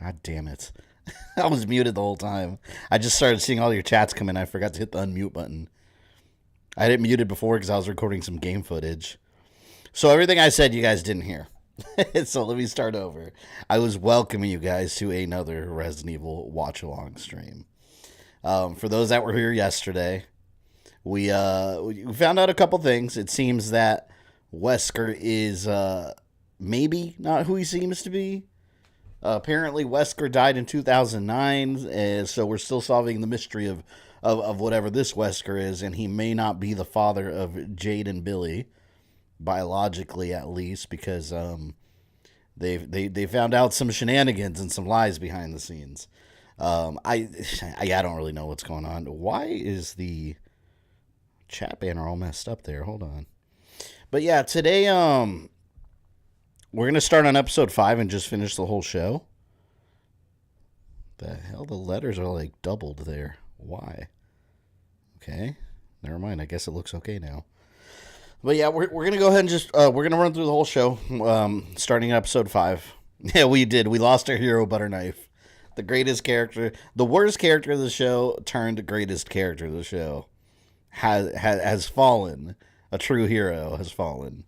God damn it. I was muted the whole time. I just started seeing all your chats come in. I forgot to hit the unmute button. I had it muted before because I was recording some game footage. So everything I said, you guys didn't hear. So let me start over. I was welcoming you guys to another Resident Evil watch-along stream. For those that were here yesterday, we found out a couple things. It seems that Wesker is maybe not who he seems to be. Apparently, Wesker died in 2009, and so we're still solving the mystery of whatever this Wesker is, and he may not be the father of Jade and Billy, biologically at least, because they found out some shenanigans and some lies behind the scenes. I don't really know what's going on. Why is the chat banner all messed up there? Hold on. But yeah, today we're going to start on episode 5 and just finish the whole show. The hell, the letters are like doubled there. Why? Okay, never mind. I guess it looks okay now. But yeah, we're going to go ahead and just, we're going to run through the whole show, starting episode 5. Yeah, we did. We lost our hero, Butterknife. The greatest character, the worst character of the show turned the greatest character of the show has fallen. A true hero has fallen.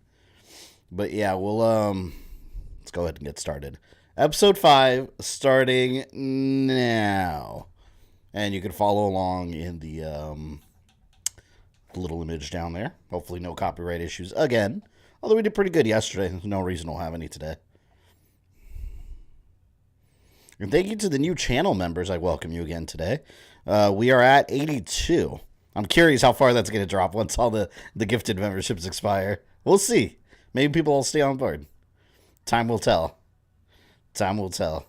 But yeah, we'll let's go ahead and get started. Episode 5 starting now. And you can follow along in the little image down there. Hopefully no copyright issues again. Although we did pretty good yesterday. There's no reason we'll have any today. And thank you to the new channel members. I welcome you again today. We are at 82. I'm curious how far that's going to drop once all the gifted memberships expire. We'll see. Maybe people will stay on board. Time will tell. Time will tell.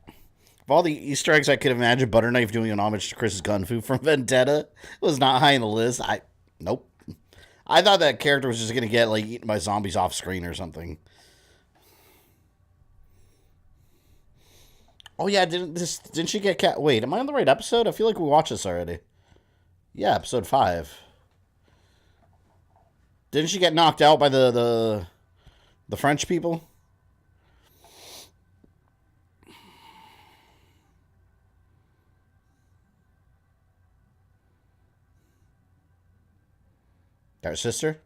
Of all the Easter eggs I could imagine, Butterknife doing an homage to Chris's gun fu from Vendetta was not high on the list. Nope. I thought that character was just going to get like eaten by zombies off screen or something. Oh yeah, didn't she get cat? Wait, am I on the right episode? I feel like we watched this already. Yeah, episode 5. Didn't she get knocked out by the French people? Our sister?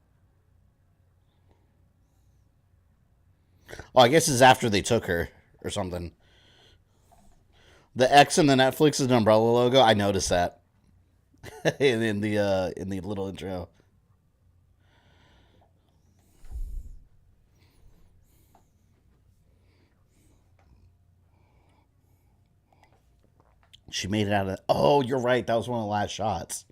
Oh, I guess it's after they took her or something. The X in the Netflix is an umbrella logo. I noticed that in the little intro. She made it out of. Oh, you're right. That was one of the last shots.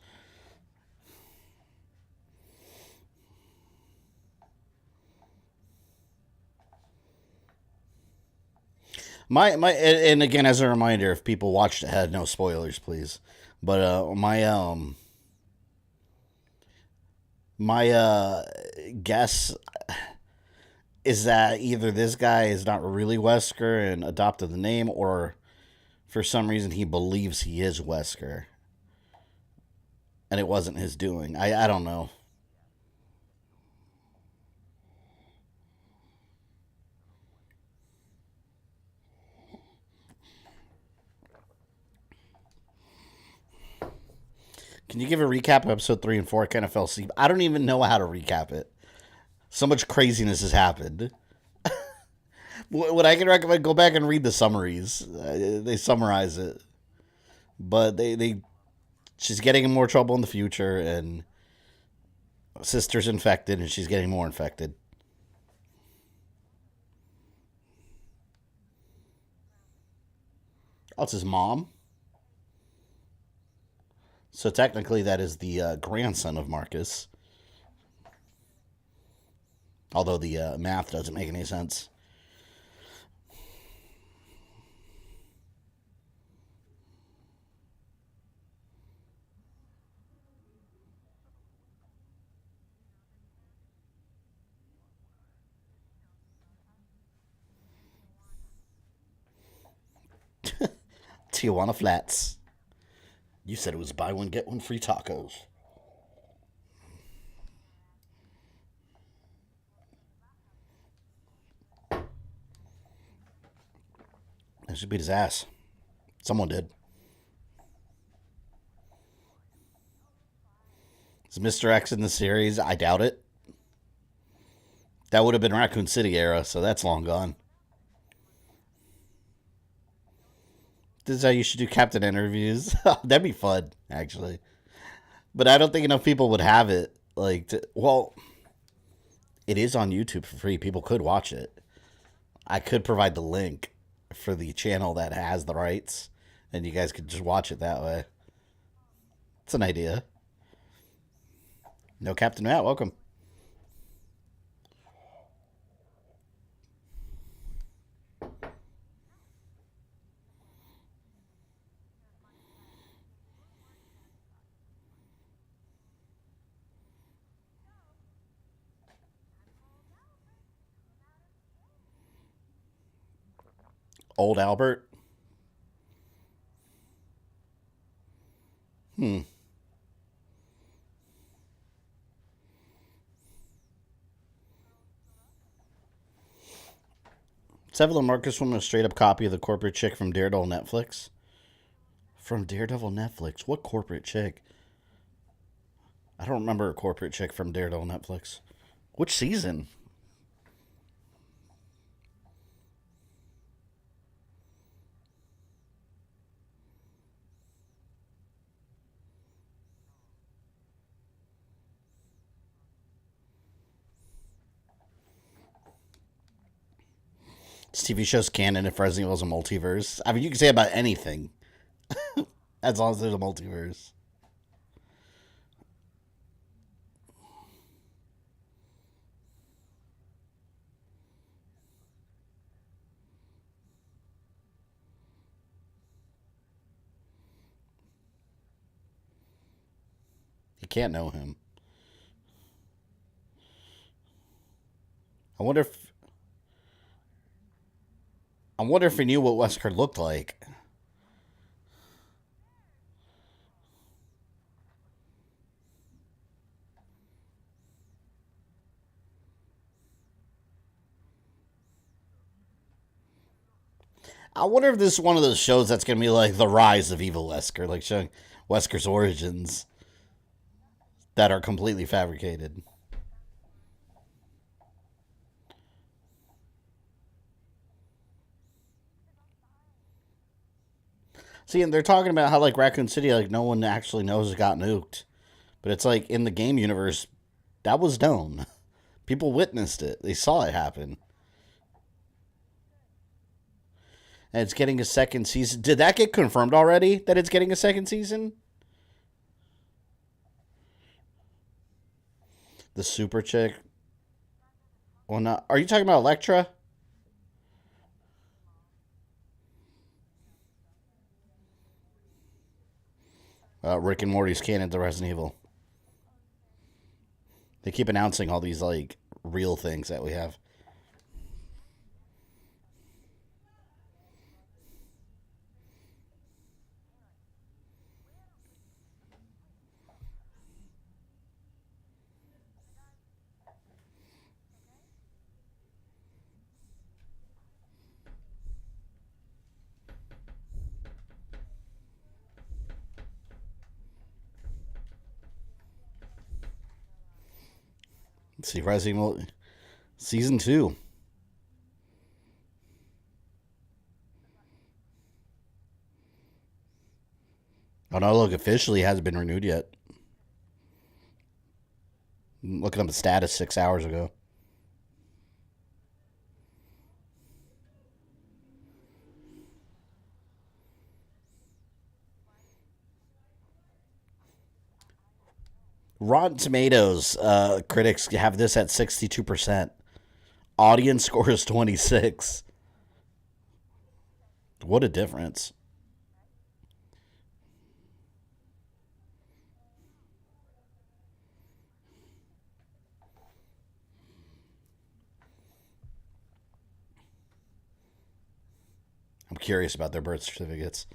And again, as a reminder, if people watched ahead, no spoilers, please. But my guess is that either this guy is not really Wesker and adopted the name, or for some reason he believes he is Wesker, and it wasn't his doing. I don't know. Can you give a recap of episode 3 and 4? I kind of fell asleep. I don't even know how to recap it. So much craziness has happened. What I can recommend, go back and read the summaries. They summarize it. But she's getting in more trouble in the future, and sister's infected, and she's getting more infected. Oh, it's his mom? So technically, that is the grandson of Marcus. Although the math doesn't make any sense. Tijuana Flats. You said it was buy one, get one free tacos. I should beat his ass. Someone did. Is Mr. X in the series? I doubt it. That would have been Raccoon City era, so that's long gone. This is how you should do captain interviews. That'd be fun, actually. But I don't think enough people would have it. Well, it is on YouTube for free. People could watch it. I could provide the link for the channel that has the rights, and you guys could just watch it that way. It's an idea. No Captain Matt, welcome. Old Albert. Seville Marcus from a straight up copy of the corporate chick from Daredevil Netflix. From Daredevil Netflix? What corporate chick? I don't remember a corporate chick from Daredevil Netflix. Which season? This TV show's canon if Resident Evil's a multiverse. I mean, you can say about anything. As long as there's a multiverse. You can't know him. I wonder if he knew what Wesker looked like. I wonder if this is one of those shows that's going to be like the rise of evil Wesker, like showing Wesker's origins that are completely fabricated. See, and they're talking about how like Raccoon City, like no one actually knows it got nuked, but it's like in the game universe, that was known. People witnessed it. They saw it happen. And it's getting a second season. Did that get confirmed already that it's getting a second season? The super chick. Well, not. Are you talking about Elektra? Rick and Morty's canon to Resident Evil. They keep announcing all these like real things that we have. Let's see, Resident Evil Season 2. Oh no, look, officially hasn't been renewed yet. I'm looking up the status 6 hours ago. Rotten Tomatoes critics have this at 62%. Audience score is 26. What a difference. I'm curious about their birth certificates.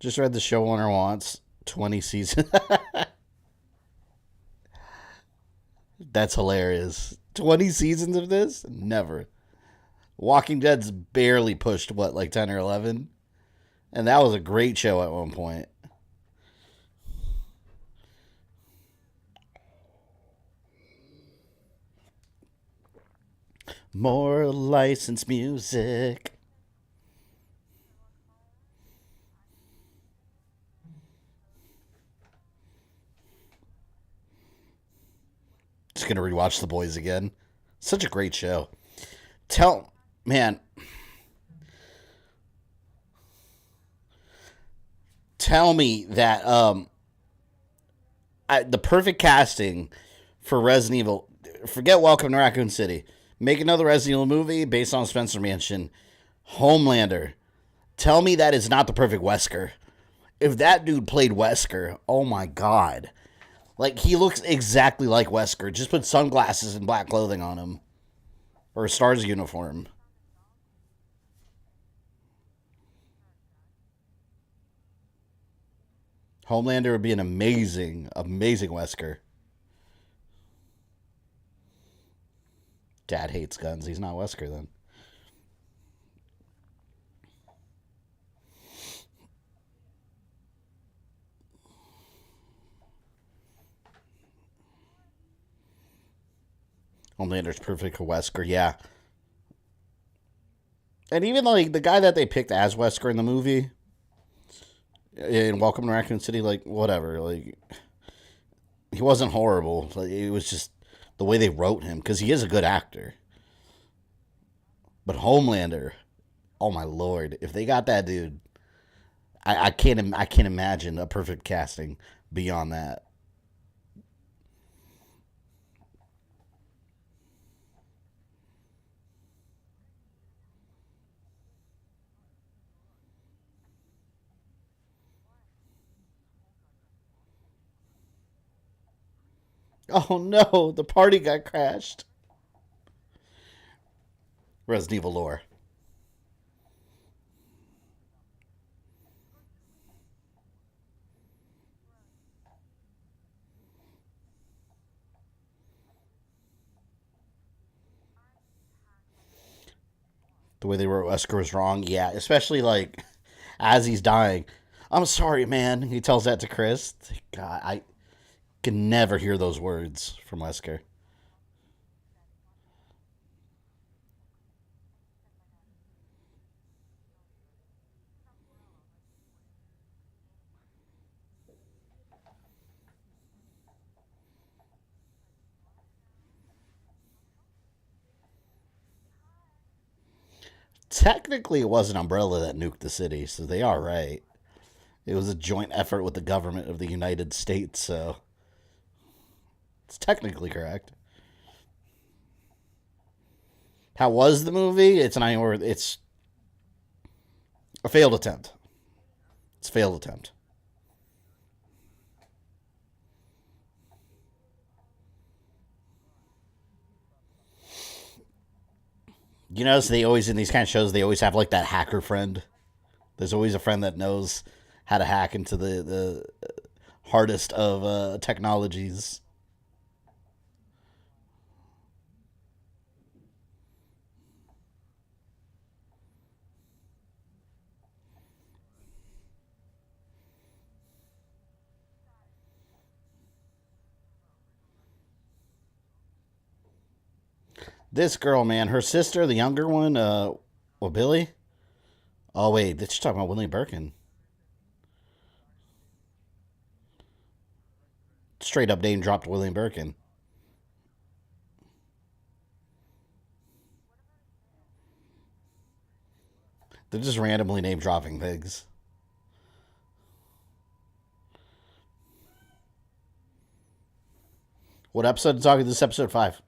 Just read the showrunner wants 20 seasons. That's hilarious. 20 seasons of this? Never. Walking Dead's barely pushed, what, like 10 or 11? And that was a great show at one point. More licensed music. Just gonna rewatch The Boys again. Such a great show. Man, tell me that the perfect casting for Resident Evil. Forget Welcome to Raccoon City. Make another Resident Evil movie based on Spencer Mansion. Homelander. Tell me that is not the perfect Wesker. If that dude played Wesker, oh my god. Like, he looks exactly like Wesker. Just put sunglasses and black clothing on him. Or a STARS uniform. Homelander would be an amazing, amazing Wesker. Dad hates guns. He's not Wesker then. Homelander's perfect for Wesker, yeah. And even like the guy that they picked as Wesker in the movie in Welcome to Raccoon City, like whatever, like he wasn't horrible. Like, it was just the way they wrote him because he is a good actor. But Homelander, oh my lord, if they got that dude, I can't imagine a perfect casting beyond that. Oh no, the party got crashed. Resident Evil lore. The way they wrote Wesker was wrong. Yeah, especially like as he's dying. I'm sorry, man. He tells that to Chris. God, I can never hear those words from Wesker. Technically, it was an umbrella that nuked the city, so they are right. It was a joint effort with the government of the United States, so it's technically correct. How was the movie? It's a failed attempt. It's a failed attempt. You notice they always in these kind of shows they always have like that hacker friend. There's always a friend that knows how to hack into the hardest of technologies. This girl, man, her sister, the younger one, well, Billy. Oh wait, she's talking about William Birkin. Straight up name dropped William Birkin. They're just randomly name dropping things. What episode is talking? This is episode 5.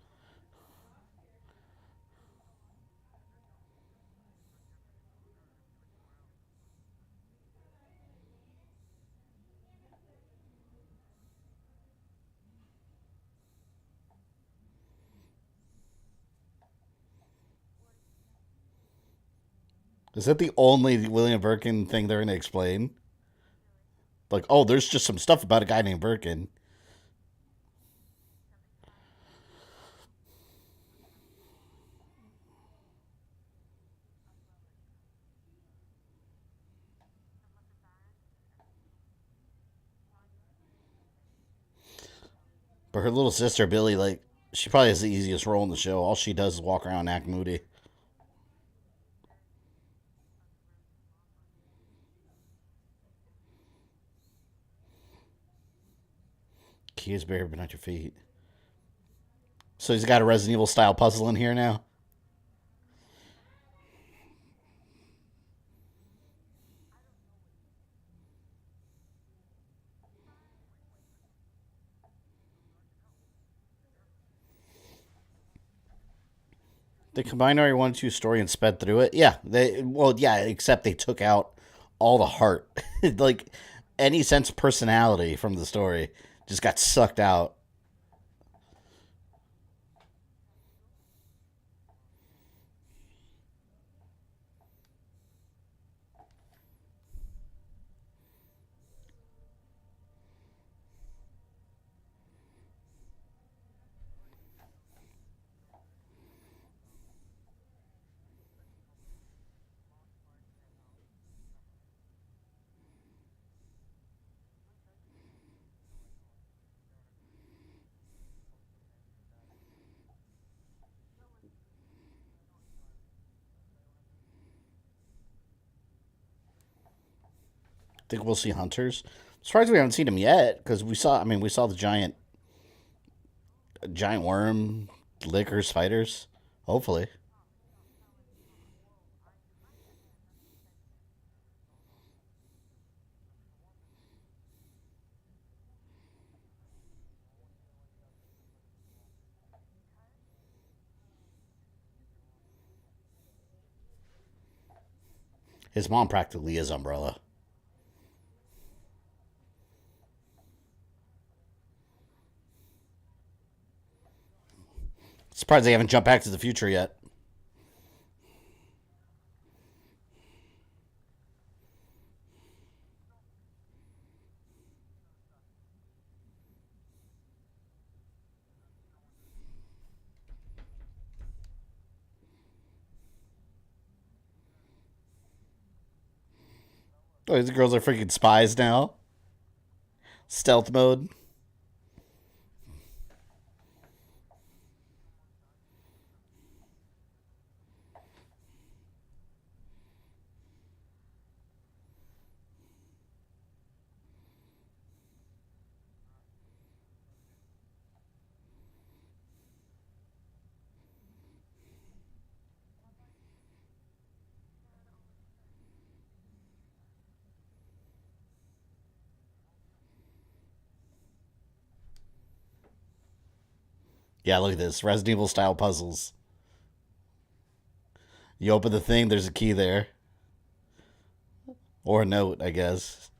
Is that the only William Birkin thing they're going to explain? Like, oh, there's just some stuff about a guy named Birkin. But her little sister, Billy, like, she probably has the easiest role in the show. All she does is walk around and act moody. Keys buried beneath your feet. So he's got a Resident Evil style puzzle in here now. They combined RE 1 2 story and sped through it. Yeah, except they took out all the heart. Like any sense of personality from the story just got sucked out. Think we'll see hunters. Surprised we haven't seen them yet because we saw the giant worm lickers fighters. Hopefully, his mom practically is Umbrella. Surprised they haven't jumped back to the future yet. Oh, these girls are freaking spies now. Stealth mode. Yeah, look at this. Resident Evil style puzzles. You open the thing, there's a key there. Or a note, I guess.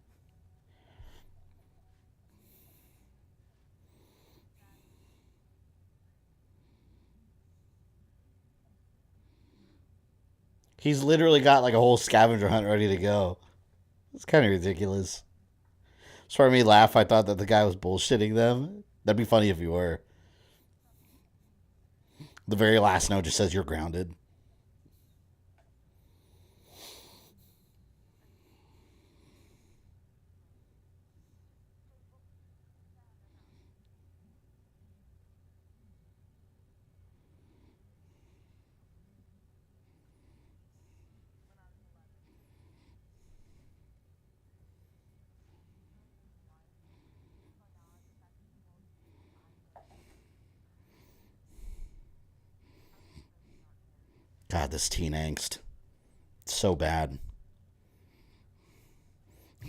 He's literally got like a whole scavenger hunt ready to go. It's kind of ridiculous. It's part of me laugh. I thought that the guy was bullshitting them. That'd be funny if you were. The very last note just says you're grounded. God, this teen angst. It's so bad.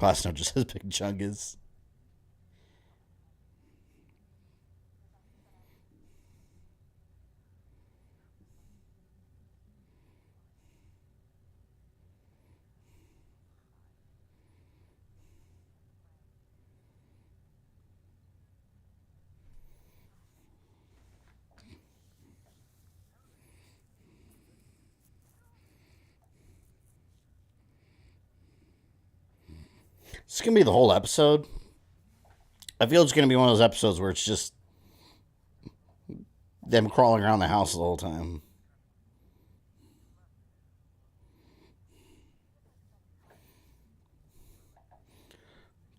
Last note just says Big Chungus. It's gonna be the whole episode. I feel it's gonna be one of those episodes where it's just them crawling around the house the whole time.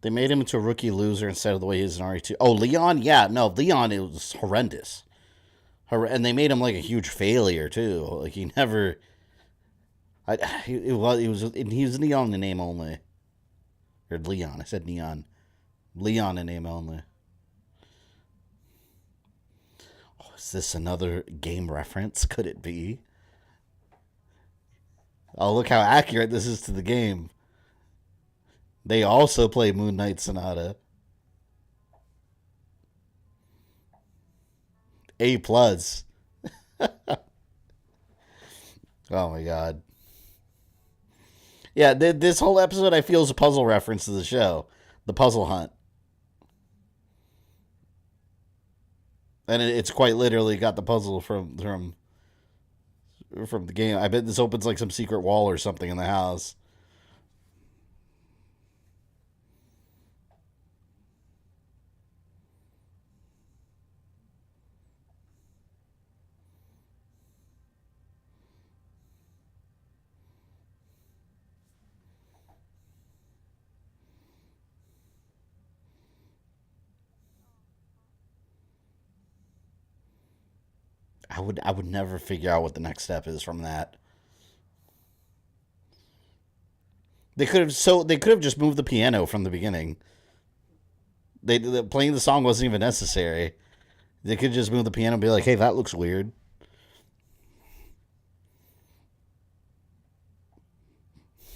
They made him into a rookie loser instead of the way he is in RE2. Oh, Leon? Yeah, no, Leon, it was horrendous. And they made him like a huge failure too. Like he never. He was Neon in name only. Or Leon. I said Neon. Leon in name only. Oh, is this another game reference? Could it be? Oh, look how accurate this is to the game. They also play Moon Knight Sonata. A plus. Oh my god. Yeah, this whole episode I feel is a puzzle reference to the show, the Puzzle Hunt, and it's quite literally got the puzzle from the game. I bet this opens like some secret wall or something in the house. I would never figure out what the next step is from that. They could have just moved the piano from the beginning. Playing the song wasn't even necessary. They could just move the piano and be like, "Hey, that looks weird."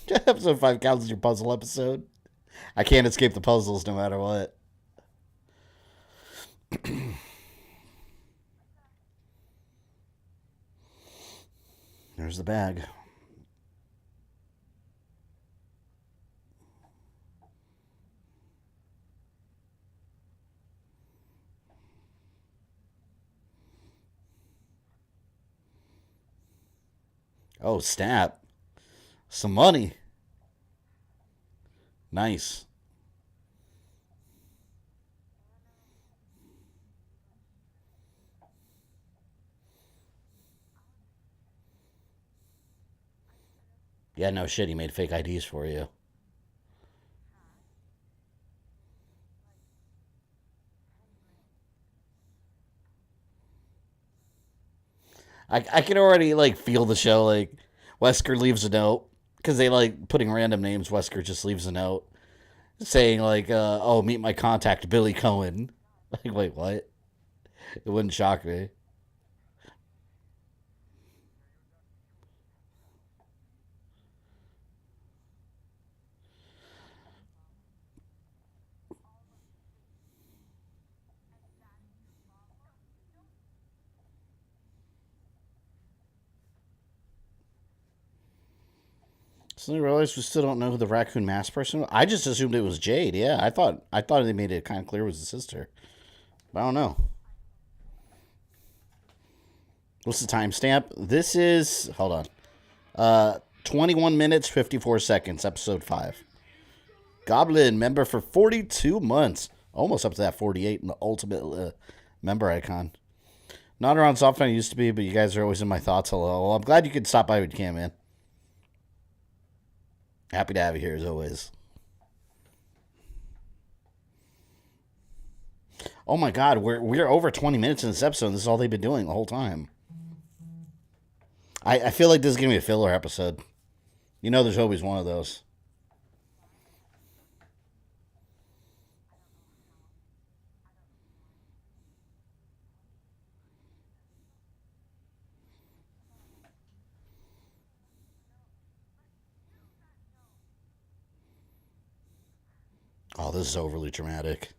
Episode 5 counts as your puzzle episode. I can't escape the puzzles no matter what. There's the bag. Oh, snap. Some money. Nice. Yeah, no shit. He made fake IDs for you. I can already like feel the show. Like Wesker leaves a note because they like putting random names. Wesker just leaves a note saying like, "Oh, meet my contact, Billy Cohen." Like, wait, what? It wouldn't shock me. So I realized we still don't know who the raccoon mask person was. I just assumed it was Jade. Yeah, I thought they made it kind of clear it was the sister. But I don't know. What's the timestamp? This is hold on. 21 minutes 54 seconds. Episode 5. Goblin member for 42 months, almost up to that 48 in the ultimate member icon. Not around soft I used to be, but you guys are always in my thoughts. Hello. Well, I'm glad you could stop by when you can, man. Happy to have you here as always. Oh my God, we're over 20 minutes in this episode. And this is all they've been doing the whole time. I feel like this is gonna be a filler episode. You know, there's always one of those. Oh, this is overly dramatic.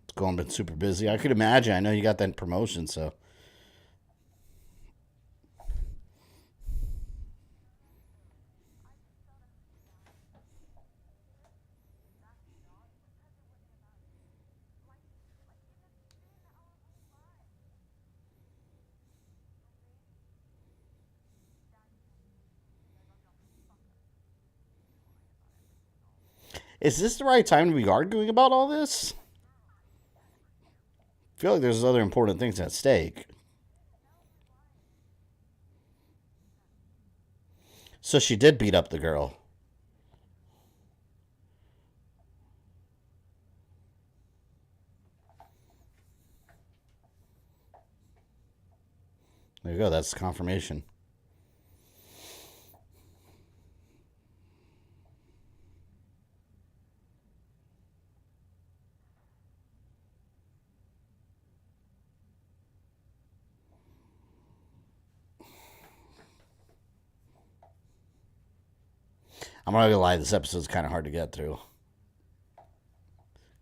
It's going been super busy. I could imagine. I know you got that promotion, so is this the right time to be arguing about all this? I feel like there's other important things at stake. So she did beat up the girl. There you go. That's confirmation. I'm not gonna lie, this episode's kind of hard to get through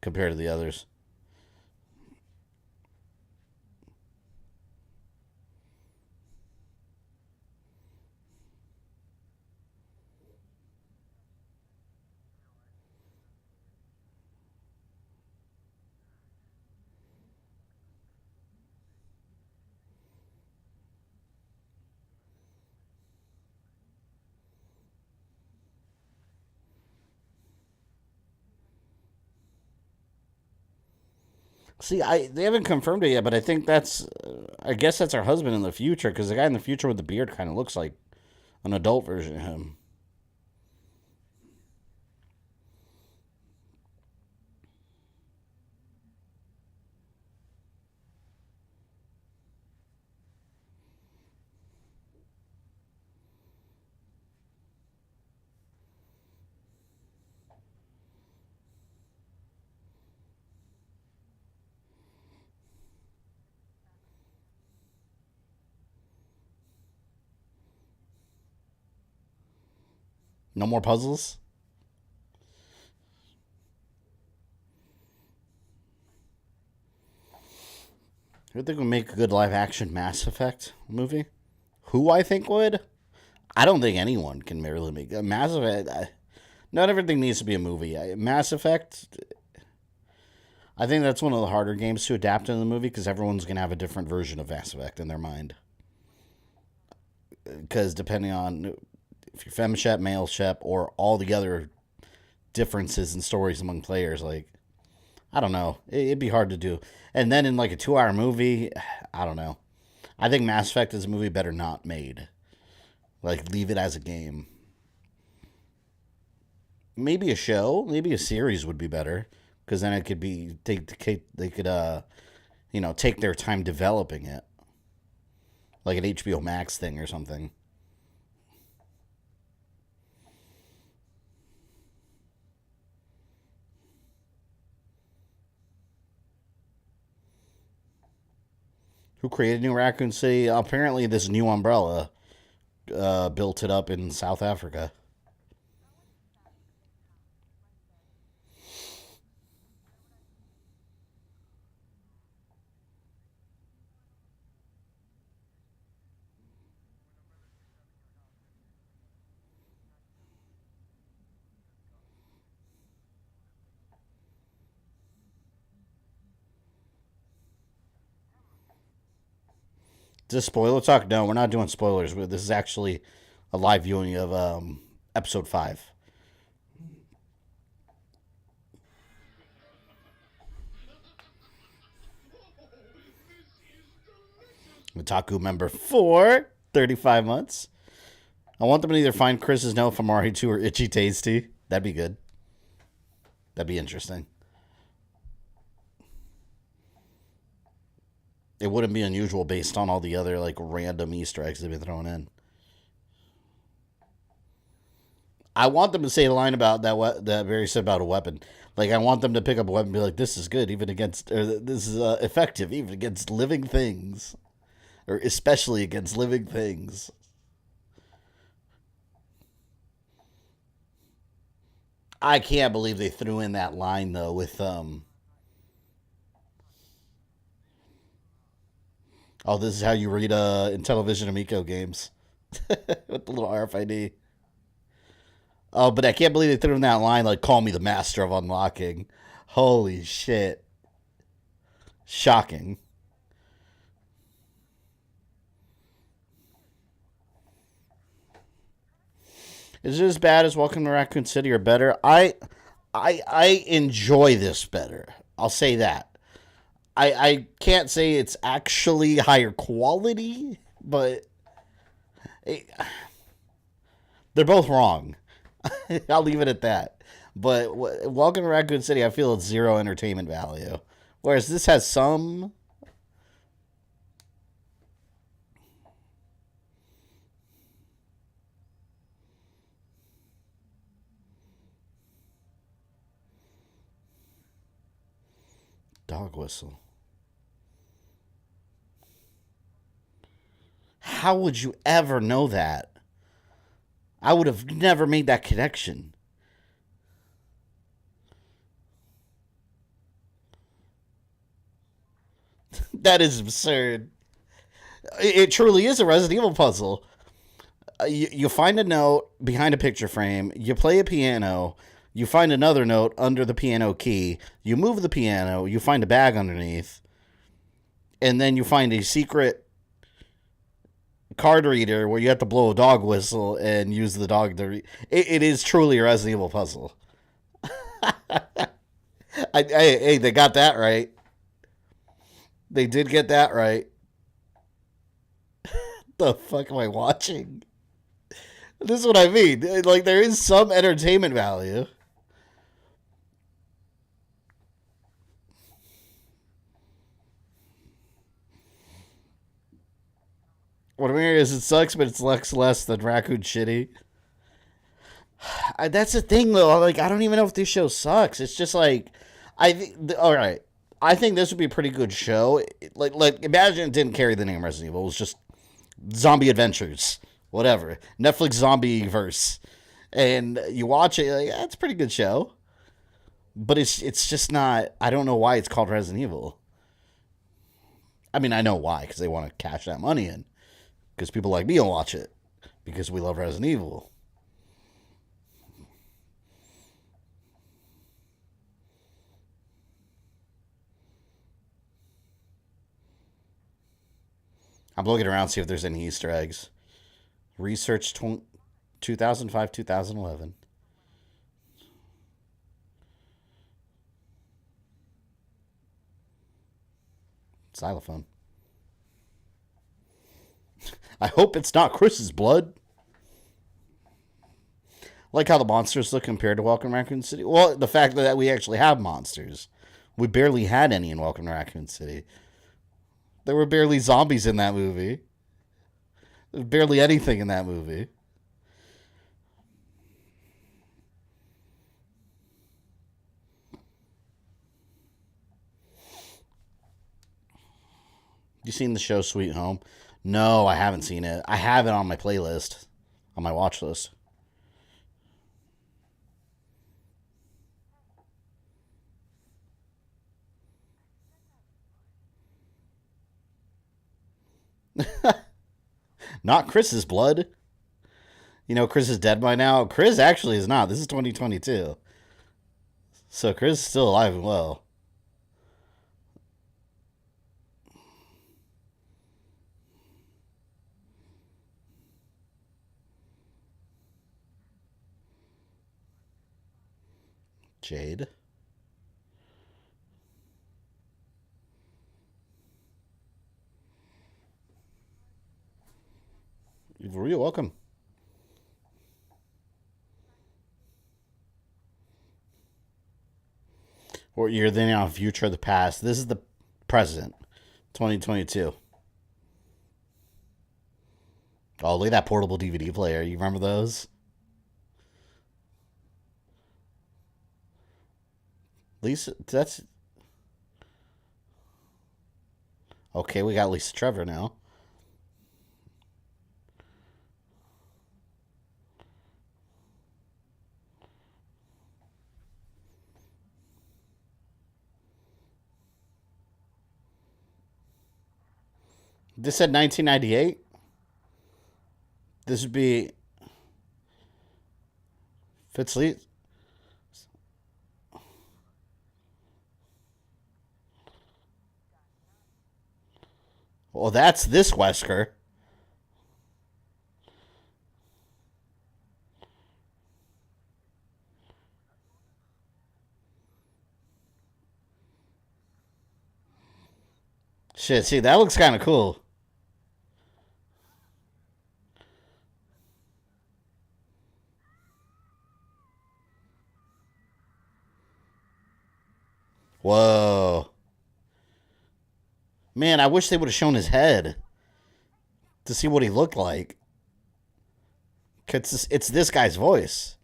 compared to the others. See, they haven't confirmed it yet, but I think that's, I guess that's her husband in the future, because the guy in the future with the beard kind of looks like an adult version of him. No more puzzles? Who think would make a good live action Mass Effect movie? Who I think would? I don't think anyone can really make a Mass Effect. Not everything needs to be a movie. Mass Effect, I think that's one of the harder games to adapt in the movie because everyone's going to have a different version of Mass Effect in their mind. Because depending on if you're femshep, male shep, or all the other differences in stories among players, like, I don't know. It'd be hard to do. And then in like a 2-hour movie, I don't know. I think Mass Effect is a movie better not made. Like, leave it as a game. Maybe a show, maybe a series would be better. Because then it could be, they could, take their time developing it. Like an HBO Max thing or something. Who created New Raccoon City? Apparently, this new umbrella built it up in South Africa. Is this spoiler talk? No, we're not doing spoilers. This is actually a live viewing of episode 5. Otaku member 4, 35 months. I want them to either find Chris's note from RE2 or Itchy Tasty. That'd be good. That'd be interesting. It wouldn't be unusual based on all the other like random Easter eggs they've been throwing in. I want them to say a line about that very said about a weapon. Like I want them to pick up a weapon and be like, "This is good, even against, or this is effective, even against living things, or especially against living things." I can't believe they threw in that line though with oh, this is how you read in television Amico games with the little RFID. Oh, but I can't believe they threw in that line like "Call me the master of unlocking." Holy shit! Shocking. Is it as bad as Welcome to Raccoon City or better? I enjoy this better. I'll say that. I can't say it's actually higher quality, but it, they're both wrong. I'll leave it at that. But Welcome to Raccoon City, I feel it's zero entertainment value. Whereas this has some. Dog whistle. How would you ever know that? I would have never made that connection. That is absurd. It truly is a Resident Evil puzzle. You find a note behind a picture frame, you play a piano, you find another note under the piano key, you move the piano, you find a bag underneath, and then you find a secret card reader where you have to blow a dog whistle and use the dog to it is truly a Resident Evil puzzle. Hey, they got that right. They did get that right. The fuck am I watching? This is what I mean. Like, there is some entertainment value. What I mean is, it sucks, but it's less than Raccoon Shitty. That's the thing, though. Like, I don't even know if this show sucks. It's just like, all right. I think this would be a pretty good show. Like imagine it didn't carry the name Resident Evil. It was just zombie adventures, whatever. Netflix zombie verse, and you watch it, like, yeah, it's a pretty good show. But it's just not. I don't know why it's called Resident Evil. I mean, I know why, because they want to cash that money in. Because people like me will watch it because we love Resident Evil. I'm looking around to see if there's any Easter eggs. Research 2005, 2011. Xylophone. I hope it's not Chris's blood. Like how the monsters look compared to Welcome to Raccoon City. Well, the fact that we actually have monsters. We barely had any in Welcome to Raccoon City. There were barely zombies in that movie. There's barely anything in that movie. You seen the show Sweet Home? No, I haven't seen it. I have it on my playlist, on my watch list. Not Chris's blood. You know, Chris is dead by now. Chris actually is not. This is 2022. So Chris is still alive and well. Jade. You're welcome. Or you're thinking on future of the past. This is the present. 2022. Oh, look at that portable DVD player. You remember those? Lisa, that's okay. We got Lisa Trevor now. This said 1998. This would be Fitzlee. Well, that's this Wesker. Shit, see, that looks kind of cool. Whoa. Man, I wish they would have shown his head to see what he looked like. Cause it's this guy's voice.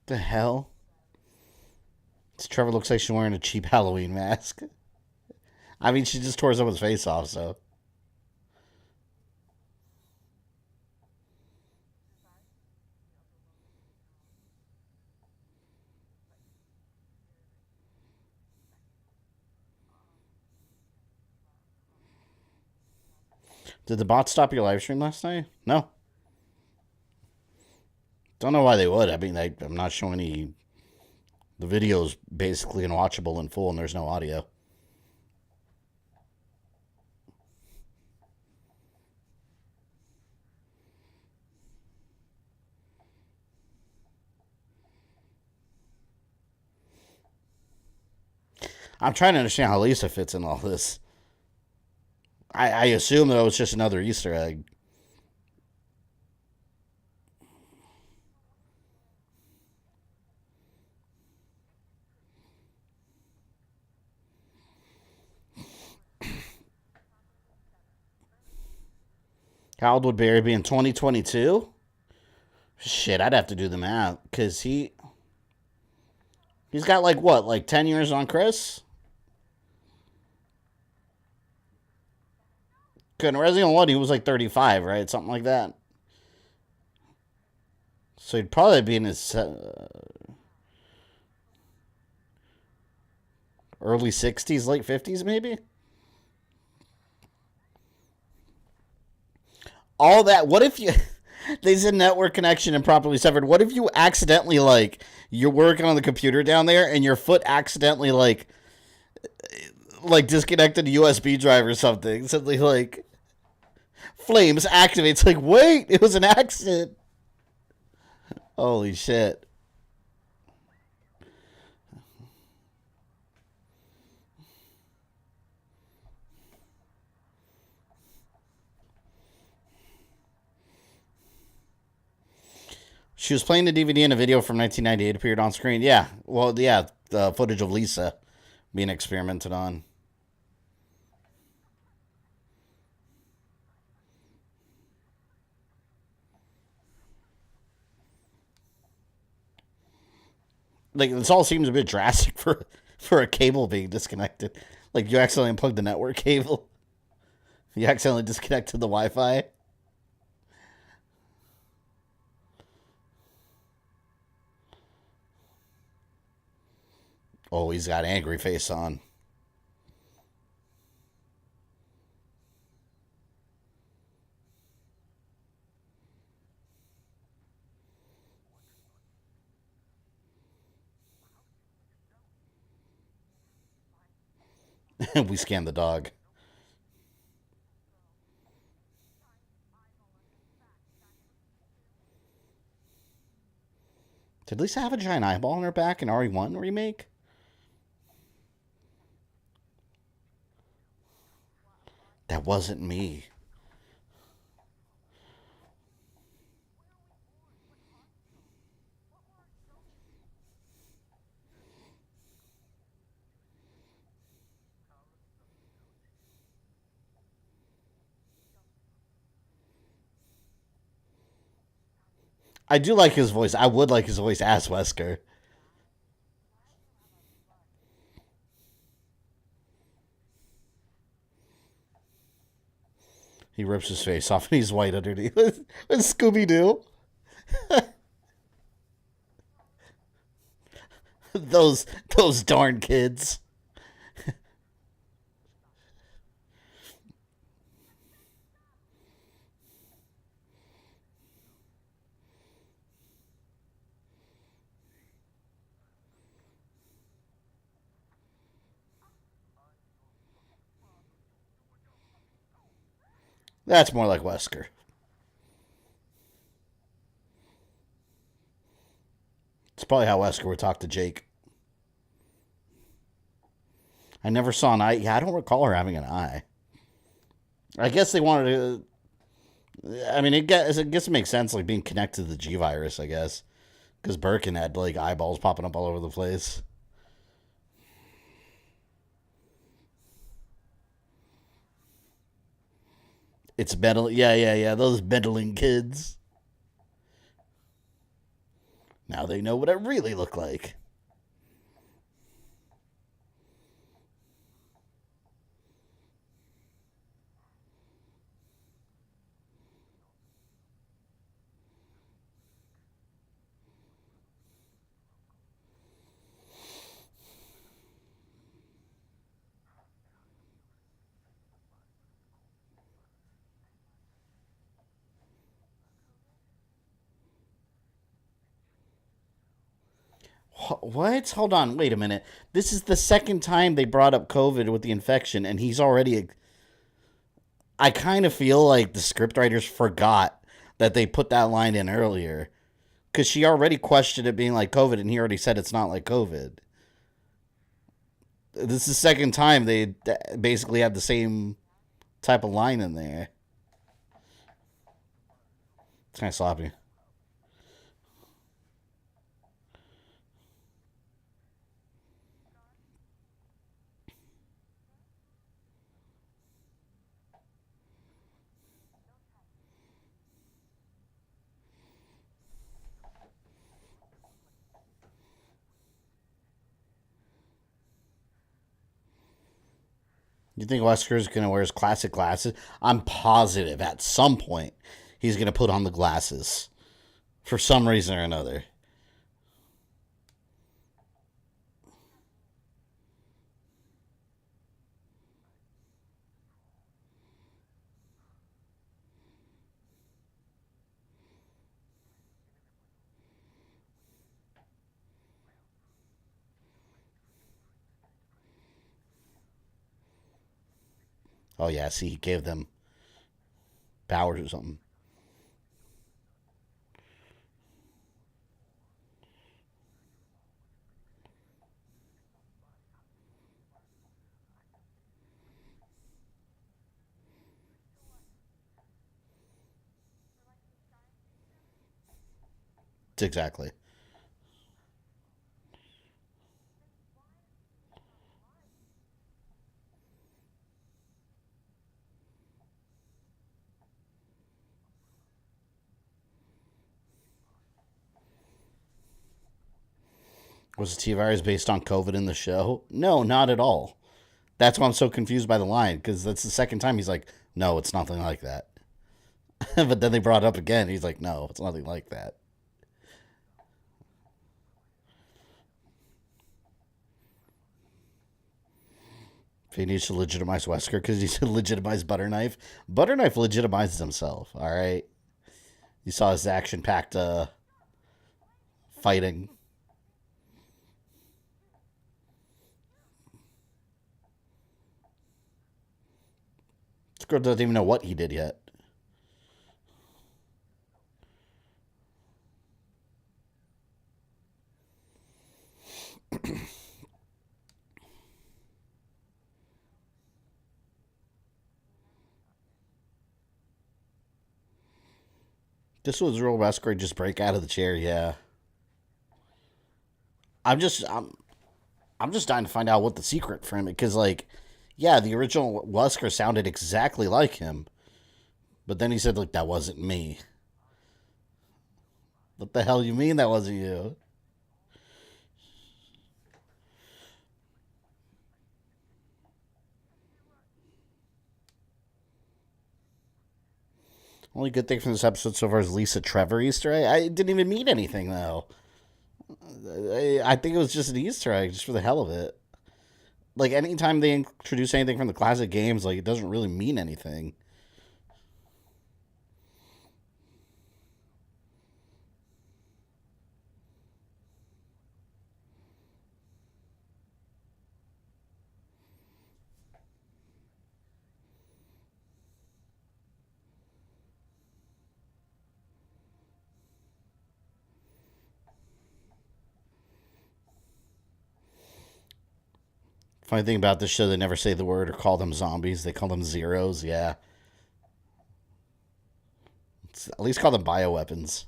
The hell? This Trevor looks like she's wearing a cheap Halloween mask. I mean, she just tore someone's face off, so. Did the bot stop your live stream last night? No. Don't know why they would. I mean, I'm not showing any. The video's basically unwatchable in full, and there's no audio. I'm trying to understand how Lisa fits in all this. I assume that it was just another Easter egg. How old would Barry be in 2022? Shit, I'd have to do the math because he's got like what, like 10 years on Chris? Couldn't Resident Evil 1, he was like 35, right? Something like that. So he'd probably be in his early 60s, late 50s, maybe? All that. What if you. They said network connection improperly severed. What if you accidentally, like, you're working on the computer down there and your foot accidentally, like disconnected a USB drive or something? Suddenly, like, flames activates. Like, wait, it was an accident. Holy shit. She was playing the DVD and a video from 1998 appeared on screen. Yeah, well, yeah, the footage of Lisa being experimented on. Like, this all seems a bit drastic for a cable being disconnected. Like, you accidentally unplugged the network cable. You accidentally disconnected the Wi-Fi. Oh, he's got angry face on. We scanned the dog. Did Lisa have a giant eyeball on her back in RE1 remake? That wasn't me. I do like his voice. I would like his voice as Wesker. He rips his face off and he's white underneath. Scooby Doo. those darn kids. That's more like Wesker. It's probably how Wesker would talk to Jake. I never saw an eye. Yeah, I don't recall her having an eye. I guess they wanted to. I mean, I guess it makes sense, like being connected to the G virus. I guess because Birkin had like eyeballs popping up all over the place. It's meddling. Yeah, yeah, yeah. Those meddling kids. Now they know what I really look like. What? Hold on. Wait a minute. This is the second time they brought up COVID with the infection, and he's already. I kind of feel like the scriptwriters forgot that they put that line in earlier. Because she already questioned it being like COVID, and he already said it's not like COVID. This is the second time they basically have the same type of line in there. It's kind of sloppy. You think Wesker's going to wear his classic glasses? I'm positive at some point he's going to put on the glasses for some reason or another. Oh, yeah, see, he gave them powers or something. Exactly. Was the T virus based on COVID in the show? No, not at all. That's why I'm so confused by the line, because that's the second time he's like, no, it's nothing like that. But then they brought it up again. He's like, no, it's nothing like that. If he needs to legitimize Wesker because he's to legitimize Butterknife, Butterknife legitimizes himself, all right? You saw his action packed fighting. This girl doesn't even know what he did yet. This was real Wesker just break out of the chair, yeah. I'm just I'm just dying to find out what the secret for him because like yeah, the original Wesker sounded exactly like him. But then he said like that wasn't me. What the hell you mean that wasn't you? Only good thing from this episode so far is Lisa Trevor Easter egg. I didn't even mean anything though. I think it was just an Easter egg, just for the hell of it. Like anytime they introduce anything from the classic games, like it doesn't really mean anything. Funny thing about this show, they never say the word or call them zombies. They call them zeros. Yeah. At least call them bioweapons.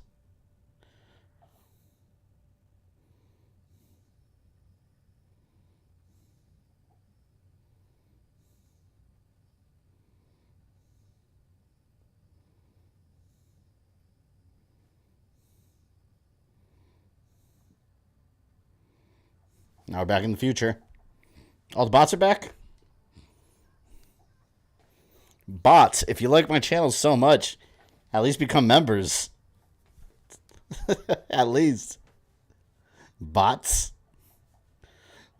Now we're back in the future. All the bots are back? Bots, if you like my channel so much, at least become members. At least. Bots.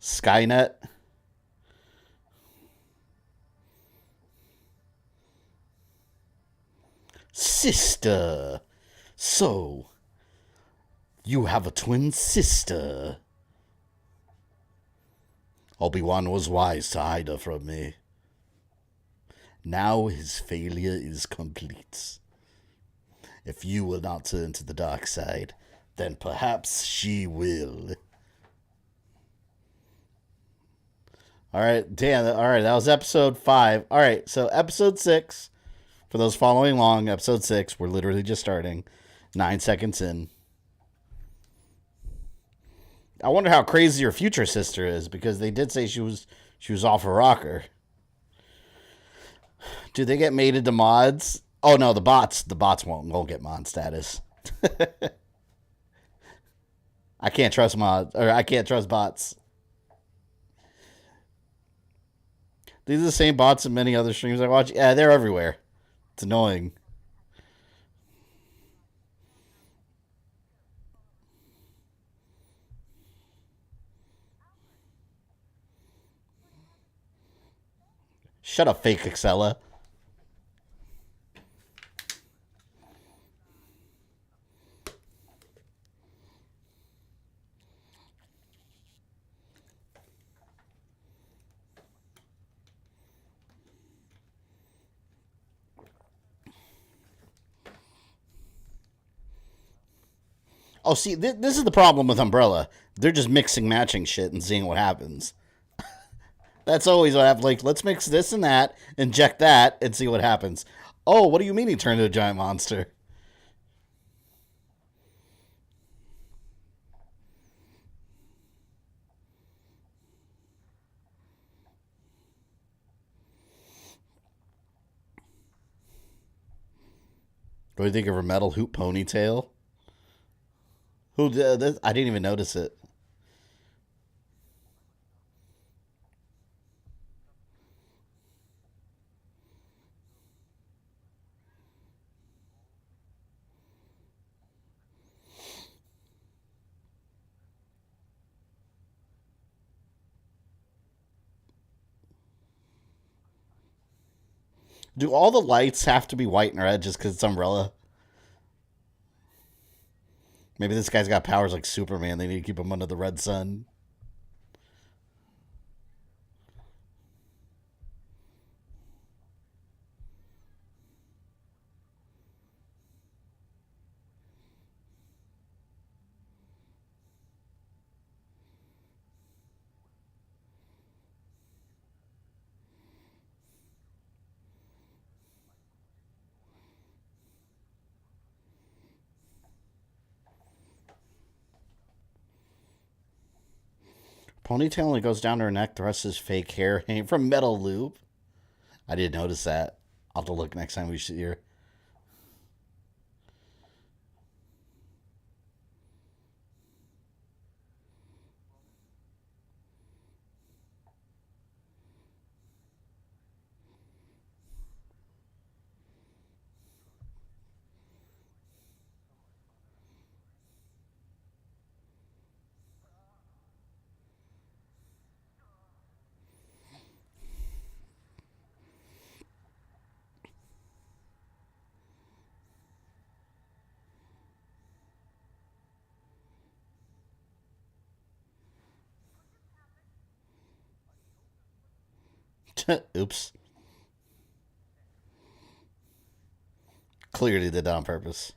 Skynet. Sister. So, you have a twin sister. Obi-Wan was wise to hide her from me. Now his failure is complete. If you will not turn to the dark side, then perhaps she will. Alright, Dan, alright, that was episode 5. Alright, so episode 6, for those following along, episode 6, we're literally just starting. 9 seconds in. I wonder how crazy your future sister is, because they did say she was off a rocker. Do they get made into mods? Oh no, the bots won't get mod status. I can't trust mods, or I can't trust bots. These are the same bots in many other streams I watch. Yeah, they're everywhere. It's annoying. Shut up, fake Excella. Oh, see, this is the problem with Umbrella. They're just mixing, matching shit and seeing what happens. That's always what I have. Like, let's mix this and that, inject that, and see what happens. Oh, what do you mean he turned into a giant monster? What do you think of her metal hoop ponytail? Who did this? I didn't even notice it. Do all the lights have to be white and red just because it's Umbrella? Maybe this guy's got powers like Superman. They need to keep him under the red sun. Ponytail only goes down to her neck. The rest is fake hair hanging from metal loop. I didn't notice that. I'll have to look next time we see her. Oops. Clearly did that on purpose.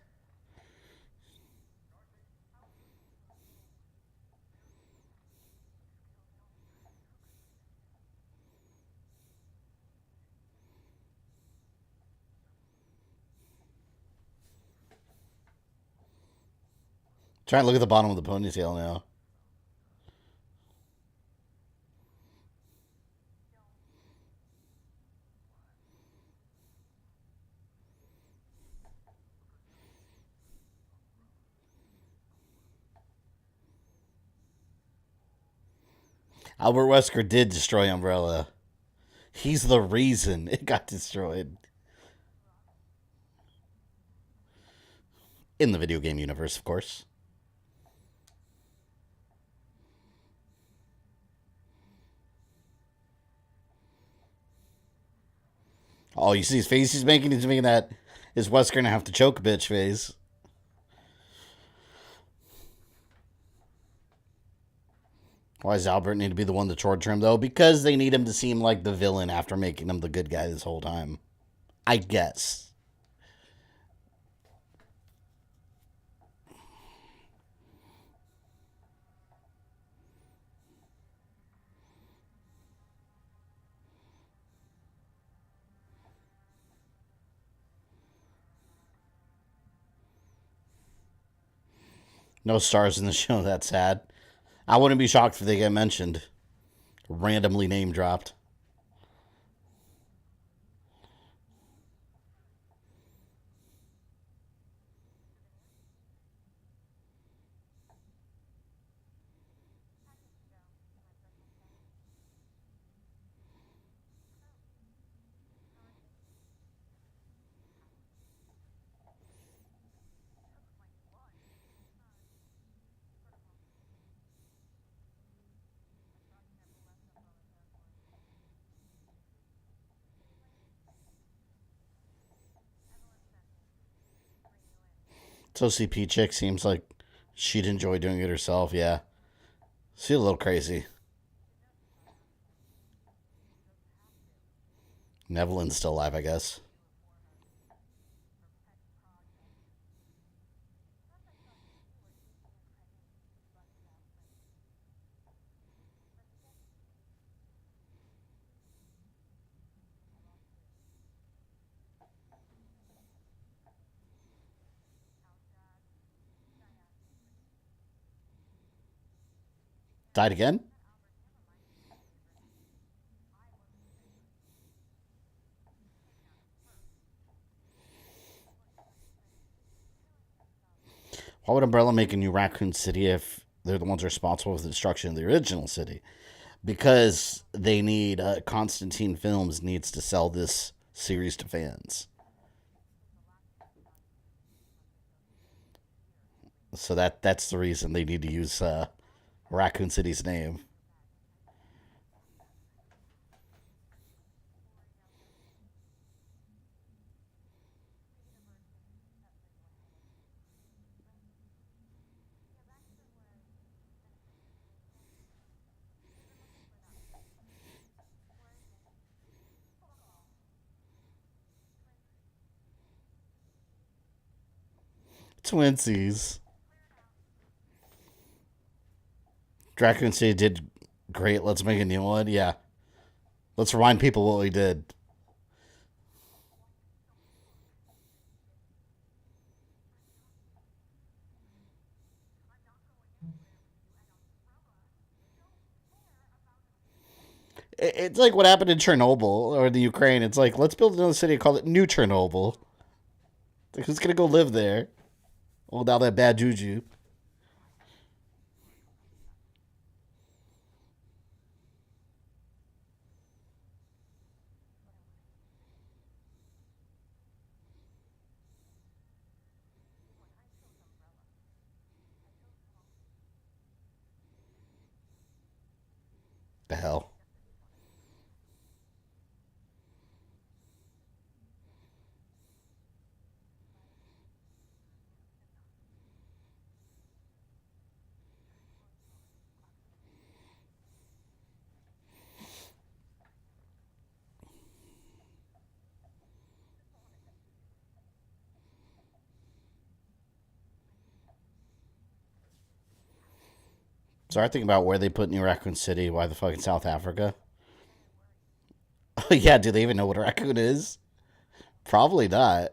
Try and look at the bottom of the ponytail now. Albert Wesker did destroy Umbrella. He's the reason it got destroyed. In the video game universe, of course. Oh, you see his face he's making? He's making that, is Wesker gonna have to choke a bitch face. Why does Albert need to be the one to torture him, though? Because they need him to seem like the villain after making him the good guy this whole time. I guess. No stars in the show, that's sad. I wouldn't be shocked if they get mentioned. Randomly name dropped. So CP chick seems like she'd enjoy doing it herself, yeah. She's a little crazy. Nevelyn's still alive, I guess. Died again? Why would Umbrella make a new Raccoon City if they're the ones responsible for the destruction of the original city? Because they need Constantine Films needs to sell this series to fans. So that's the reason they need to use Raccoon City's name. Twinsies. Raccoon City did great. Let's make a new one. Yeah. Let's remind people what we did. It's like what happened in Chernobyl or the Ukraine. It's like, let's build another city and call it New Chernobyl. Like, who's going to go live there? Without that bad juju. The hell? So I think about where they put New Raccoon City. Why the fuck in South Africa? Oh, yeah, do they even know what a raccoon is? Probably not.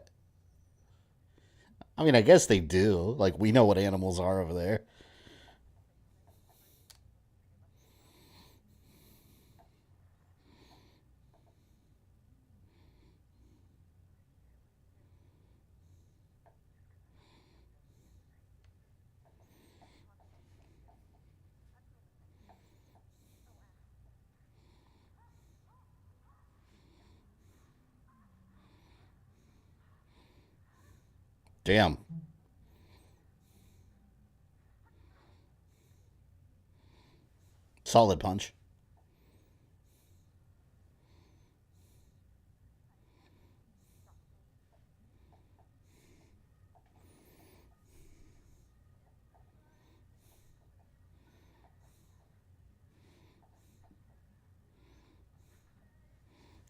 I mean, I guess they do. Like, we know what animals are over there. Damn. Solid punch.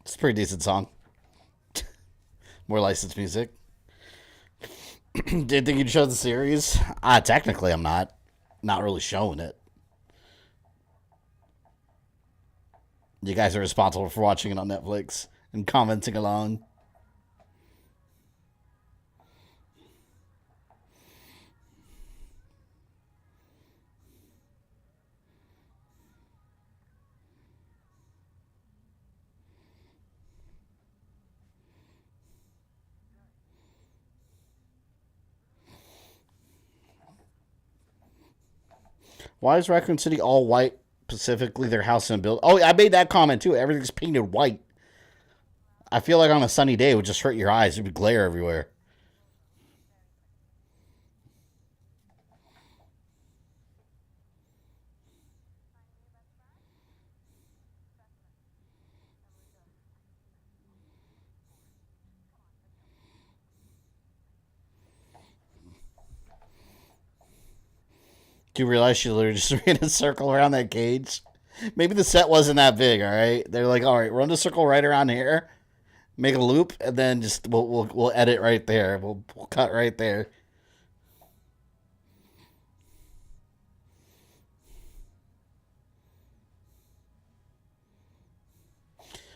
It's a pretty decent song. More licensed music. Did you think you'd show the series? Technically, I'm not. Not really showing it. You guys are responsible for watching it on Netflix and commenting along. Why is Raccoon City all white? Specifically, their house and build. Oh, I made that comment too. Everything's painted white. I feel like on a sunny day it would just hurt your eyes. There'd be glare everywhere. Do you realize she literally just ran a circle around that cage? Maybe the set wasn't that big. All right, they're like, all right, run the circle right around here, make a loop, and then just we'll edit right there. We'll cut right there.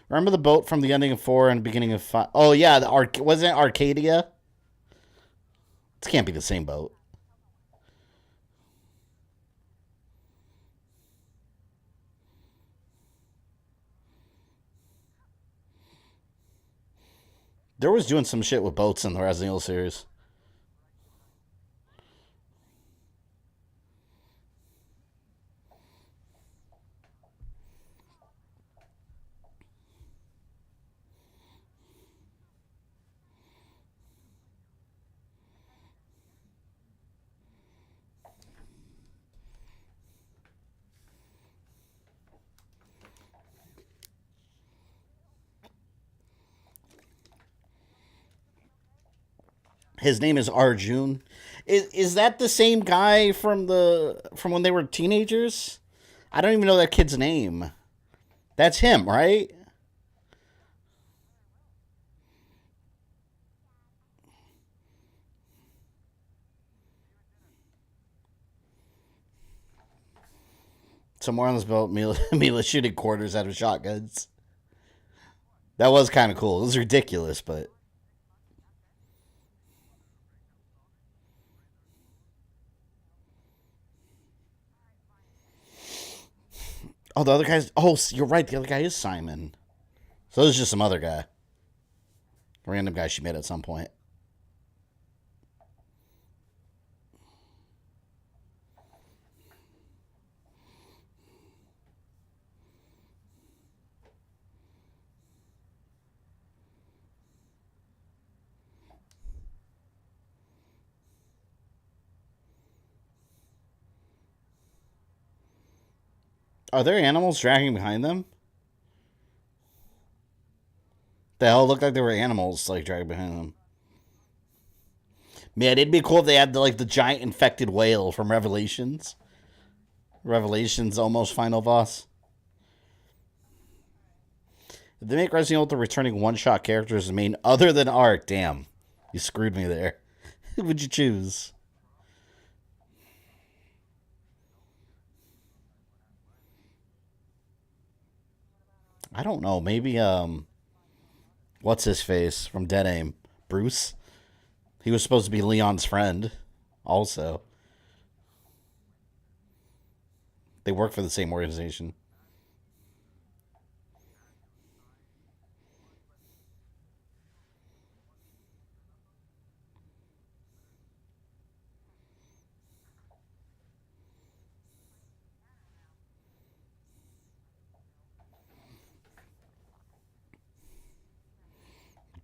Remember the boat from the ending of 4 and beginning of 5? Oh yeah, wasn't it Arcadia? It can't be the same boat. There was doing some shit with boats in the Resident Evil series. His name is Arjun. Is that the same guy from when they were teenagers? I don't even know that kid's name. That's him, right? Somewhere on this boat, Mila shooting quarters out of shotguns. That was kind of cool. It was ridiculous, but oh, the other guy's. Oh, you're right. The other guy is Simon. So this is just some other guy, random guy she met at some point. Are there animals dragging behind them? The hell looked like there were animals like dragging behind them. Man, it'd be cool if they had the giant infected whale from Revelations. Revelations almost final boss. If they make Resident Evil the returning one-shot characters the main other than Ark, damn, you screwed me there. Who would you choose? I don't know. Maybe what's his face from Dead Aim? Bruce. He was supposed to be Leon's friend, also. They work for the same organization.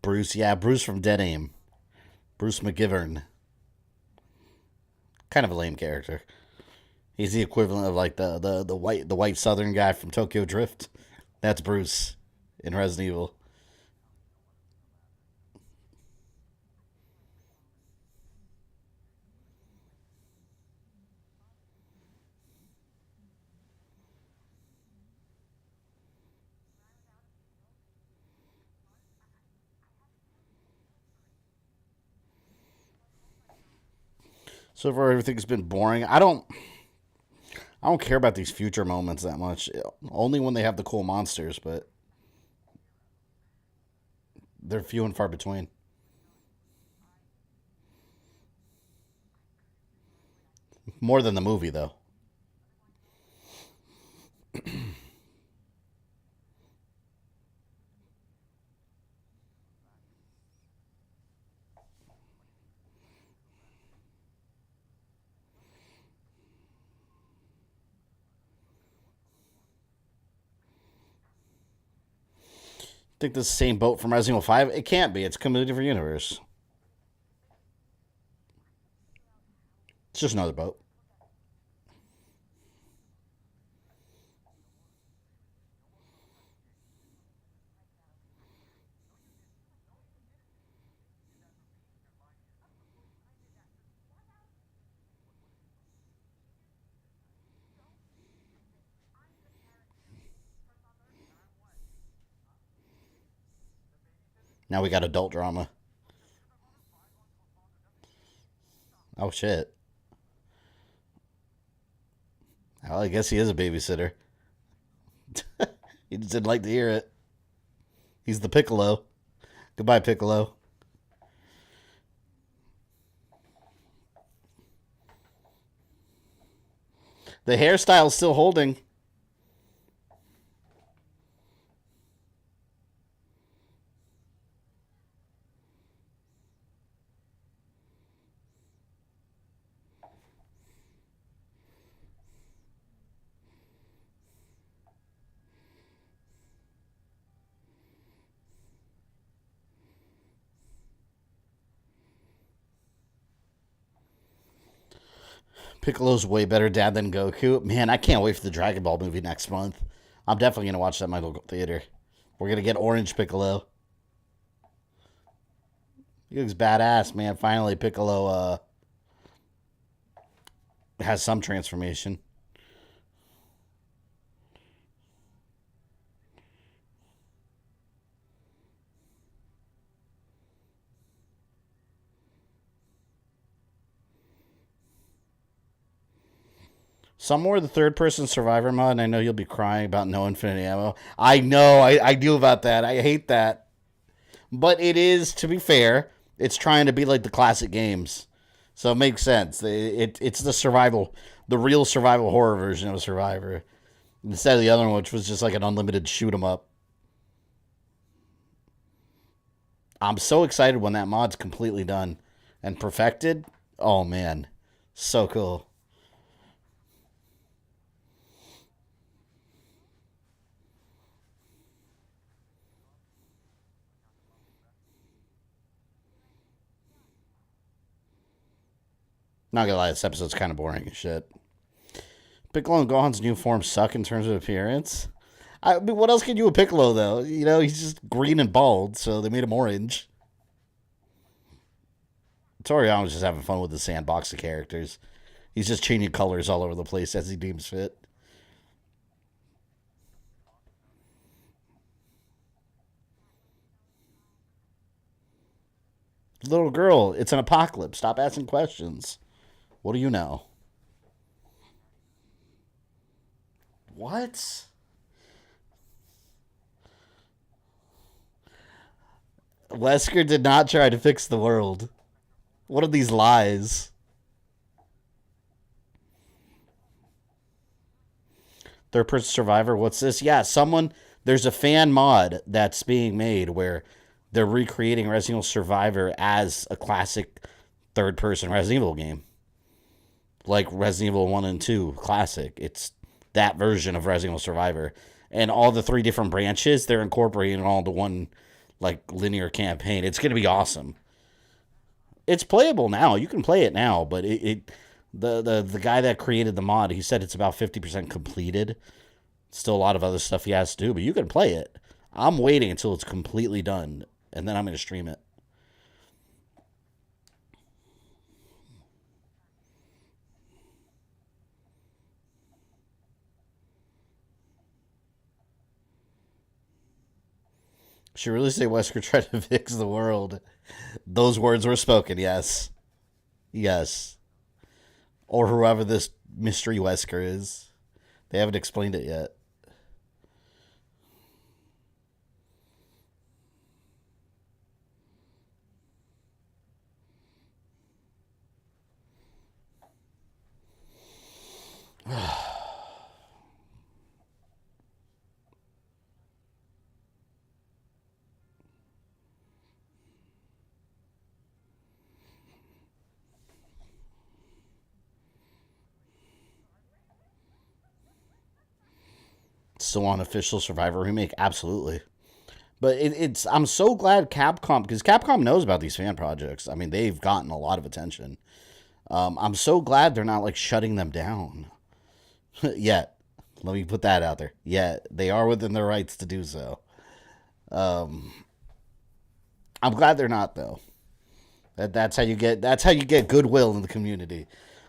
Bruce, yeah, Bruce from Dead Aim. Bruce McGivern. Kind of a lame character. He's the equivalent of like the white Southern guy from Tokyo Drift. That's Bruce in Resident Evil. So far, everything's been boring. I don't care about these future moments that much. Only when they have the cool monsters, but they're few and far between. More than the movie, though. Think this is the same boat from Resident Evil 5? It can't be. It's coming to a different universe. It's just another boat. Now we got adult drama. Oh, shit. Well, I guess he is a babysitter. He just didn't like to hear it. He's the Piccolo. Goodbye, Piccolo. The hairstyle's still holding. Piccolo's way better dad than Goku. Man, I can't wait for the Dragon Ball movie next month. I'm definitely going to watch that in my local theater. We're going to get Orange Piccolo. He looks badass, man. Finally, Piccolo has some transformation. Some more of the third person survivor mod, and I know you'll be crying about no infinite ammo. I know, I do about that. I hate that. But it is, to be fair, it's trying to be like the classic games. So it makes sense. It's the survival, the real survival horror version of a Survivor. Instead of the other one, which was just like an unlimited shoot 'em up. I'm so excited when that mod's completely done and perfected. Oh man, so cool. Not gonna lie, this episode's kind of boring as shit. Piccolo and Gohan's new form suck in terms of appearance. I mean, what else can you do with Piccolo though? You know, he's just green and bald, so they made him orange. Toriyama's just having fun with the sandbox of characters. He's just changing colors all over the place as he deems fit. Little girl, it's an apocalypse. Stop asking questions. What do you know? What? Wesker did not try to fix the world. What are these lies? Third person survivor. What's this? Yeah, there's a fan mod that's being made where they're recreating Resident Evil Survivor as a classic third person Resident Evil game. Like Resident Evil 1 and 2 classic. It's that version of Resident Evil Survivor. And all the three different branches, they're incorporating all into one like linear campaign. It's going to be awesome. It's playable now. You can play it now, but the guy that created the mod, he said it's about 50% completed. Still a lot of other stuff he has to do, but you can play it. I'm waiting until it's completely done, and then I'm going to stream it. Should really say Wesker tried to fix the world. Those words were spoken, yes. Yes. Or whoever this mystery Wesker is. They haven't explained it yet. Still on official Survivor remake? Absolutely. But I'm so glad Capcom, because Capcom knows about these fan projects. I mean, they've gotten a lot of attention. I'm so glad they're not like shutting them down yet. Let me put that out there. Yet they are within their rights to do so. I'm glad they're not though. That's how you get goodwill in the community.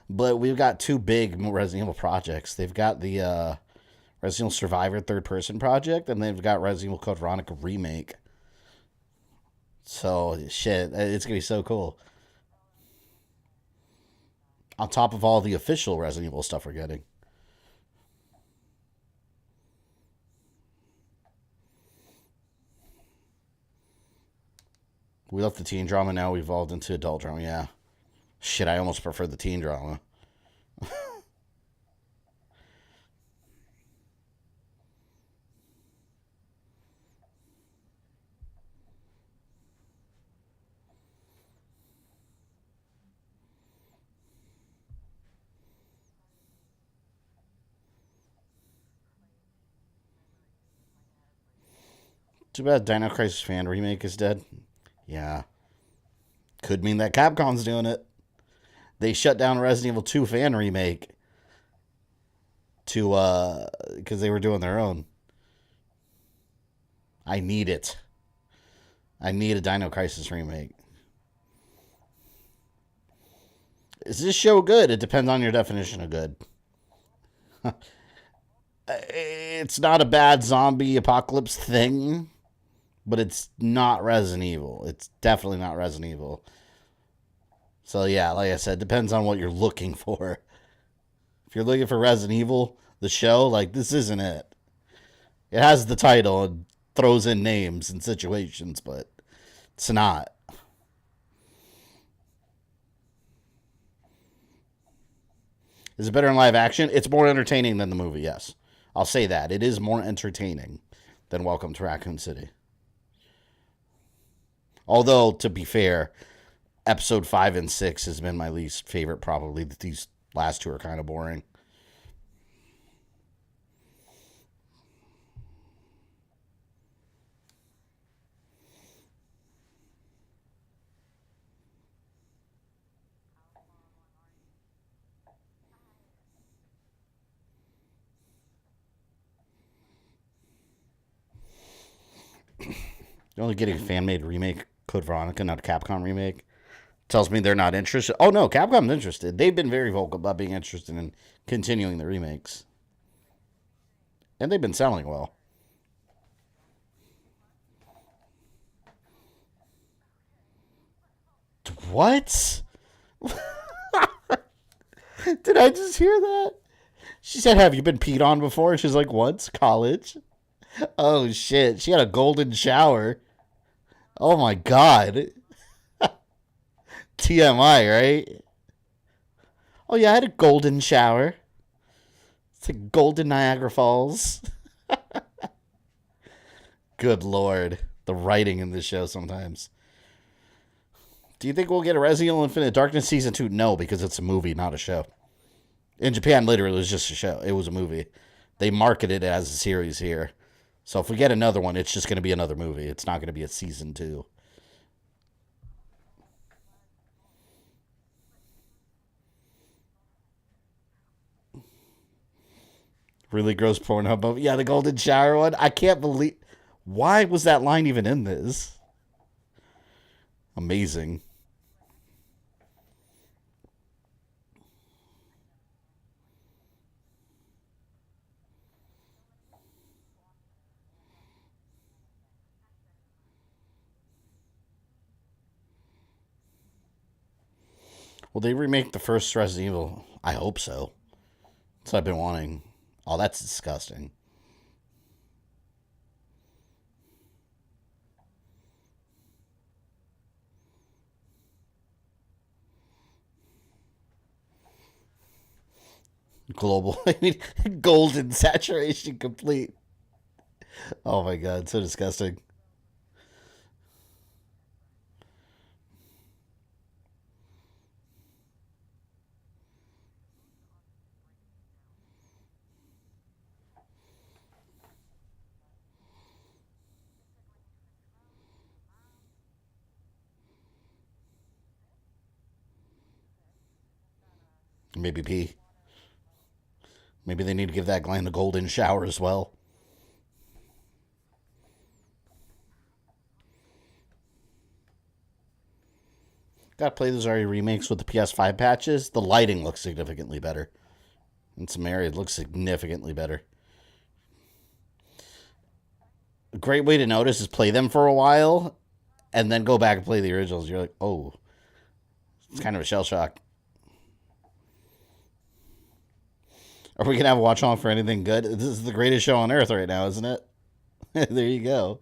But we've got two big Resident Evil projects. They've got the Resident Evil Survivor third person project, and they've got Resident Evil Code Veronica remake. So shit, it's gonna be so cool. On top of all the official Resident Evil stuff we're getting. We left the teen drama, now we evolved into adult drama. Yeah. Shit, I almost prefer the teen drama. Too bad Dino Crisis fan remake is dead. Yeah. Could mean that Capcom's doing it. They shut down Resident Evil 2 fan remake to because they were doing their own. I need it. I need a Dino Crisis remake. Is this show good? It depends on your definition of good. It's not a bad zombie apocalypse thing, but it's not Resident Evil. It's definitely not Resident Evil. So yeah, like I said, depends on what you're looking for. If you're looking for Resident Evil, the show, like this isn't it. It has the title and throws in names and situations, but it's not. Is it better in live action? It's more entertaining than the movie, yes. I'll say that. It is more entertaining than Welcome to Raccoon City. Although, to be fair, episode 5 and 6 has been my least favorite, probably. These last two are kind of boring. You're only getting a fan-made remake, Code Veronica, not a Capcom remake. Tells me they're not interested. Oh, no, Capcom's interested. They've been very vocal about being interested in continuing the remakes. And they've been selling well. What? Did I just hear that? She said, have you been peed on before? She's like, once? College? Oh, shit. She had a golden shower. Oh, my God. TMI, right? Oh yeah, I had a golden shower. It's like golden Niagara Falls. Good lord, the writing in this show sometimes. Do you think we'll get a Resident Evil Infinite Darkness Season 2? No, because it's a movie, not a show. In Japan, literally, it was just a show. It was a movie. They marketed it as a series here. So if we get another one, it's just going to be another movie. It's not going to be a Season 2. Really gross Pornhub. Yeah, the golden shower one. I can't believe... Why was that line even in this? Amazing. Will they remake the first Resident Evil? I hope so. That's what I've been wanting. Oh, that's disgusting. Global. I mean, golden saturation complete. Oh my god, so disgusting. Maybe pee. Maybe they need to give that gland a golden shower as well. Got to play those Ari remakes with the PS5 patches. The lighting looks significantly better. In some areas, it looks significantly better. A great way to notice is play them for a while and then go back and play the originals. You're like, oh, it's kind of a shell shock. Are we going to have a watch on for anything good? This is the greatest show on earth right now, isn't it? There you go.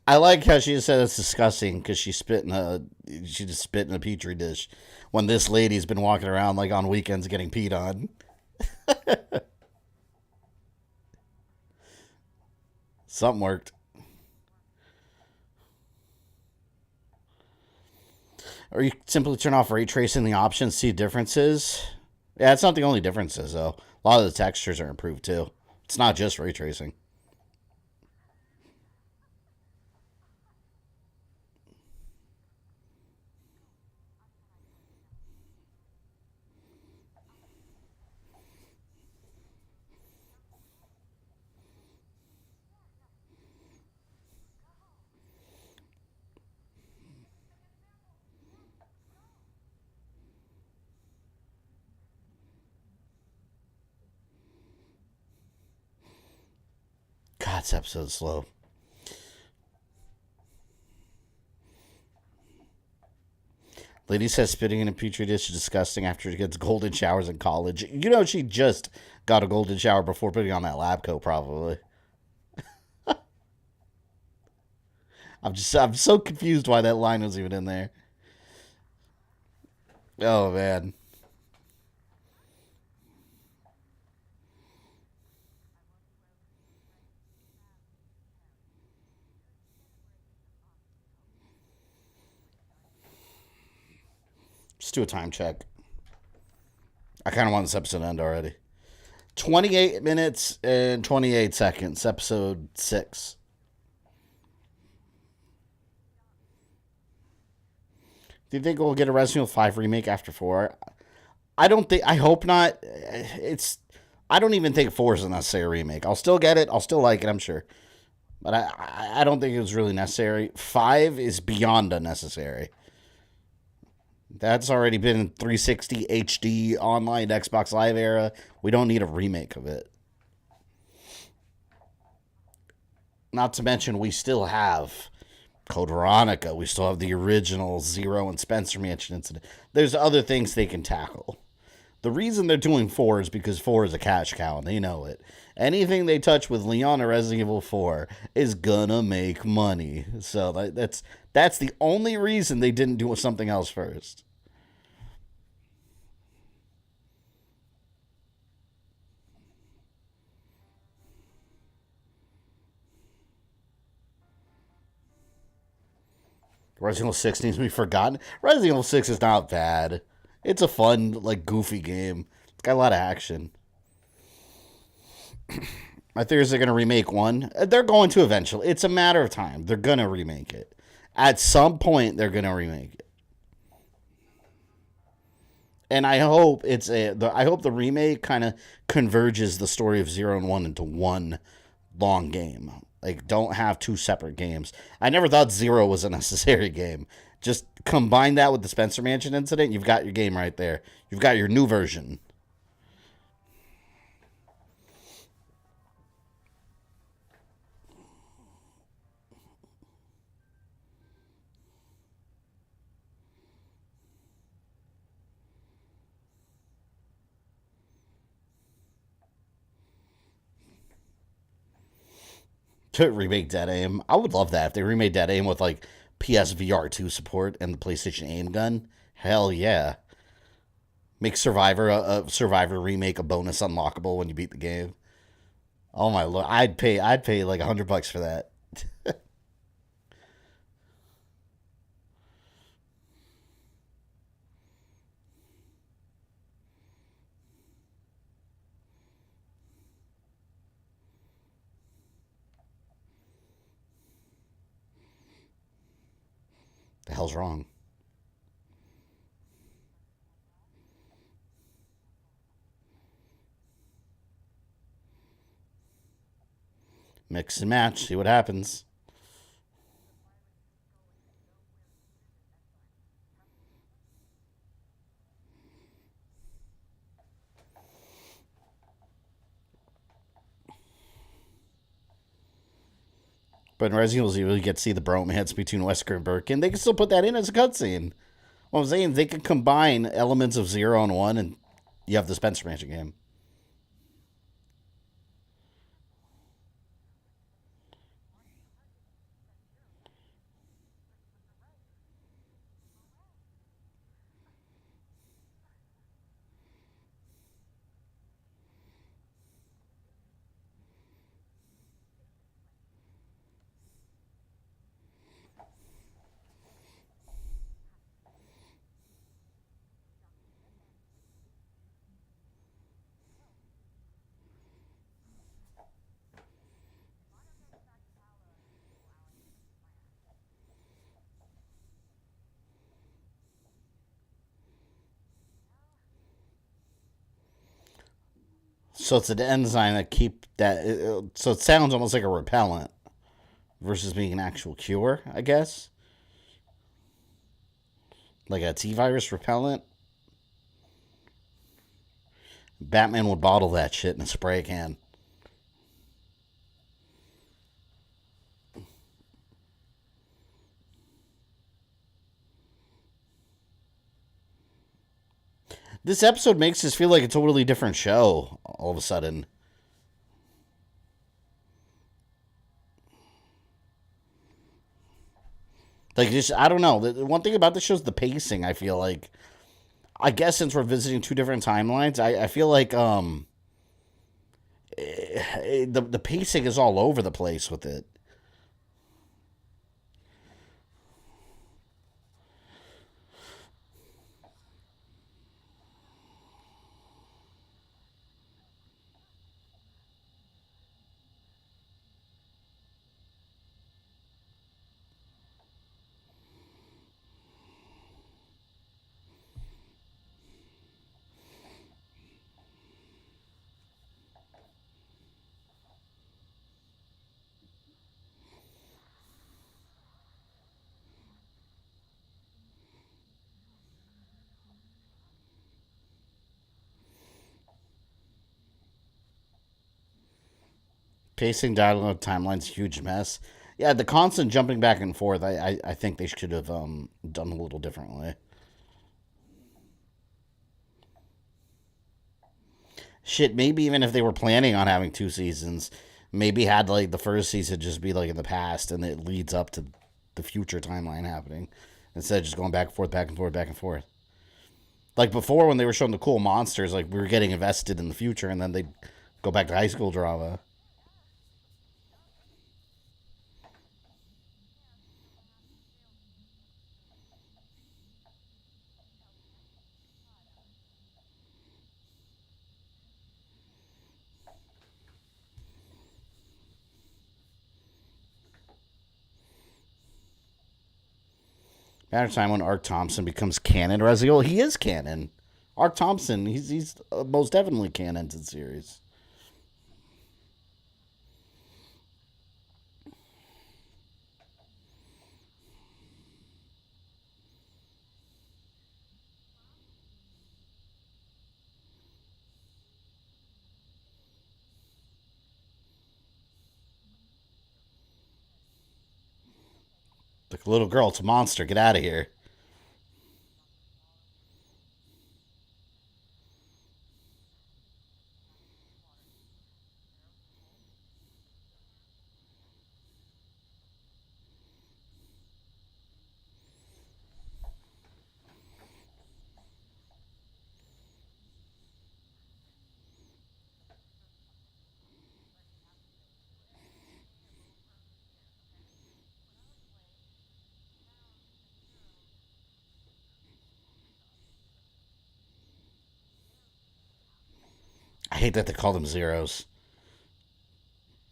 I like how she said it's disgusting because she just spit in a petri dish when this lady's been walking around like on weekends getting peed on. Something worked. Or you simply turn off ray tracing the options, see differences. Yeah, it's not the only differences though. A lot of the textures are improved too. It's not just ray tracing. God, this episode's slow. Lady says spitting in a petri dish is disgusting after she gets golden showers in college. You know she just got a golden shower before putting on that lab coat, probably. I'm so confused why that line was even in there. Oh man. Just do a time check. I kind of want this episode to end already. 28 minutes and 28 seconds, episode 6. Do you think we'll get a Resident Evil 5 remake after 4? I don't think. I hope not. I don't even think 4 is a necessary remake. I'll still get it. I'll still like it, I'm sure. But I don't think it was really necessary. 5 is beyond unnecessary. That's already been in 360 HD online Xbox Live era. We don't need a remake of it. Not to mention, we still have Code Veronica. We still have the original Zero and Spencer Mansion incident. There's other things they can tackle. The reason they're doing 4 is because 4 is a cash cow, and they know it. Anything they touch with Leon or Resident Evil 4 is gonna make money. So that's the only reason they didn't do something else first. Resident Evil 6 needs to be forgotten. Resident Evil 6 is not bad. It's a fun, like, goofy game. It's got a lot of action. My theory is they're going to remake 1. They're going to eventually. It's a matter of time. They're going to remake it. At some point, they're going to remake it. And I hope I hope the remake kind of converges the story of 0 and 1 into one long game. Like, don't have 2 separate games. I never thought 0 was a necessary game. Just combine that with the Spencer Mansion incident, you've got your game right there. You've got your new version. To remake Dead Aim, I would love that if they remade Dead Aim with like PSVR 2 support and the PlayStation Aim gun. Hell yeah! Make Survivor a Survivor remake a bonus unlockable when you beat the game. Oh my lord, I'd pay like $100 for that. The hell's wrong? Mix and match, see what happens. But in Resident Evil, you get to see the bromance between Wesker and Birkin. They can still put that in as a cutscene. What I'm saying, they can combine elements of 0 and 1, and you have the Spencer Mansion game. So it's an enzyme that keep that. So it sounds almost like a repellent versus being an actual cure, I guess. Like a T virus repellent. Batman would bottle that shit in a spray can. This episode makes us feel like a totally different show all of a sudden. Like, just, I don't know. The one thing about the show is the pacing, I feel like. I guess since we're visiting 2 different timelines, I feel like the pacing is all over the place with it. Pacing, dialogue, timeline's a huge mess. Yeah, the constant jumping back and forth, I think they should have done a little differently. Shit, maybe even if they were planning on having 2 seasons, maybe had like the first season just be like in the past and it leads up to the future timeline happening instead of just going back and forth, back and forth, back and forth. Like before when they were showing the cool monsters, like we were getting invested in the future and then they'd go back to high school drama. Matter of time when Ark Thompson becomes canon. Reziel, he is canon. Ark Thompson, he's most definitely canon to the series. The little girl, it's a monster. Get out of here. I hate that they call them zeros.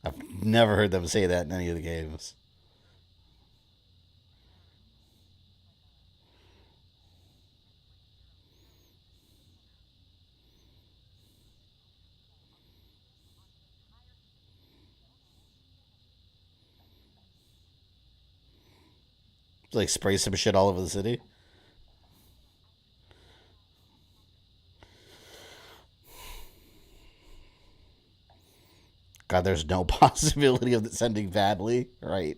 I've never heard them say that in any of the games. Like spray some shit all over the city. God, there's no possibility of this ending badly, right?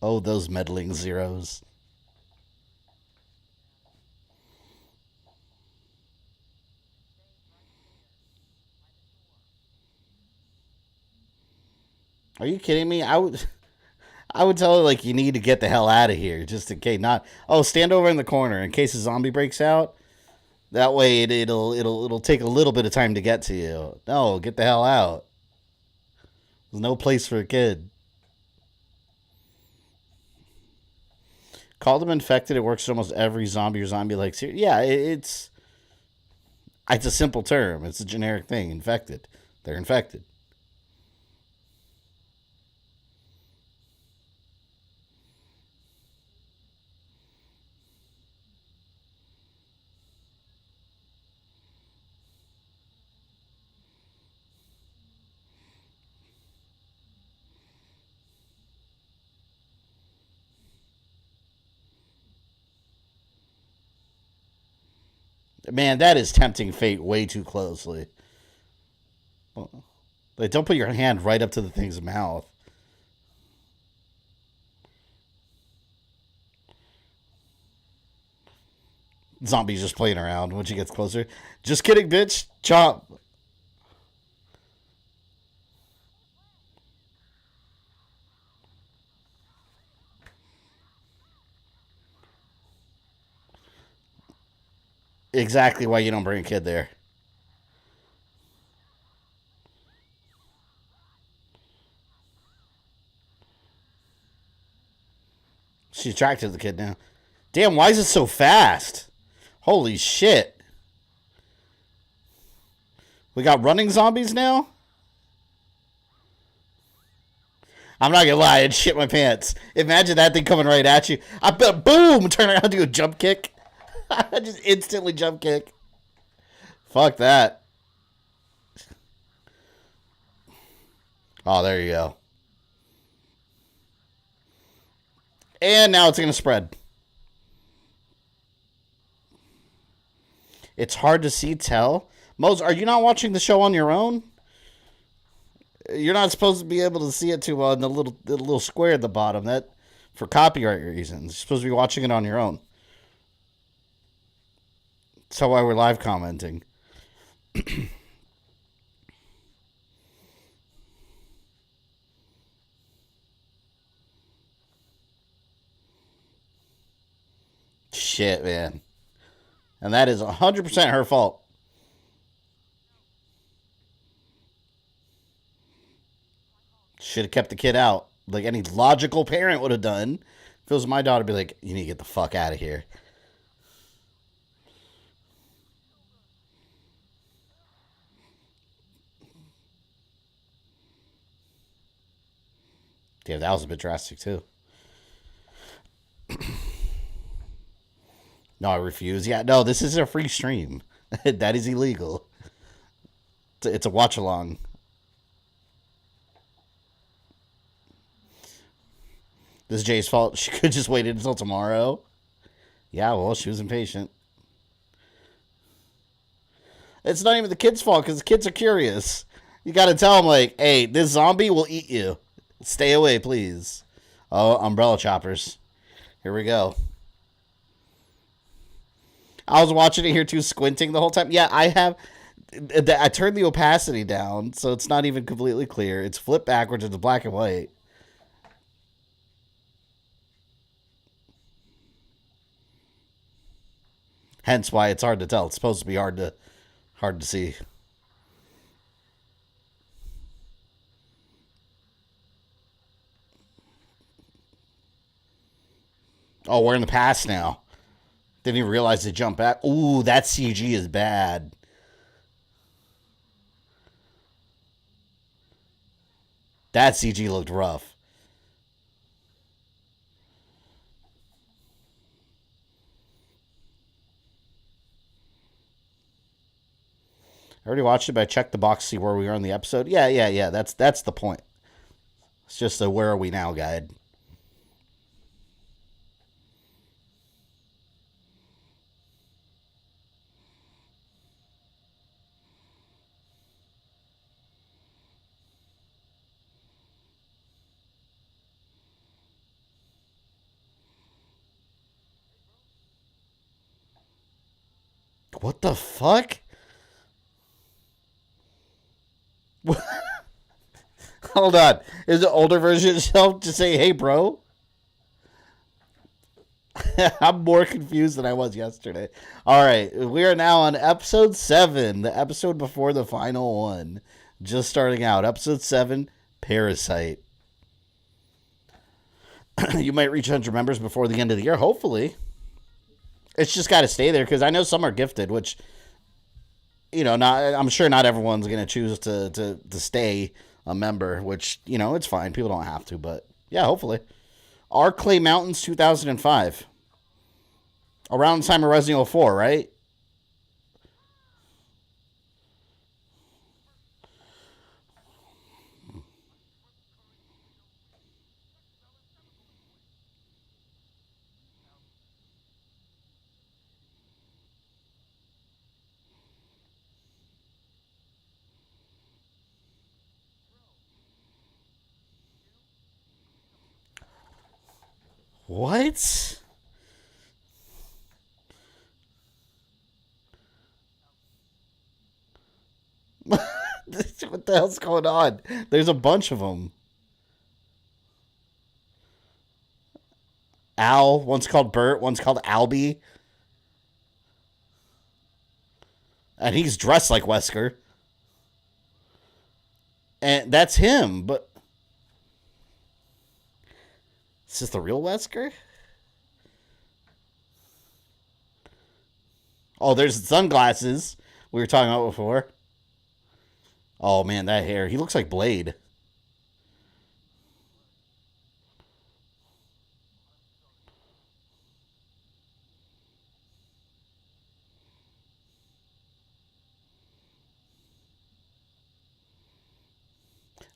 Oh, those meddling zeros. Are you kidding me? I would tell her like you need to get the hell out of here, just in case. Not stand over in the corner in case a zombie breaks out. That way it'll take a little bit of time to get to you. No, get the hell out. There's no place for a kid. Call them infected. It works almost every zombie or zombie like series. Yeah, it's a simple term. It's a generic thing. Infected. They're infected. Man, that is tempting fate way too closely. Like, don't put your hand right up to the thing's mouth. Zombie's just playing around when she gets closer. Just kidding, bitch. Chop. Exactly why you don't bring a kid there. She's attracted to the kid now. Damn, why is it so fast? Holy shit. We got running zombies now? I'm not gonna lie, it shit my pants. Imagine that thing coming right at you. I bet, boom, turn around, do a jump kick. I just instantly jump kick. Fuck that. Oh, there you go. And now it's gonna spread. It's hard to see tell. Mose, are you not watching the show on your own? You're not supposed to be able to see it too well in the little square at the bottom. That for copyright reasons. You're supposed to be watching it on your own. That's why we're live commenting. Shit, man. And that is 100% her fault. Should have kept the kid out. Like any logical parent would have done. If it was my daughter, I'd be like, you need to get the fuck out of here. Yeah, that was a bit drastic, too. No, I refuse. Yeah, no, this is a free stream. That is illegal. It's a watch along. This is Jay's fault. She could just waited until tomorrow. Yeah, well, she was impatient. It's not even the kid's fault because the kids are curious. You got to tell them, like, hey, this zombie will eat you. Stay away, please. Oh, umbrella choppers. Here we go. I was watching it here too, squinting the whole time. Yeah, I turned the opacity down, so it's not even completely clear. It's flipped backwards. It's black and white. Hence why it's hard to tell. It's supposed to be hard to see. Oh, we're in the past now. Didn't even realize they jumped back. Ooh, that CG is bad. That CG looked rough. I already watched it, but I checked the box to see where we are in the episode. Yeah. That's the point. It's just a where are we now guide. What the fuck? Hold on. Is the older version of itself to say, hey, bro? I'm more confused than I was yesterday. All right. We are now on episode 7, the episode before the final one. Just starting out. Episode 7, Parasite. You might reach 100 members before the end of the year, hopefully. It's just got to stay there because I know some are gifted, which, not. I'm sure not everyone's going to choose to stay a member, which, it's fine. People don't have to, but yeah, hopefully. Arclay Mountains 2005. Around the time of Resident Evil 4, right? What? What the hell's going on? There's a bunch of them. Al, one's called Bert, one's called Albie. And he's dressed like Wesker. And that's him, but is this the real Wesker? Oh, there's the sunglasses we were talking about before. Oh man, that hair. He looks like Blade.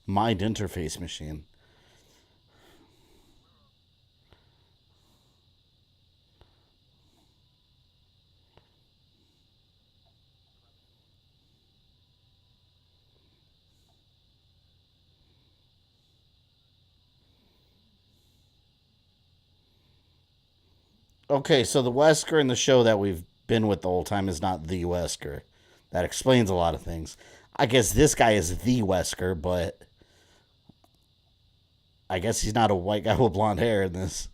Mind interface machine. Okay, so the Wesker in the show that we've been with the whole time is not the Wesker. That explains a lot of things. I guess this guy is the Wesker, but I guess he's not a white guy with blonde hair in this.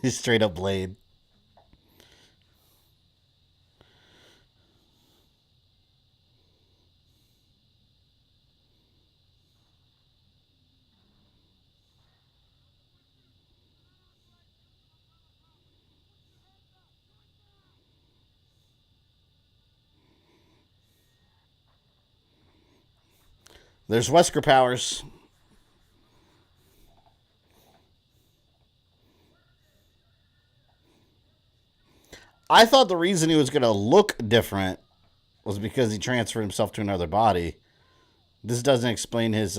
He's straight up Blade. There's Wesker powers. I thought the reason he was going to look different was because he transferred himself to another body. This doesn't explain his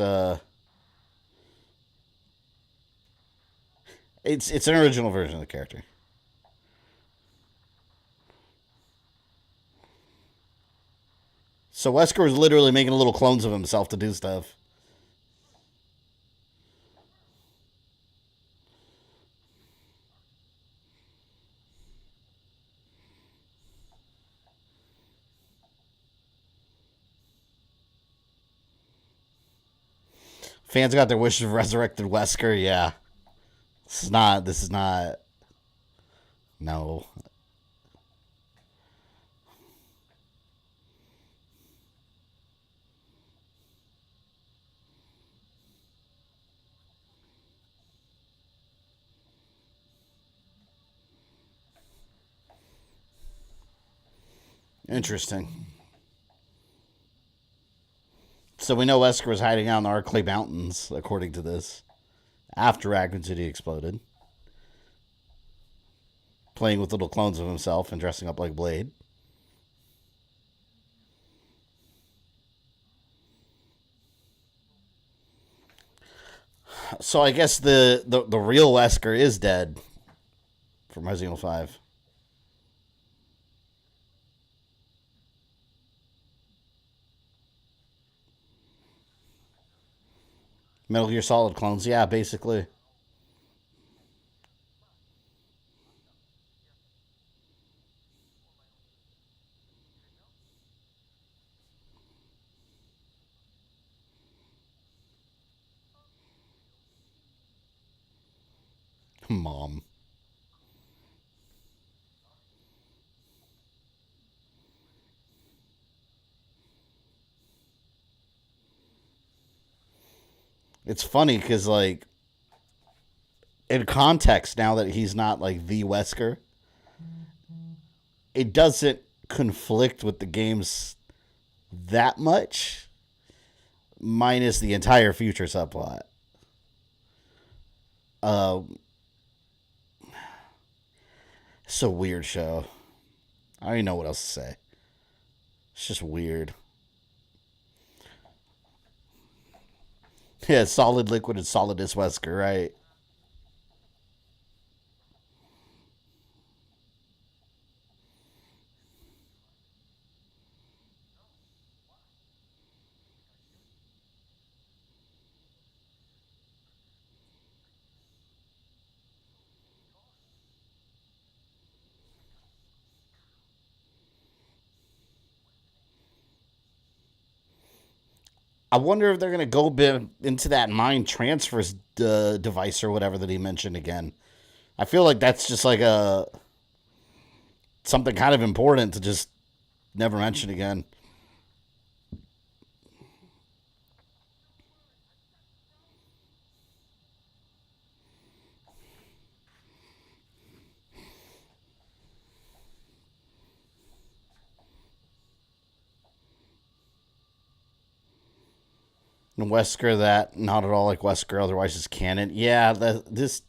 it's an original version of the character. So Wesker was literally making little clones of himself to do stuff. Fans got their wish of resurrected Wesker. Yeah, this is not. This is not. No. Interesting. So we know Wesker was hiding out in the Arklay Mountains, according to this, after Raccoon City exploded, playing with little clones of himself and dressing up like Blade. So I guess the real Wesker is dead from Resident Evil 5. Metal Gear Solid clones, yeah, basically. Mom. It's funny because, like, in context, now that he's not, like, the Wesker, it doesn't conflict with the games that much, minus the entire future subplot. Um, it's a weird show. I don't even know what else to say. It's just weird. Yeah, solid liquid and solidus Wesker, right? I wonder if they're gonna go into that mind transfers device or whatever that he mentioned again. I feel like that's just like a something kind of important to just never mention again. And Wesker, that not at all like Wesker, otherwise it's canon. Yeah, this.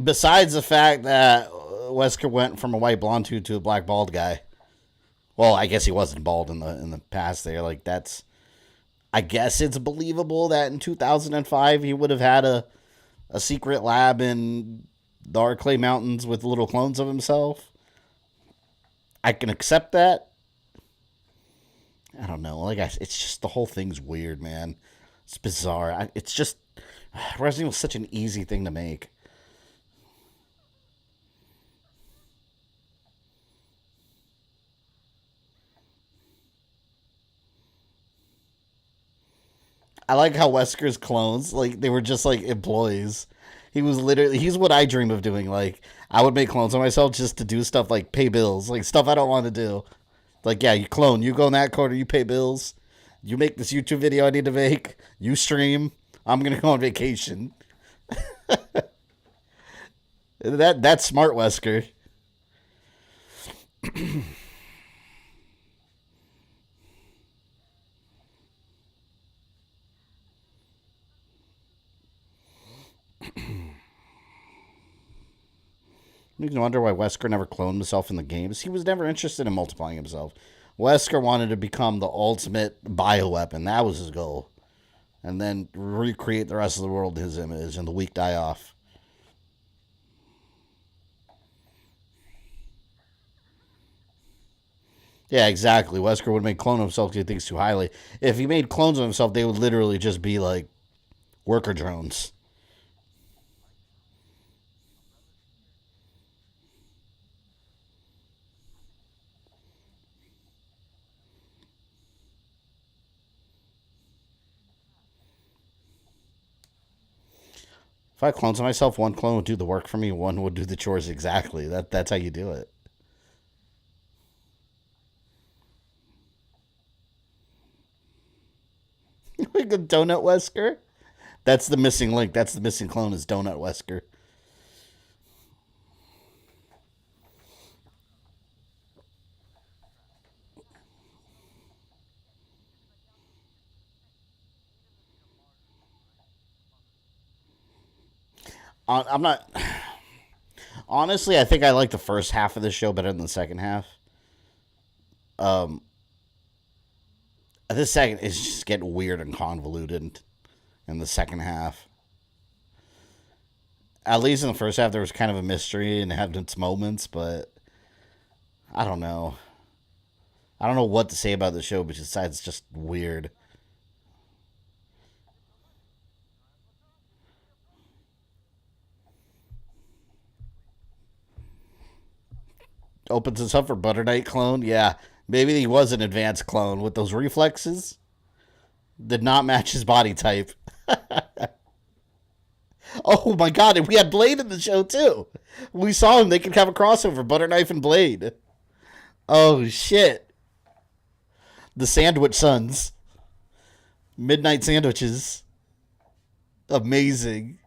Besides the fact that Wesker went from a white blonde dude to a black bald guy. Well, I guess he wasn't bald in the past. There, like that's. I guess it's believable that in 2005 he would have had a secret lab in the Arklay Mountains with little clones of himself. I can accept that. I don't know. Like, it's just the whole thing's weird, man. It's bizarre. It's just Resident Evil is such an easy thing to make. I like how Wesker's clones, like, they were just like employees. He's what I dream of doing. Like, I would make clones of myself just to do stuff like pay bills, like stuff I don't want to do. Like, yeah, you clone, you go in that corner, you pay bills, you make this YouTube video I need to make, you stream, I'm gonna go on vacation. That's smart, Wesker. You can wonder why Wesker never cloned himself in the games. He was never interested in multiplying himself. Wesker wanted to become the ultimate bioweapon. That was his goal. And then recreate the rest of the world in his image and the weak die off. Yeah, exactly. Wesker would make clone of himself because he thinks too highly. If he made clones of himself, they would literally just be like worker drones. If I clones of myself, one clone would do the work for me, one would do the chores exactly. That's how you do it. Like a Donut Wesker. That's the missing link. That's the missing clone is Donut Wesker. I'm not. Honestly, I think I like the first half of the show better than the second half. Um, this second is just getting weird and convoluted in the second half. At least in the first half, there was kind of a mystery and it had its moments, but I don't know. I don't know what to say about the show, but besides just weird. Opens us up for Butter Knight clone. Yeah, maybe he was an advanced clone with those reflexes. Did not match his body type. Oh my god, and we had Blade in the show too. We saw him. They could have a crossover, Butter Knife and Blade. Oh shit. The Sandwich Sons. Midnight sandwiches. Amazing.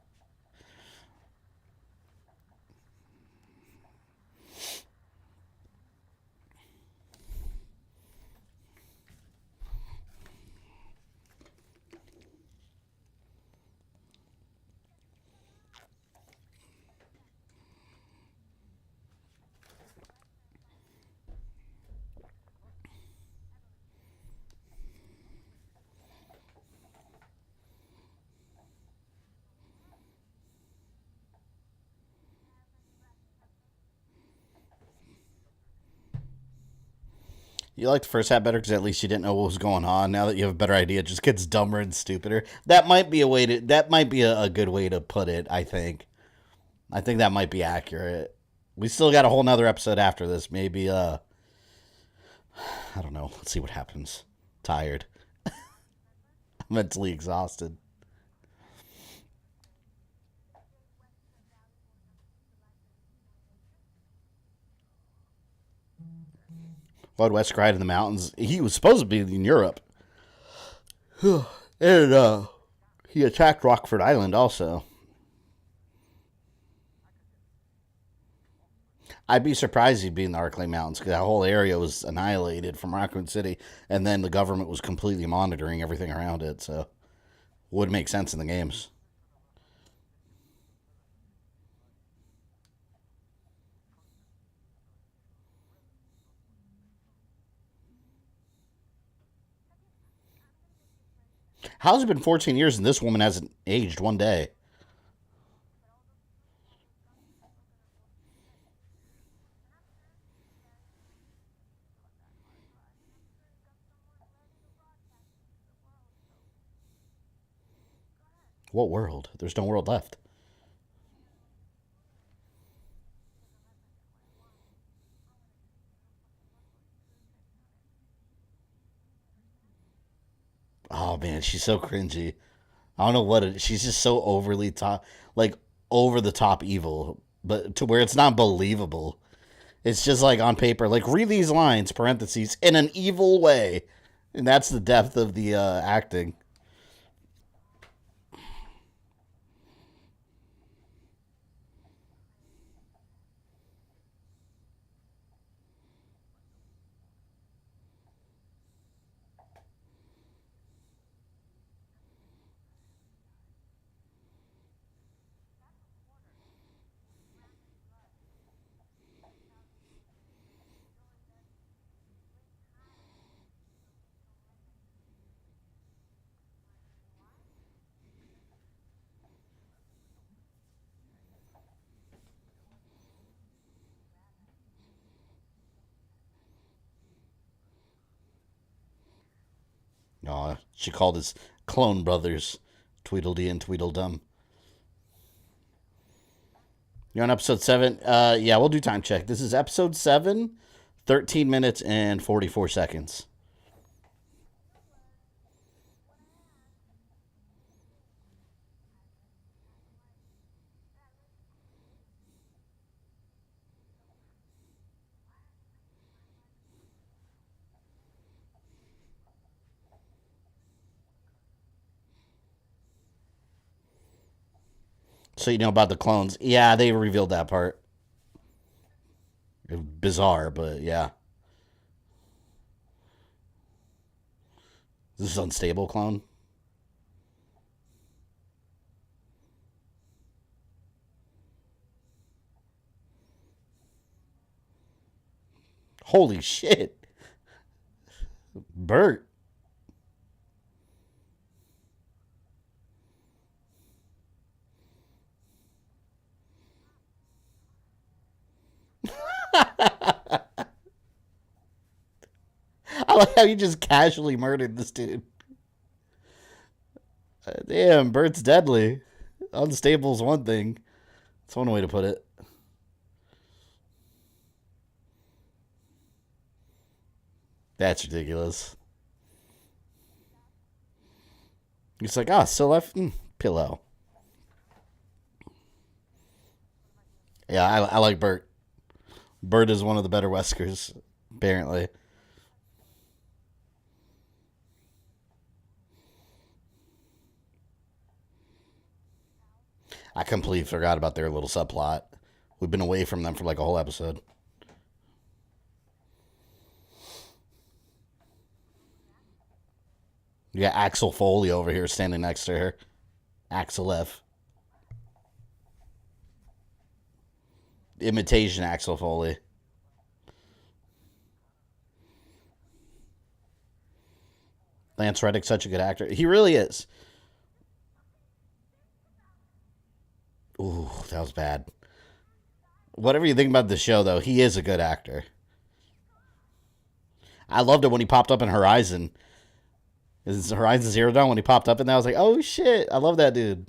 You like the first half better because at least you didn't know what was going on. Now that you have a better idea, it just gets dumber and stupider. That might be a way to. That might be a good way to put it. I think. I think that might be accurate. We still got a whole nother episode after this. Maybe. I don't know. Let's see what happens. Tired. Mentally exhausted. Bud West cried in the mountains. He was supposed to be in Europe. And he attacked Rockford Island also. I'd be surprised he'd be in the Arklay Mountains because that whole area was annihilated from Raccoon City, and then the government was completely monitoring everything around it. So would make sense in the games. How's it been 14 years and this woman hasn't aged one day? What world? There's no world left. Oh man, she's so cringy. I don't know what it is. She's just so overly top, like over the top evil, but to where it's not believable. It's just like on paper, like read these lines, parentheses, in an evil way. And that's the depth of the acting. She called his clone brothers Tweedledee and Tweedledum. You're on episode 7. Yeah, we'll do time check. This is episode 7, 13 minutes and 44 seconds. So you know about the clones. Yeah, they revealed that part. Bizarre, but yeah. This is unstable clone. Holy shit. Bert. I like how you just casually murdered this dude. Damn, Bert's deadly. Unstable's one thing. That's one way to put it. That's ridiculous. He's like, still left pillow. Yeah, I like Bert. Bert is one of the better Weskers, apparently. I completely forgot about their little subplot. We've been away from them for like a whole episode. You got Axel Foley over here standing next to her. Axel F. Imitation Axel Foley. Lance Reddick's such a good actor. He really is. Ooh, that was bad. Whatever you think about the show, though, he is a good actor. I loved it when he popped up in Horizon. Is Horizon Zero Dawn when he popped up in that? I was like, oh shit, I love that dude.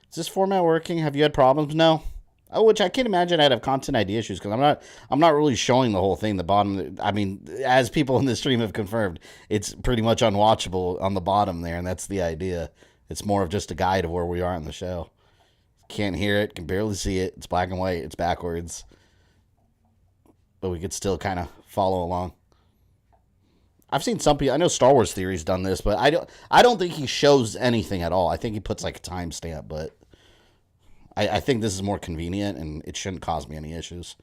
Is this format working? Have you had problems? No. Oh, which I can't imagine I'd have content ID issues because I'm not really showing the whole thing. The bottom, I mean, as people in the stream have confirmed, it's pretty much unwatchable on the bottom there, and that's the idea. It's more of just a guide of where we are in the show. Can't hear it, can barely see it. It's black and white. It's backwards, but we could still kind of follow along. I've seen some people. I know Star Wars Theory's done this, but I don't think he shows anything at all. I think he puts like a timestamp, but I think this is more convenient and it shouldn't cause me any issues.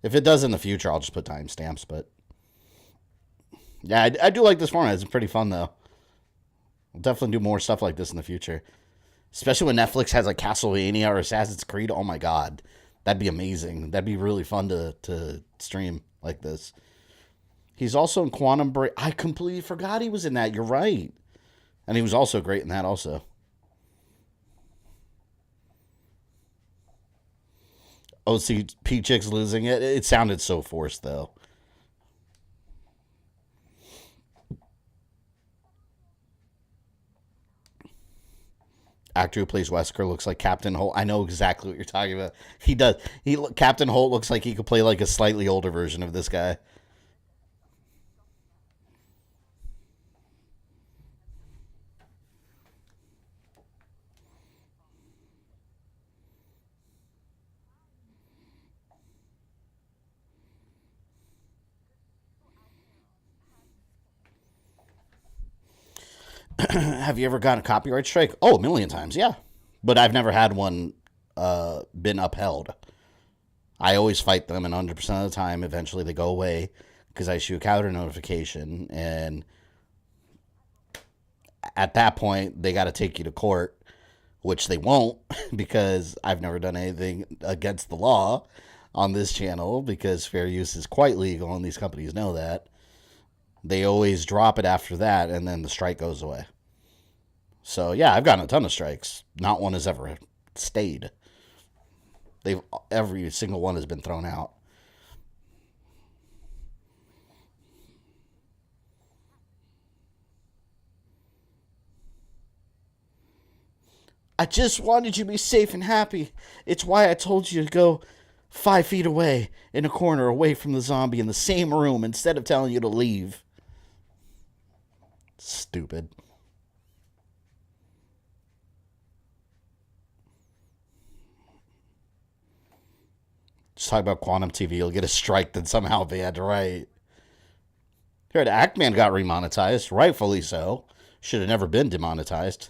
If it does in the future, I'll just put timestamps. But yeah, I do like this format. It's pretty fun though. I'll definitely do more stuff like this in the future, especially when Netflix has like Castlevania or Assassin's Creed. Oh my god, that'd be amazing. That'd be really fun to stream like this. He's also in Quantum Break. I completely forgot he was in that. You're right. And he was also great in that also. OCP Chick's losing it. It sounded so forced, though. Actor who plays Wesker looks like Captain Holt. I know exactly what you're talking about. He does. Captain Holt looks like he could play like a slightly older version of this guy. Have you ever gotten a copyright strike? Oh, a million times, yeah. But I've never had one been upheld. I always fight them, and 100% of the time, eventually they go away because I issue a counter notification, and at that point, they got to take you to court, which they won't because I've never done anything against the law on this channel because fair use is quite legal, and these companies know that. They always drop it after that, and then the strike goes away. So, yeah, I've gotten a ton of strikes. Not one has ever stayed. Every single one has been thrown out. I just wanted you to be safe and happy. It's why I told you to go 5 feet away in a corner away from the zombie in the same room instead of telling you to leave. Stupid. Just talk about Quantum TV. You'll get a strike then somehow banned, right? Here, Ackman got remonetized, rightfully so. Should have never been demonetized.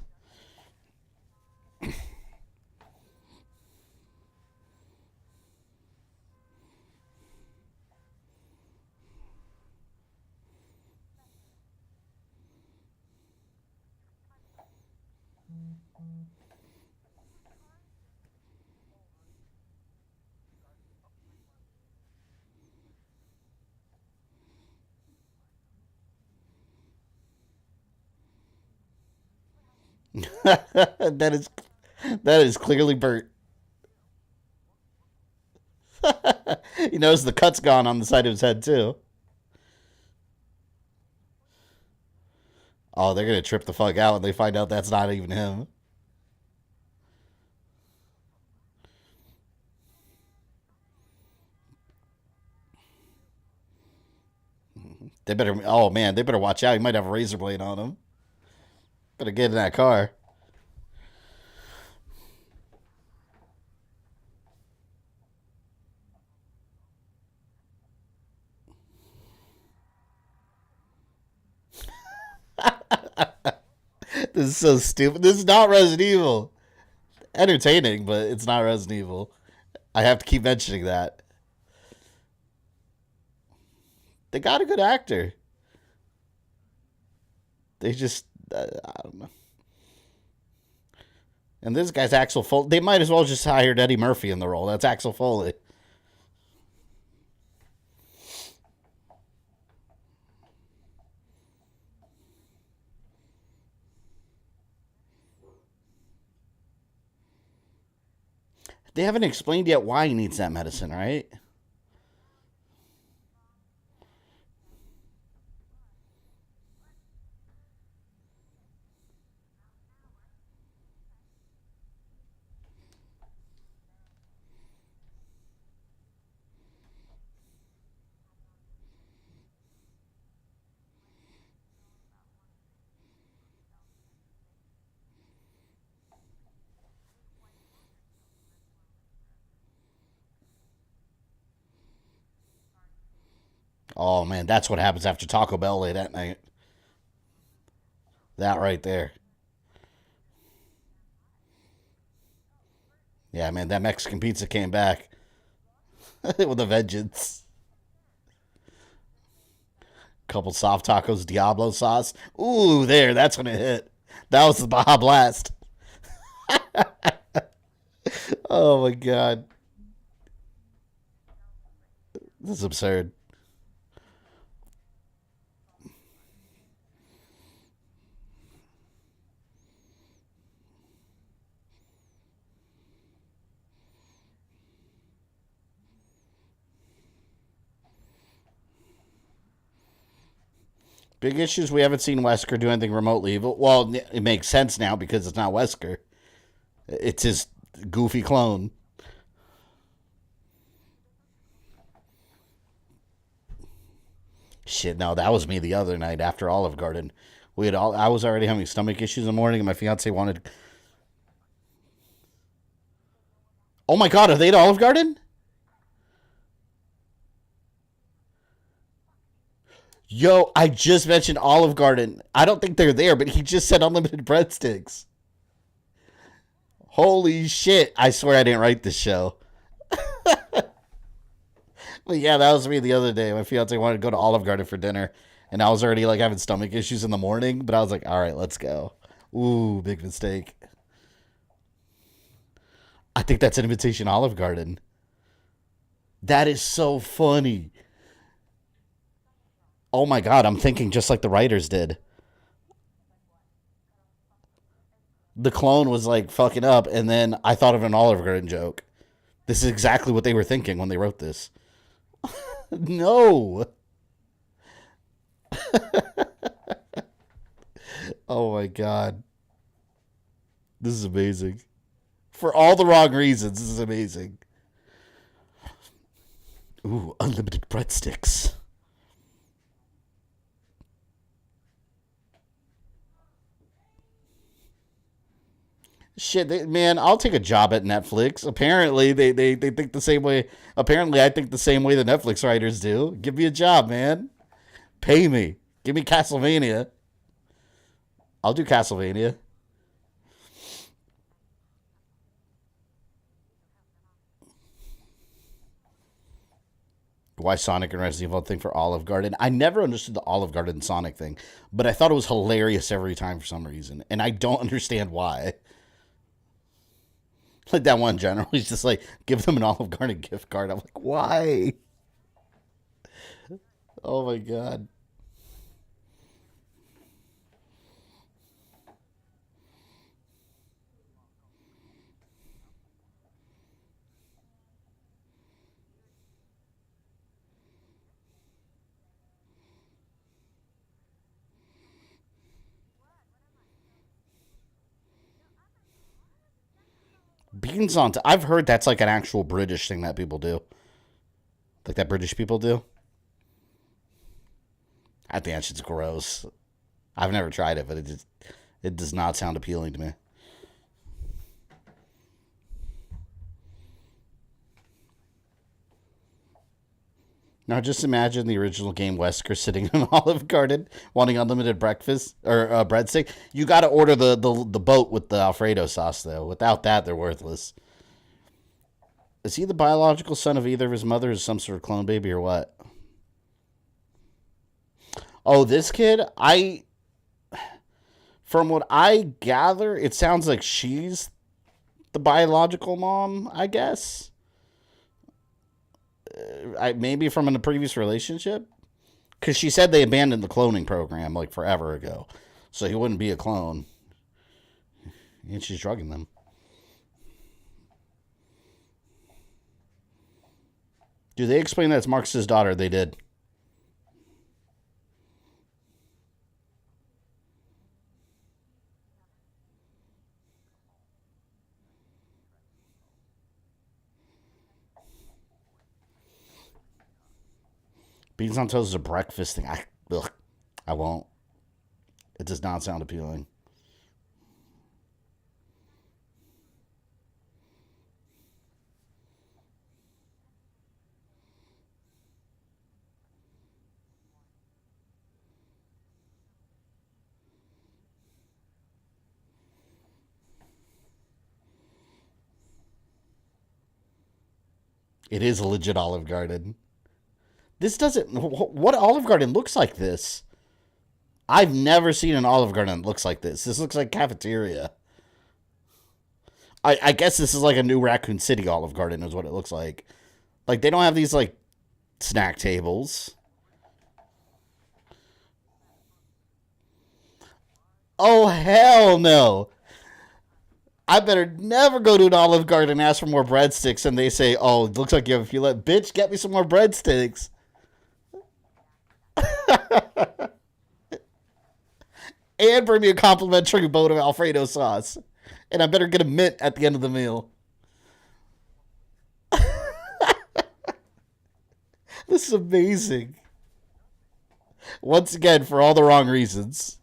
that is clearly Bert. He knows the cut's gone on the side of his head too. Oh, they're gonna trip the fuck out when they find out that's not even him. They better. Oh man, they better watch out. He might have a razor blade on him. Better get in that car. This is so stupid. This is not Resident Evil. Entertaining, but it's not Resident Evil. I have to keep mentioning that. They got a good actor. They just, I don't know. And this guy's Axel Foley. They might as well just hired Eddie Murphy in the role. That's Axel Foley. They haven't explained yet why he needs that medicine, right? Oh man, that's what happens after Taco Bell late at night. That right there. Yeah, man, that Mexican pizza came back with a vengeance. Couple soft tacos, Diablo sauce. Ooh, there, that's when it hit. That was the Baja Blast. Oh my god. This is absurd. Big issues, we haven't seen Wesker do anything remotely evil. Well, it makes sense now because it's not Wesker. It's his goofy clone. Shit, no, that was me the other night after Olive Garden. I was already having stomach issues in the morning, and my fiance wanted. Oh my god, are they at Olive Garden? Yo, I just mentioned Olive Garden. I don't think they're there, but he just said unlimited breadsticks. Holy shit. I swear I didn't write this show. But yeah, that was me the other day. My fiance wanted to go to Olive Garden for dinner, and I was already like having stomach issues in the morning, but I was like, all right, let's go. Ooh, big mistake. I think that's an invitation Olive Garden. That is so funny. Oh my god, I'm thinking just like the writers did. The clone was like fucking up, and then I thought of an Olive Garden joke. This is exactly what they were thinking when they wrote this. No. Oh my god. This is amazing. For all the wrong reasons, this is amazing. Ooh, unlimited breadsticks. Shit, man, I'll take a job at Netflix. Apparently, they think the same way. Apparently, I think the same way the Netflix writers do. Give me a job, man. Pay me. Give me Castlevania. I'll do Castlevania. Why Sonic and Resident Evil thing for Olive Garden? I never understood the Olive Garden Sonic thing, but I thought it was hilarious every time for some reason, and I don't understand why. Like that one general, he's just like, give them an Olive Garden gift card. I'm like, why? Oh my god. Beans on. I've heard that's like an actual British thing that people do. Like that British people do. I think that shit's gross. I've never tried it, but it does not sound appealing to me. Now just imagine the original game Wesker sitting in an Olive Garden wanting unlimited breakfast or breadstick. You got to order the boat with the Alfredo sauce though. Without that, they're worthless. Is he the biological son of either of his mothers, or some sort of clone baby, or what? Oh, this kid, from what I gather, it sounds like she's the biological mom, I guess. Maybe from in a previous relationship, because she said they abandoned the cloning program like forever ago, so he wouldn't be a clone. And she's drugging them. Do they explain that it's Marcus's daughter? They did. Beans on toast is a breakfast thing. I won't. It does not sound appealing. It is a legit Olive Garden. This doesn't. What Olive Garden looks like this? I've never seen an Olive Garden that looks like this. This looks like cafeteria. I guess this is like a new Raccoon City Olive Garden is what it looks like. Like they don't have these like snack tables. Oh hell no. I better never go to an Olive Garden and ask for more breadsticks and they say, "Oh, it looks like you have a few left. Bitch, get me some more breadsticks." And bring me a complimentary boat of Alfredo sauce. And I better get a mint at the end of the meal. This is amazing. Once again, for all the wrong reasons.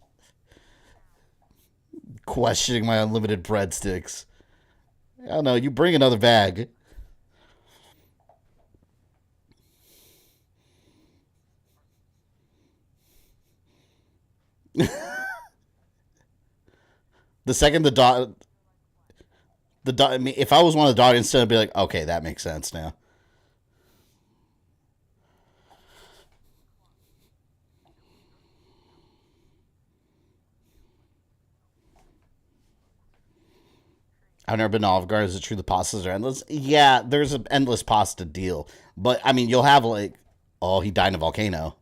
Questioning my unlimited breadsticks. I don't know, you bring another bag. The second the dog, I mean, if I was one of the audience, I'd be like, okay, that makes sense now. I've never been to Olive Garden. Is it true the pastas are endless? Yeah, there's an endless pasta deal. But, I mean, you'll have, like, oh, he died in a volcano.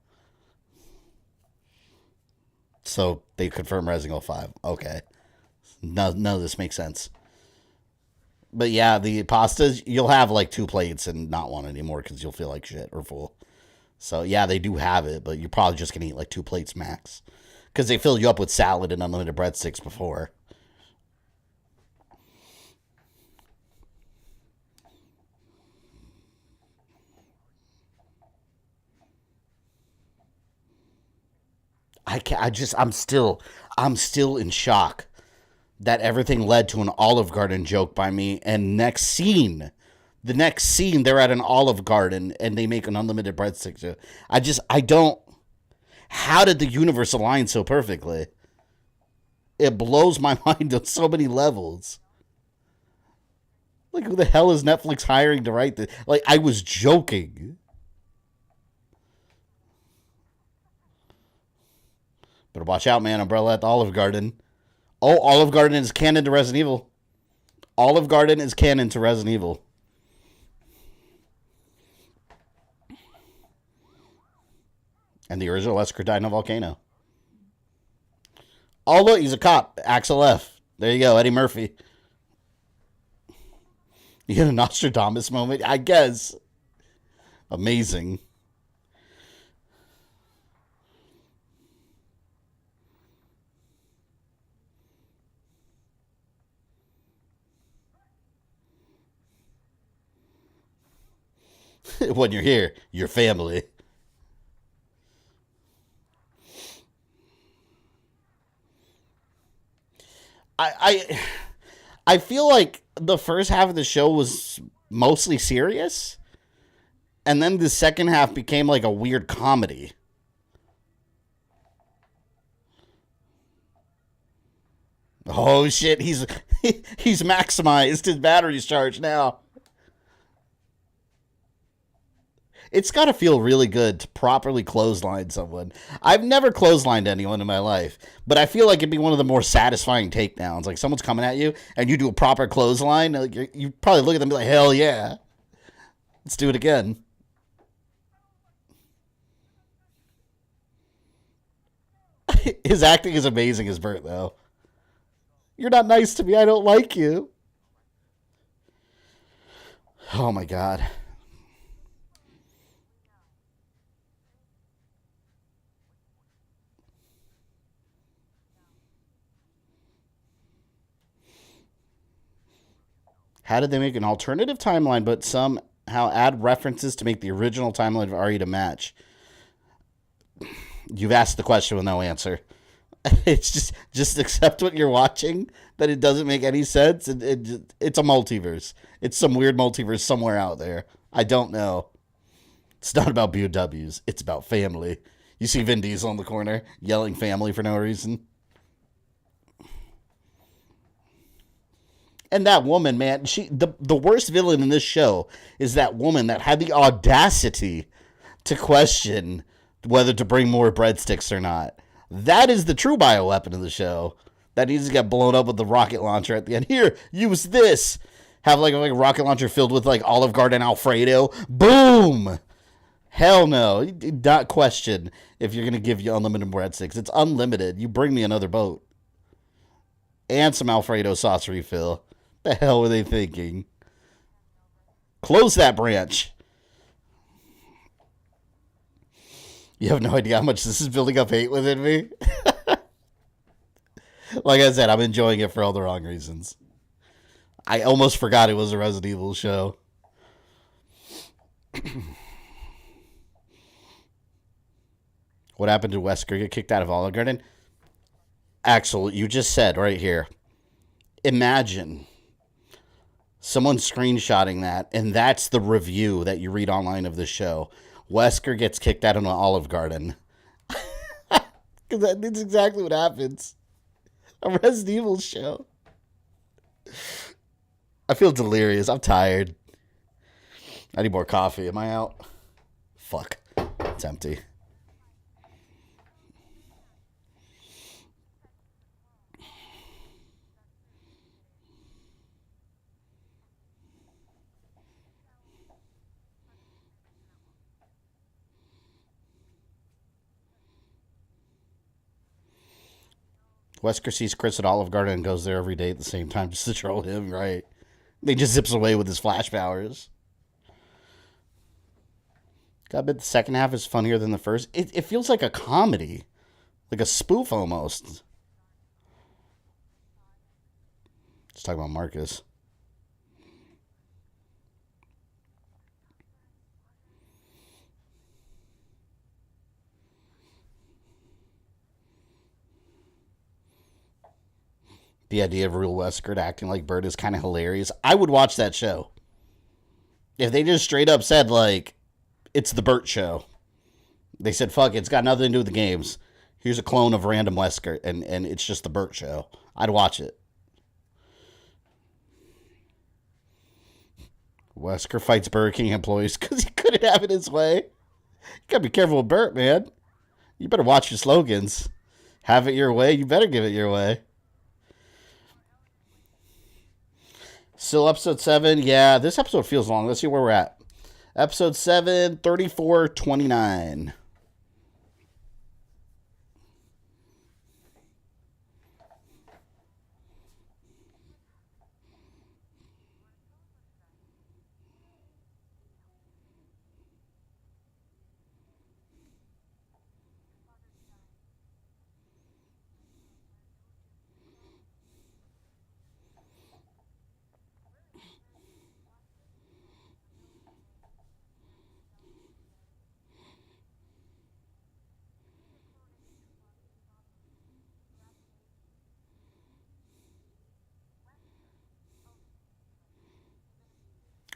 So they confirm Resident Evil 5. Okay. None of this makes sense. But yeah, the pastas, you'll have like 2 plates and not one anymore because you'll feel like shit or full. So yeah, they do have it, but you're probably just going to eat like 2 plates max. Because they filled you up with salad and unlimited breadsticks before. I can't, I'm still in shock that everything led to an Olive Garden joke by me. And the next scene, they're at an Olive Garden and they make an unlimited breadstick joke. I don't. How did the universe align so perfectly? It blows my mind on so many levels. Like, who the hell is Netflix hiring to write this? Like, I was joking. Better watch out, man. Umbrella at the Olive Garden. Oh, Olive Garden is canon to Resident Evil. Olive Garden is canon to Resident Evil. And the original Wesker died in a volcano. Oh, look, he's a cop. Axel F. There you go, Eddie Murphy. You had a Nostradamus moment, I guess. Amazing. When you're here, your family. I I feel like the first half of the show was mostly serious, and then the second half became like a weird comedy. Oh shit, he's maximized his battery's charged now. It's got to feel really good to properly clothesline someone. I've never clotheslined anyone in my life, but I feel like it'd be one of the more satisfying takedowns. Like, someone's coming at you and you do a proper clothesline, like, you probably look at them and be like, hell yeah. Let's do it again. His acting is amazing as Bert, though. You're not nice to me. I don't like you. Oh my god. How did they make an alternative timeline but somehow add references to make the original timeline of RE to match? You've asked the question with no answer. It's just accept what you're watching, that it doesn't make any sense. It's a multiverse. It's some weird multiverse somewhere out there. I don't know. It's not about BOWs. It's about family. You see Vin Diesel in the corner yelling family for no reason. And that woman, man, the worst villain in this show is that woman that had the audacity to question whether to bring more breadsticks or not. That is the true bioweapon of the show. That needs to get blown up with the rocket launcher at the end. Here, use this. Have like a rocket launcher filled with like Olive Garden Alfredo. Boom! Hell no. You do not question if you're going to give you unlimited breadsticks. It's unlimited. You bring me another boat. And some Alfredo sauce refill. The hell were they thinking? Close that branch. You have no idea how much this is building up hate within me. Like I said, I'm enjoying it for all the wrong reasons. I almost forgot it was a Resident Evil show. What happened to Wesker get kicked out of Olive Garden? Axel, you just said right here. Imagine someone screenshotting that, and that's the review that you read online of the show. Wesker gets kicked out of an Olive Garden. Because that's exactly what happens. A Resident Evil show. I feel delirious. I'm tired. I need more coffee. Am I out? Fuck. It's empty. Wesker sees Chris at Olive Garden and goes there every day at the same time just to troll him, right? He just zips away with his flash powers. Gotta bet the second half is funnier than the first. It feels like a comedy. Like a spoof almost. Let's talk about Marcus. The idea of real Wesker acting like Bert is kind of hilarious. I would watch that show. If they just straight up said, like, it's the Bert show. They said, fuck it, it's got nothing to do with the games. Here's a clone of random Wesker, and it's just the Bert show. I'd watch it. Wesker fights Burger King employees because he couldn't have it his way. You gotta be careful with Bert, man. You better watch your slogans. Have it your way, you better give it your way. Still episode 7. Yeah, this episode feels long. Let's see where we're at. Episode 7, 34:29.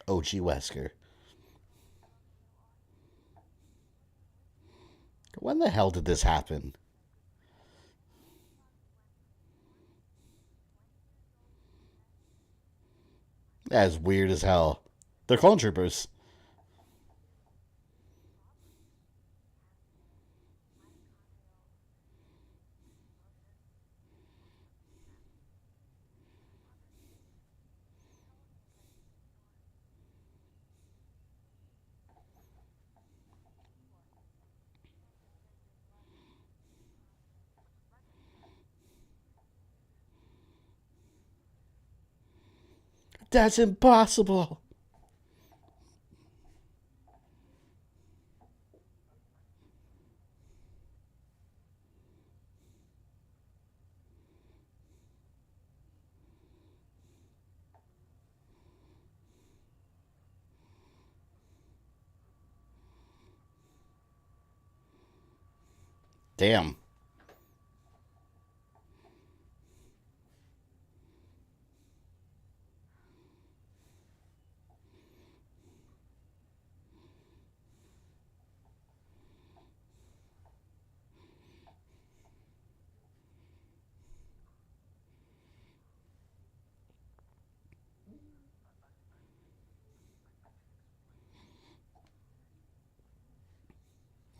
OG Wesker. When the hell did this happen? That is weird as hell. They're clone troopers. That's impossible. Damn.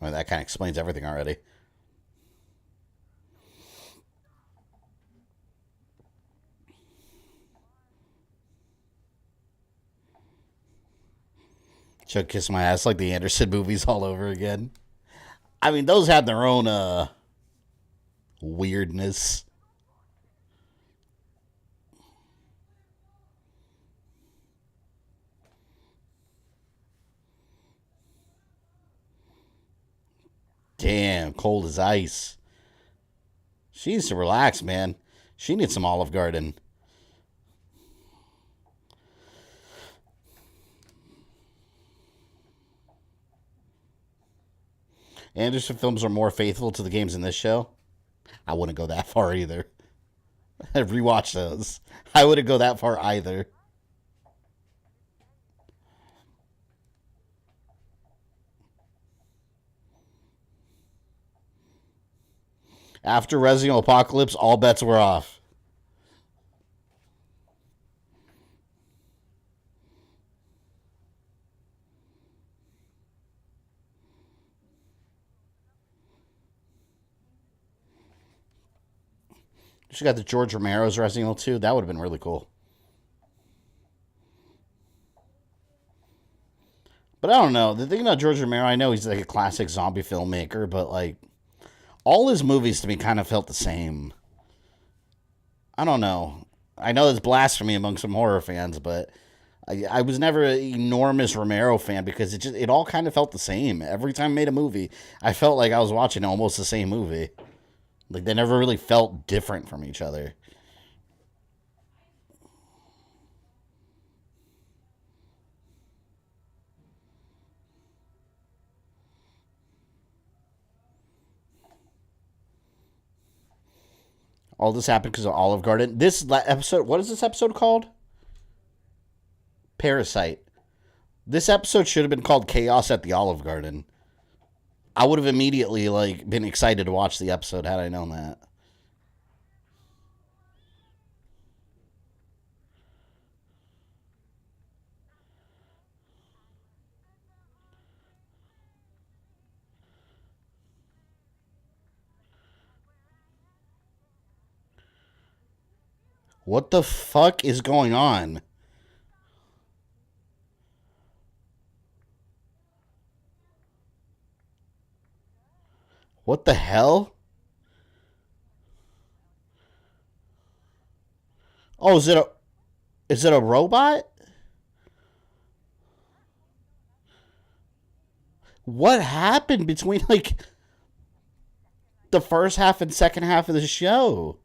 Well, that kind of explains everything already. Should kiss my ass like the Anderson movies all over again. I mean, those had their own weirdness. Damn, cold as ice. She needs to relax, man. She needs some Olive Garden. Anderson films are more faithful to the games in this show. I wouldn't go that far either. I've rewatched those. I wouldn't go that far either. After Resident Evil Apocalypse, all bets were off. She got the George Romero's Resident Evil 2. That would have been really cool. But I don't know. The thing about George Romero, I know he's like a classic zombie filmmaker, but like all his movies to me kind of felt the same. I don't know. I know it's blasphemy among some horror fans, but I was never an enormous Romero fan because it all kind of felt the same. Every time I made a movie, I felt like I was watching almost the same movie. Like they never really felt different from each other. All this happened because of Olive Garden. This episode, what is this episode called? Parasite. This episode should have been called Chaos at the Olive Garden. I would have immediately like been excited to watch the episode had I known that. What the fuck is going on? What the hell? Oh, is it a robot? What happened between like the first half and second half of the show?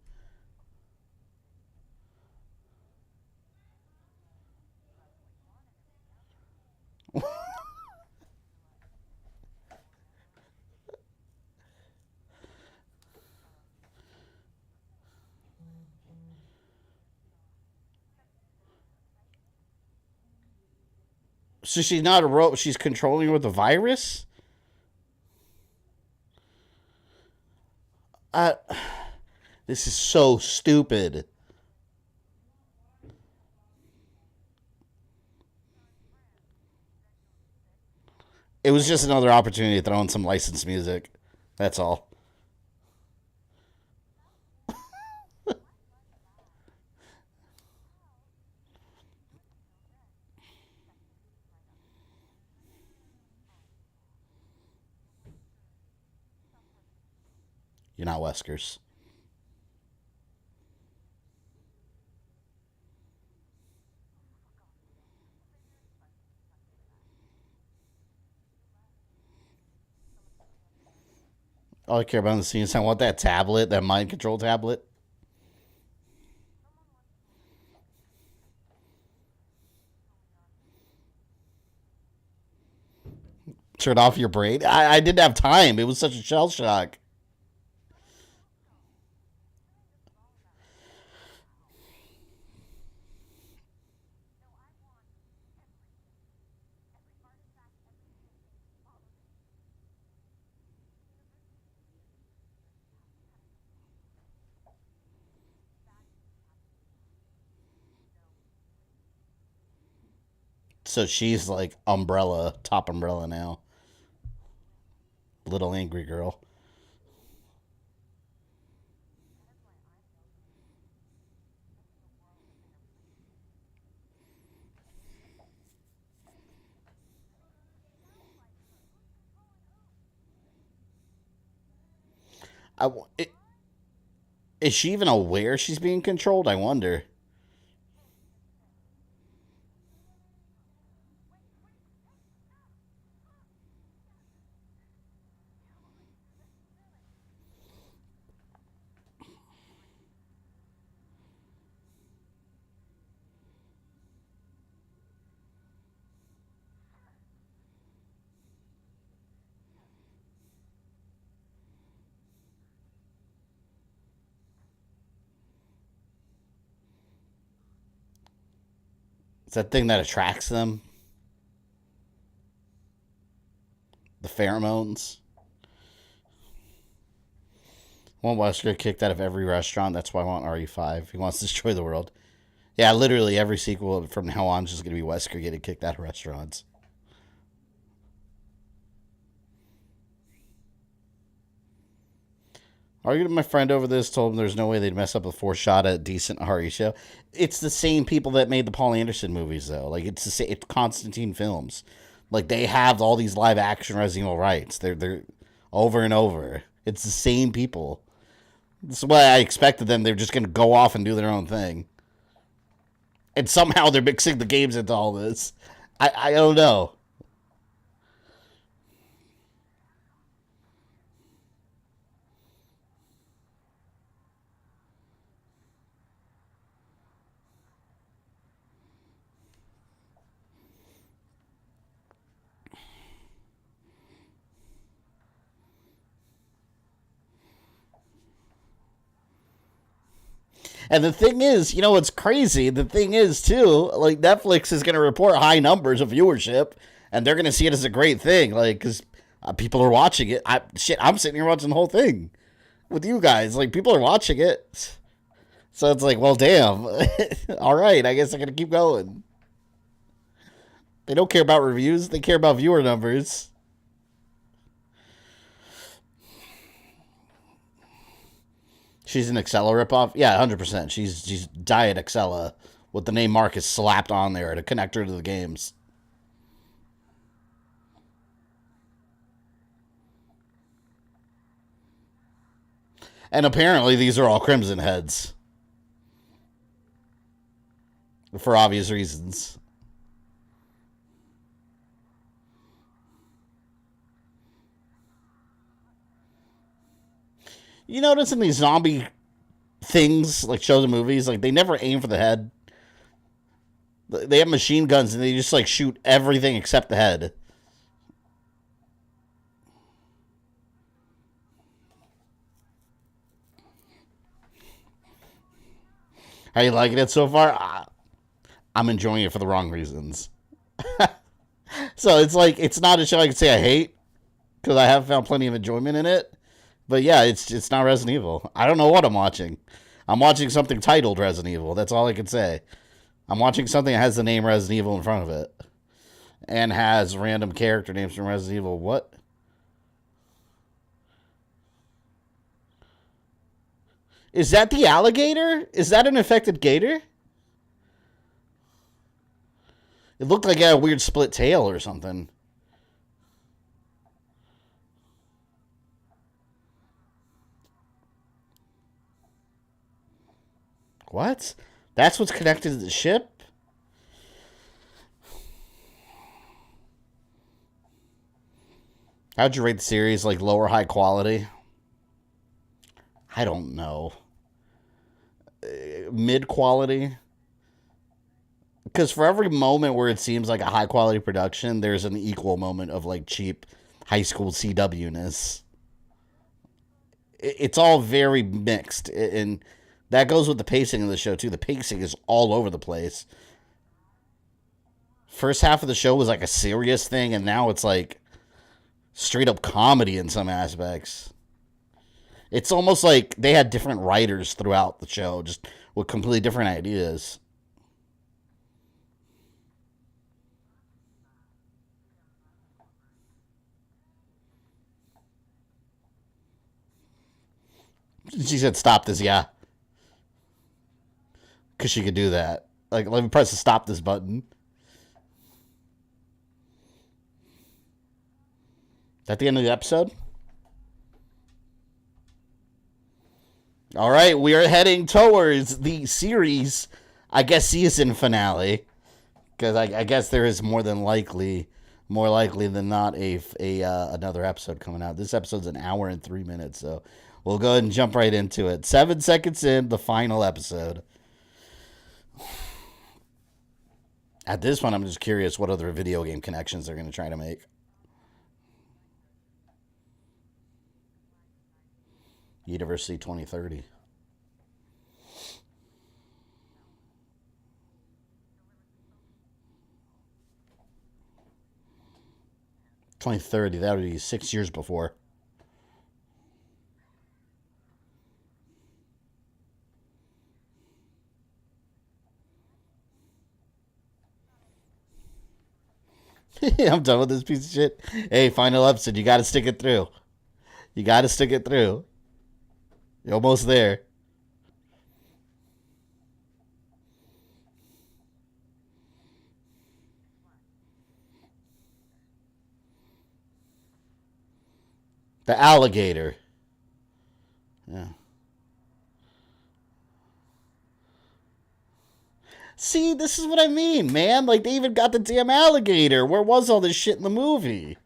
So she's not a robot. She's controlling her with a virus. Uh, this is so stupid. It was just another opportunity to throw in some licensed music. That's all. You're not Weskers. All I care about in the scene is I want that tablet, that mind control tablet. Turn off your brain. I didn't have time. It was such a shell shock. So she's like umbrella, top umbrella now. Little angry girl. I, is she even aware she's being controlled? I wonder. It's that thing that attracts them. The pheromones. I want Wesker kicked out of every restaurant. That's why I want RE5. He wants to destroy the world. Yeah, literally every sequel from now on is just going to be Wesker getting kicked out of restaurants. Argued with my friend over this, told him there's no way they'd mess up a four-shot at a decent RE show. It's the same people that made the Paul Anderson movies, though. Like, it's Constantine Films. Like, they have all these live-action Resident Evil rights. They're over and over. It's the same people. That's why I expected them. They're just going to go off and do their own thing. And somehow they're mixing the games into all this. I don't know. And the thing is, you know what's crazy? The thing is, too, like, Netflix is going to report high numbers of viewership, and they're going to see it as a great thing, like, because people are watching it. I'm sitting here watching the whole thing with you guys. Like, people are watching it. So it's like, well, damn. All right, I guess I'm going to keep going. They don't care about reviews. They care about viewer numbers. She's an Excella ripoff? Yeah, 100%. She's Diet Excella with the name Marcus slapped on there to connect her to the games. And apparently these are all Crimson heads. For obvious reasons. You notice in these zombie things, like shows and movies, like they never aim for the head. They have machine guns and they just like shoot everything except the head. How you liking it so far? I'm enjoying it for the wrong reasons. So it's like, it's not a show I can say I hate, because I have found plenty of enjoyment in it. But yeah, it's not Resident Evil. I don't know what I'm watching. I'm watching something titled Resident Evil. That's all I can say. I'm watching something that has the name Resident Evil in front of it. And has random character names from Resident Evil. What? Is that the alligator? Is that an infected gator? It looked like it had a weird split tail or something. What? That's what's connected to the ship? How'd you rate the series? Like low or high quality? I don't know. Mid quality? Because for every moment where it seems like a high quality production, there's an equal moment of like cheap high school CW ness. It's all very mixed. And that goes with the pacing of the show, too. The pacing is all over the place. First half of the show was like a serious thing, and now it's like straight up comedy in some aspects. It's almost like they had different writers throughout the show, just with completely different ideas. She said, "Stop this, yeah," because she could do that. Like, let me press the stop this button. At the end of the episode. All right, we are heading towards the series, I guess, season finale, because I guess there is more likely than not, a another episode coming out. This episode's an hour and 3 minutes, so we'll go ahead and jump right into it. 7 seconds in, the final episode. At this point, I'm just curious what other video game connections they're going to try to make. University 2030. 2030. That would be 6 years before. I'm done with this piece of shit. Hey, final episode. You got to stick it through. You got to stick it through. You're almost there. The alligator. Yeah. See, this is what I mean, man. Like, they even got the damn alligator. Where was all this shit in the movie?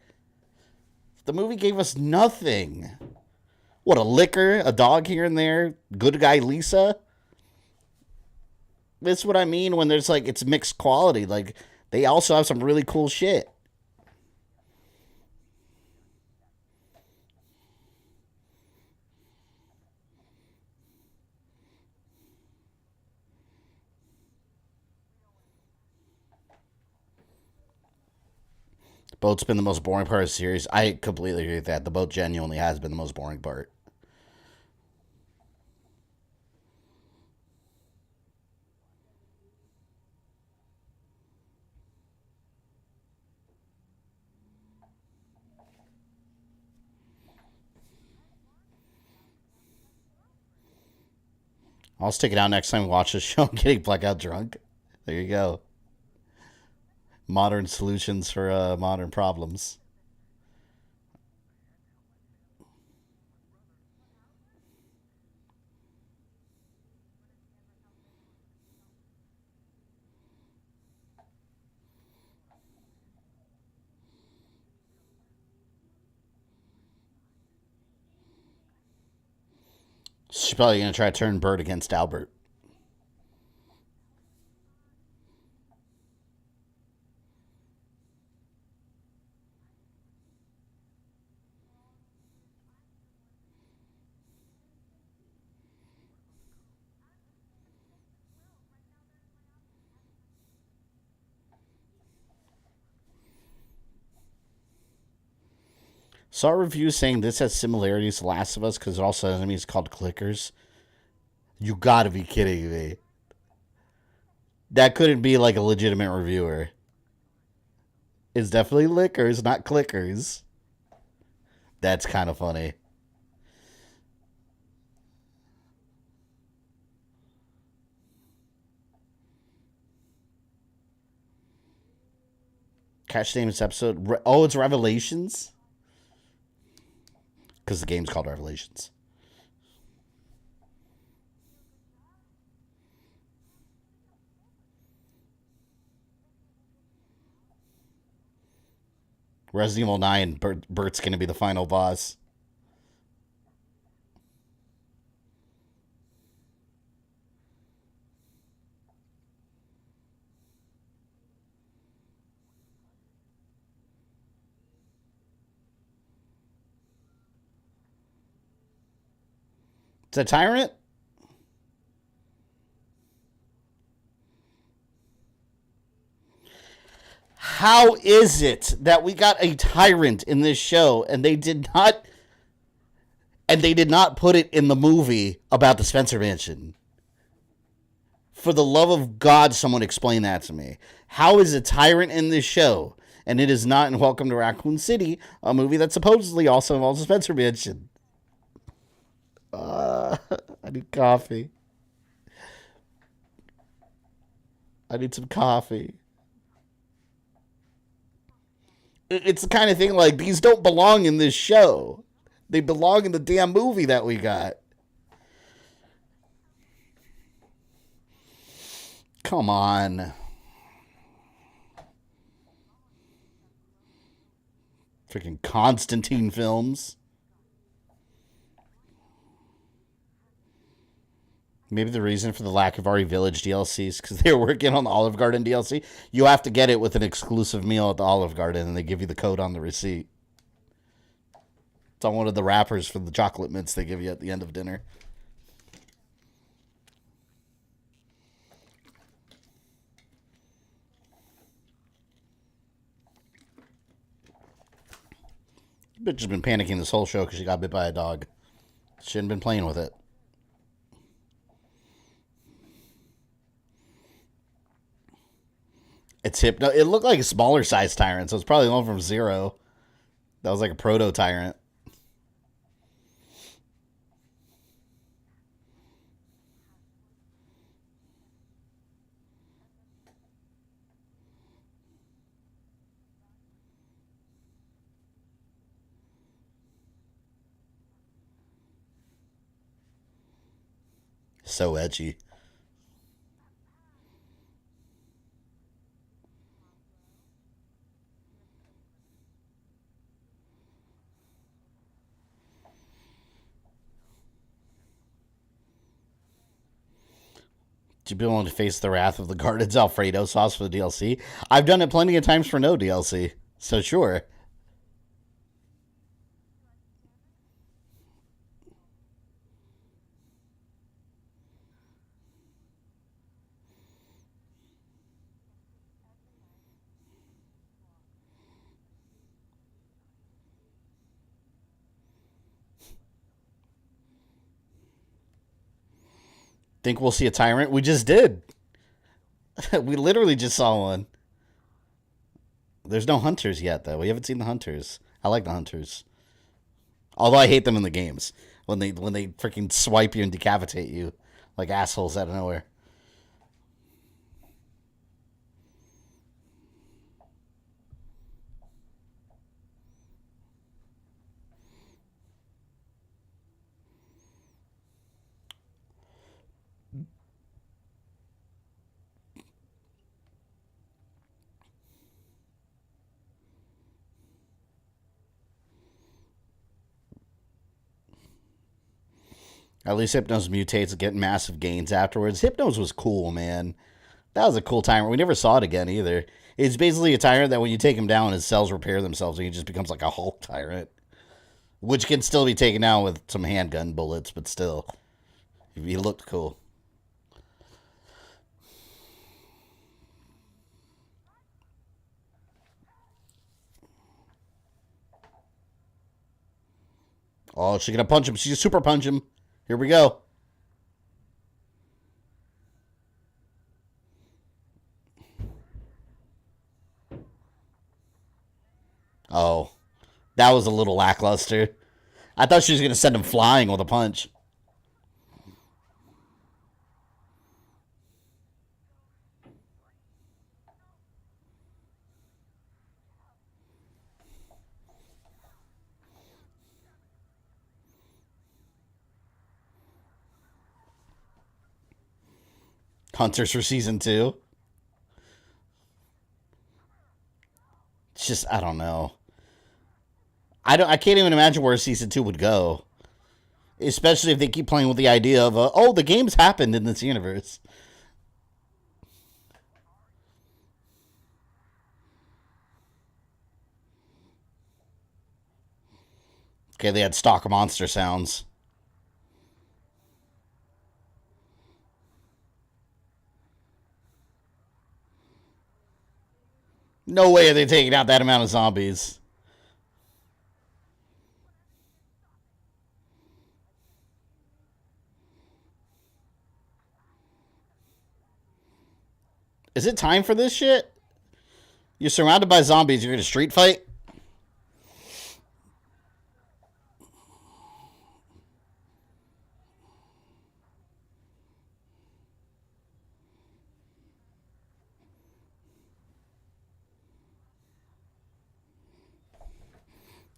The movie gave us nothing. What, a liquor? A dog here and there? Good guy Lisa? That's what I mean when there's, like, it's mixed quality. Like, they also have some really cool shit. Boat's been the most boring part of the series. I completely agree with that. The boat genuinely has been the most boring part. I'll stick it out next time we watch this show. I'm getting blackout drunk. There you go. Modern solutions for modern problems. She's probably going to try to turn Bert against Albert. Saw a review saying this has similarities to Last of Us because it also has enemies called clickers. You gotta be kidding me. That couldn't be like a legitimate reviewer. It's definitely lickers, not clickers. That's kind of funny. Catch name this episode. Oh, it's Revelations? Because the game's called Revelations. Resident Evil 9, Bert's going to be the final boss. It's a tyrant? How is it that we got a tyrant in this show and they did not put it in the movie about the Spencer Mansion? For the love of God, someone explain that to me. How is a tyrant in this show and it is not in Welcome to Raccoon City, a movie that supposedly also involves the Spencer Mansion? I need coffee. I need some coffee. It's the kind of thing like these don't belong in this show. They belong in the damn movie that we got. Come on. Freaking Constantine films. Maybe the reason for the lack of RE Village DLCs because they were working on the Olive Garden DLC. You have to get it with an exclusive meal at the Olive Garden, and they give you the code on the receipt. It's on one of the wrappers for the chocolate mints they give you at the end of dinner. Bitch has been panicking this whole show because she got bit by a dog. She hadn't been playing with it. It's Hypno. It looked like a smaller size tyrant, so it's probably one from Zero. That was like a proto tyrant. So edgy. Would you be willing to face the wrath of the Garden's Alfredo sauce for the DLC? I've done it plenty of times for no DLC, so sure. Think we'll see a tyrant? We just did. We literally just saw one. There's no hunters yet, though. We haven't seen the hunters. I like the hunters. Although I hate them in the games. When they freaking swipe you and decapitate you like assholes out of nowhere. At least Hypnos mutates and get massive gains afterwards. Hypnos was cool, man. That was a cool tyrant. We never saw it again either. It's basically a tyrant that when you take him down, his cells repair themselves and he just becomes like a Hulk tyrant. Which can still be taken down with some handgun bullets, but still. He looked cool. Oh, she's going to punch him. She's going to super punch him. Here we go. Oh, that was a little lackluster. I thought she was going to send him flying with a punch. Hunters for season 2. It's just, I don't know. I can't even imagine where season 2 would go. Especially if they keep playing with the idea of, oh, the games happened in this universe. Okay, they had stock monster sounds. No way are they taking out that amount of zombies. Is it time for this shit? You're surrounded by zombies. You're in a street fight?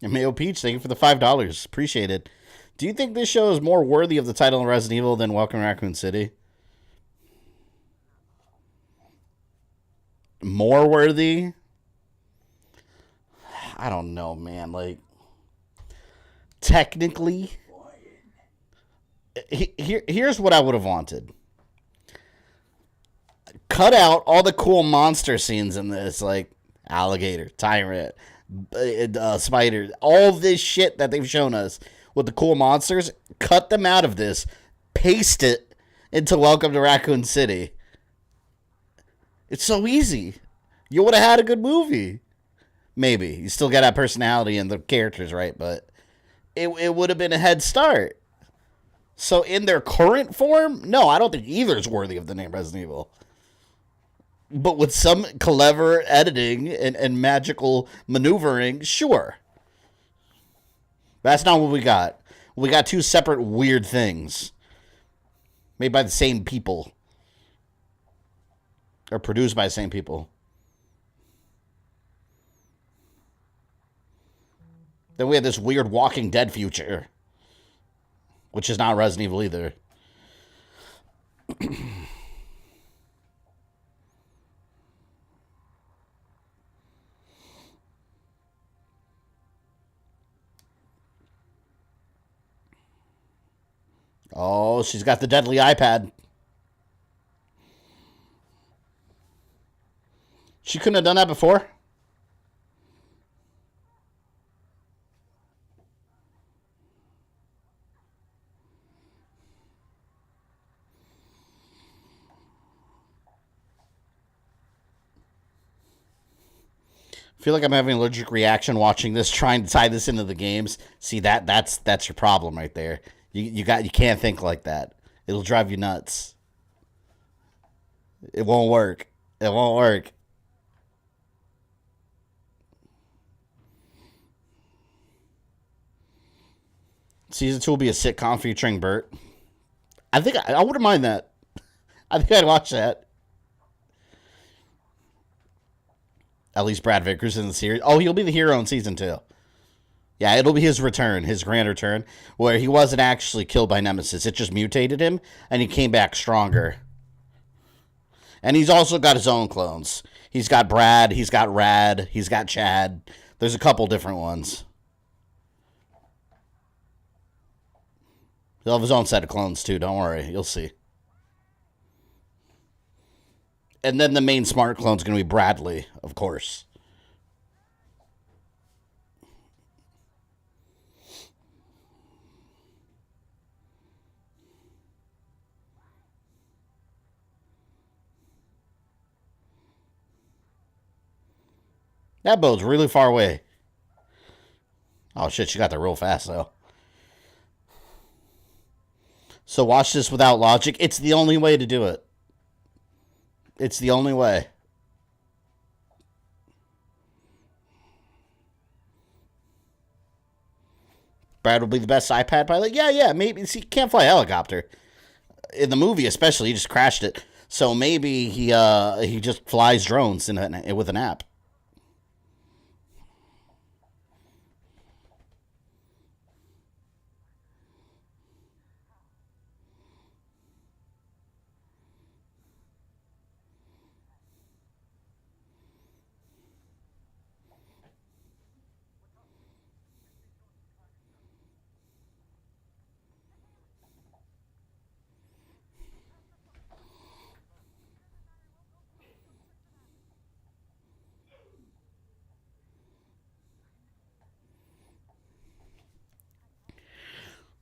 And Mayo Peach, thank you for the $5. Appreciate it. Do you think this show is more worthy of the title of Resident Evil than Welcome to Raccoon City? More worthy? I don't know, man. Like, technically, here's what I would have wanted. Cut out all the cool monster scenes in this, like alligator, tyrant, spider, all this shit that they've shown us with the cool monsters. Cut them out of this, paste it into Welcome to Raccoon City. It's so easy. You would have had a good movie. Maybe. You still got that personality and the characters, right? But it would have been a head start. So in their current form, no, I don't think either is worthy of the name Resident Evil. But with some clever editing and magical maneuvering, sure. That's not what we got. We got two separate weird things made by the same people. Or produced by the same people. Then we had this weird Walking Dead future, which is not Resident Evil either. Oh, she's got the deadly iPad. She couldn't have done that before? I feel like I'm having an allergic reaction watching this, trying to tie this into the games. See that's your problem right there. You can't think like that. It'll drive you nuts. It won't work. It won't work. Season 2 will be a sitcom featuring Bert. I think I wouldn't mind that. I think I'd watch that. At least Brad Vickers in the series. Oh, he'll be the hero in season 2. Yeah, it'll be his return, his grand return, where he wasn't actually killed by Nemesis. It just mutated him, and he came back stronger. And he's also got his own clones. He's got Brad, he's got Rad, he's got Chad. There's a couple different ones. He'll have his own set of clones, too. Don't worry. You'll see. And then the main smart clone's going to be Bradley, of course. That boat's really far away. Oh, shit, she got there real fast, though. So watch this without logic. It's the only way to do it. It's the only way. Brad will be the best iPad pilot? Yeah, maybe. See, he can't fly a helicopter. In the movie, especially, he just crashed it. So maybe he just flies drones with an app.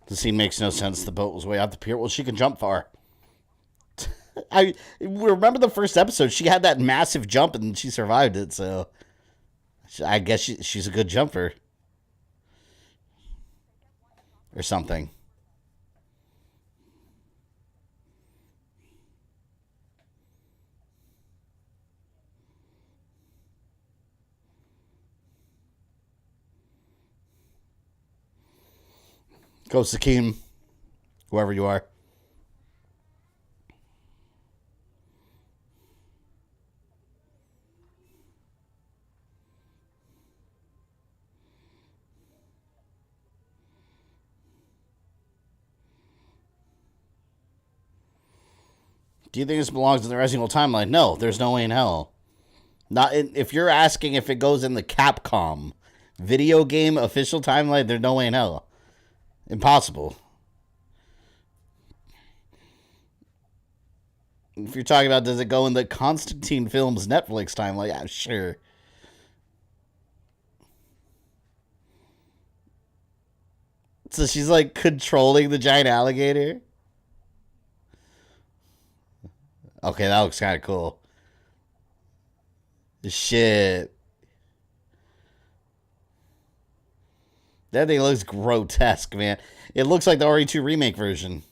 The scene makes no sense. The boat was way out the pier. Well, she can jump far. I remember the first episode. She had that massive jump and she survived it. So I guess she's a good jumper or something. Go Sakim, whoever you are. Do you think this belongs in the Resident Evil timeline? No, there's no way in hell. Not if you're asking if it goes in the Capcom video game official timeline, there's no way in hell. Impossible. If you're talking about does it go in the Constantine Films Netflix timeline, yeah, sure. So she's like controlling the giant alligator. Okay, that looks kind of cool. Shit. That thing looks grotesque, man. It looks like the RE2 remake version.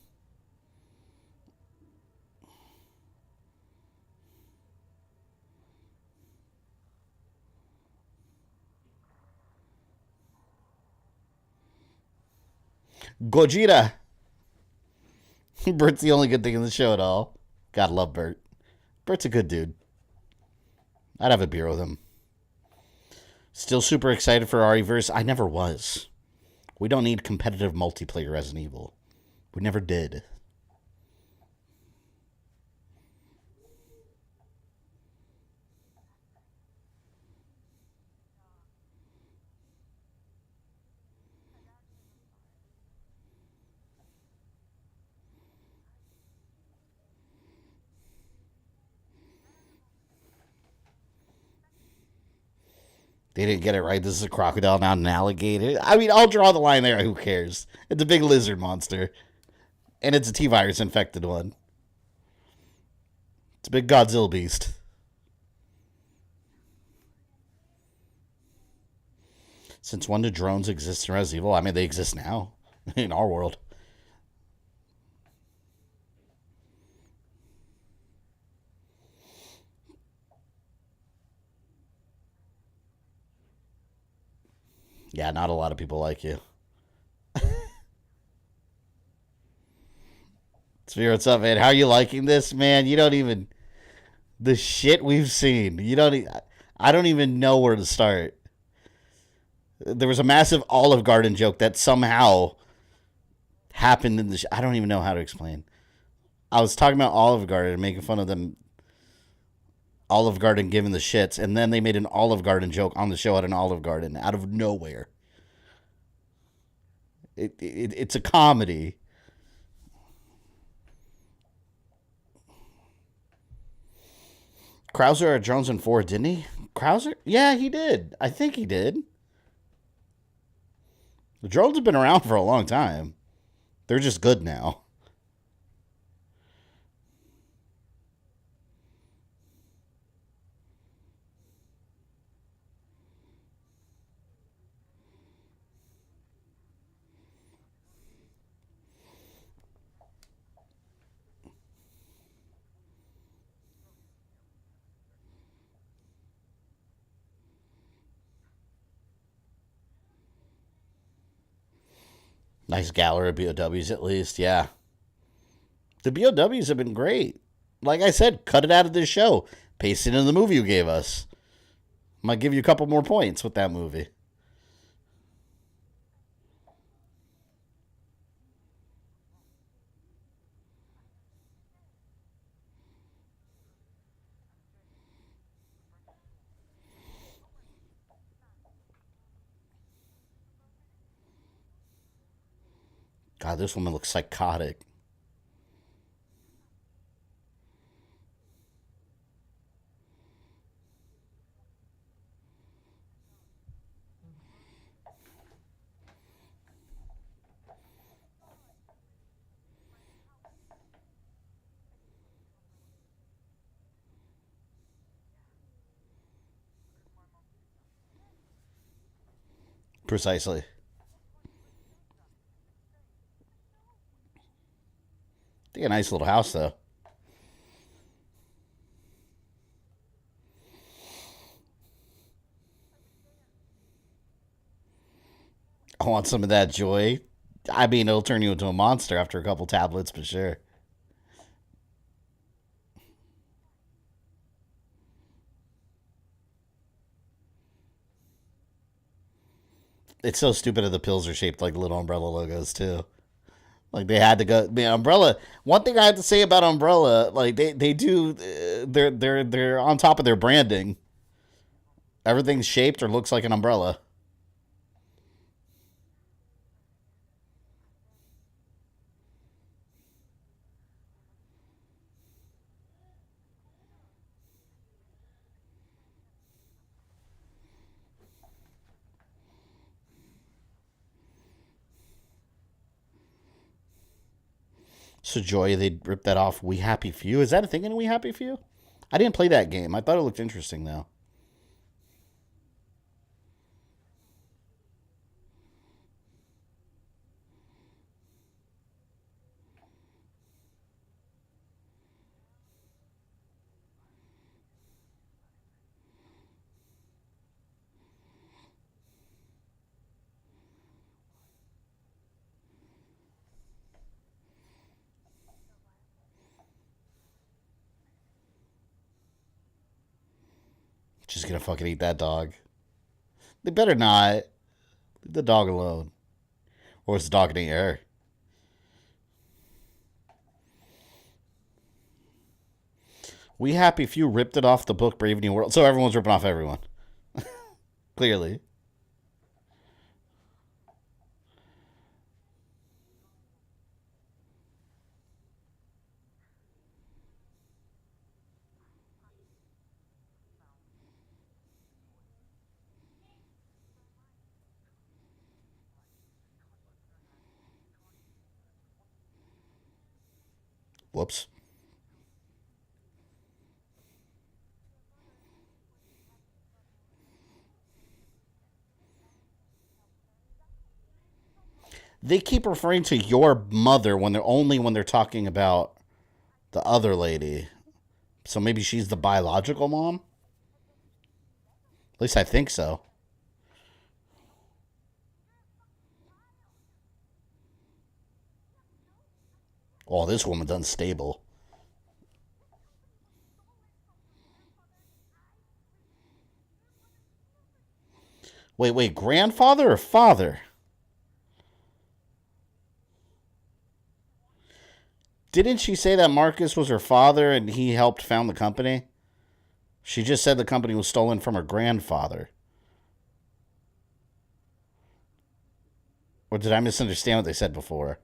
Gojira. Bert's the only good thing in the show at all. Gotta love Bert. Bert's a good dude. I'd have a beer with him. Still super excited for REverse. I never was. We don't need competitive multiplayer Resident Evil. We never did. They didn't get it right. This is a crocodile, not an alligator. I mean, I'll draw the line there. Who cares? It's a big lizard monster. And it's a T-virus infected one. It's a big Godzilla beast. Since when do drones exist in Resident Evil? I mean, they exist now in our world. Yeah, not a lot of people like you. Sphere, what's up, man? How are you liking this, man? You don't even... The shit we've seen. You don't... I don't even know where to start. There was a massive Olive Garden joke that somehow happened in the... I don't even know how to explain. I was talking about Olive Garden and making fun of them. Olive Garden giving the shits. And then they made an Olive Garden joke on the show at an Olive Garden out of nowhere. It's a comedy. Krauser at Jones and 4, didn't he? Krauser? Yeah, he did. I think he did. The drones have been around for a long time. They're just good now. Nice gallery of BOWs at least, yeah. The BOWs have been great. Like I said, cut it out of this show. Paste it in the movie you gave us. Might give you a couple more points with that movie. God, this woman looks psychotic. Precisely. I think a nice little house, though. I want some of that joy. I mean, it'll turn you into a monster after a couple tablets, for sure. It's so stupid that the pills are shaped like little Umbrella logos, too. Like, they had to go... Man, Umbrella... One thing I have to say about Umbrella, like, they do... They're on top of their branding. Everything's shaped or looks like an umbrella. So Joy, they ripped that off We Happy Few. Is that a thing in We Happy Few? I didn't play that game. I thought it looked interesting, though. Just gonna fucking eat that dog. They better not. Leave the dog alone. Or is the dog gonna eat her? We Happy Few ripped it off the book Brave New World. So everyone's ripping off everyone. Clearly. Whoops. They keep referring to your mother when they're talking about the other lady. So maybe she's the biological mom? At least I think so. Oh, this woman's unstable. Wait, grandfather or father? Didn't she say that Marcus was her father and he helped found the company? She just said the company was stolen from her grandfather. Or did I misunderstand what they said before?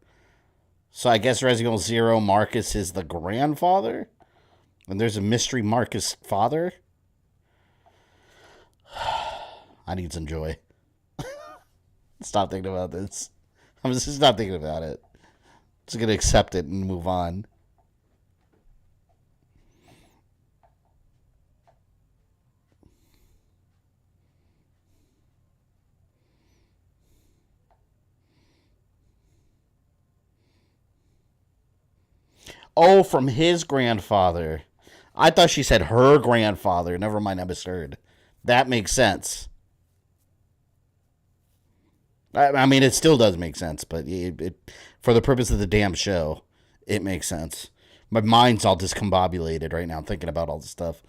So I guess Resident Zero Marcus is the grandfather? And there's a mystery Marcus father? I need some joy. Stop thinking about this. I'm just not thinking about it. Just gonna accept it and move on. Oh, from his grandfather. I thought she said her grandfather. Never mind, I misheard. That makes sense. I mean, it still does make sense, but for the purpose of the damn show, it makes sense. My mind's all discombobulated right now thinking about all this stuff.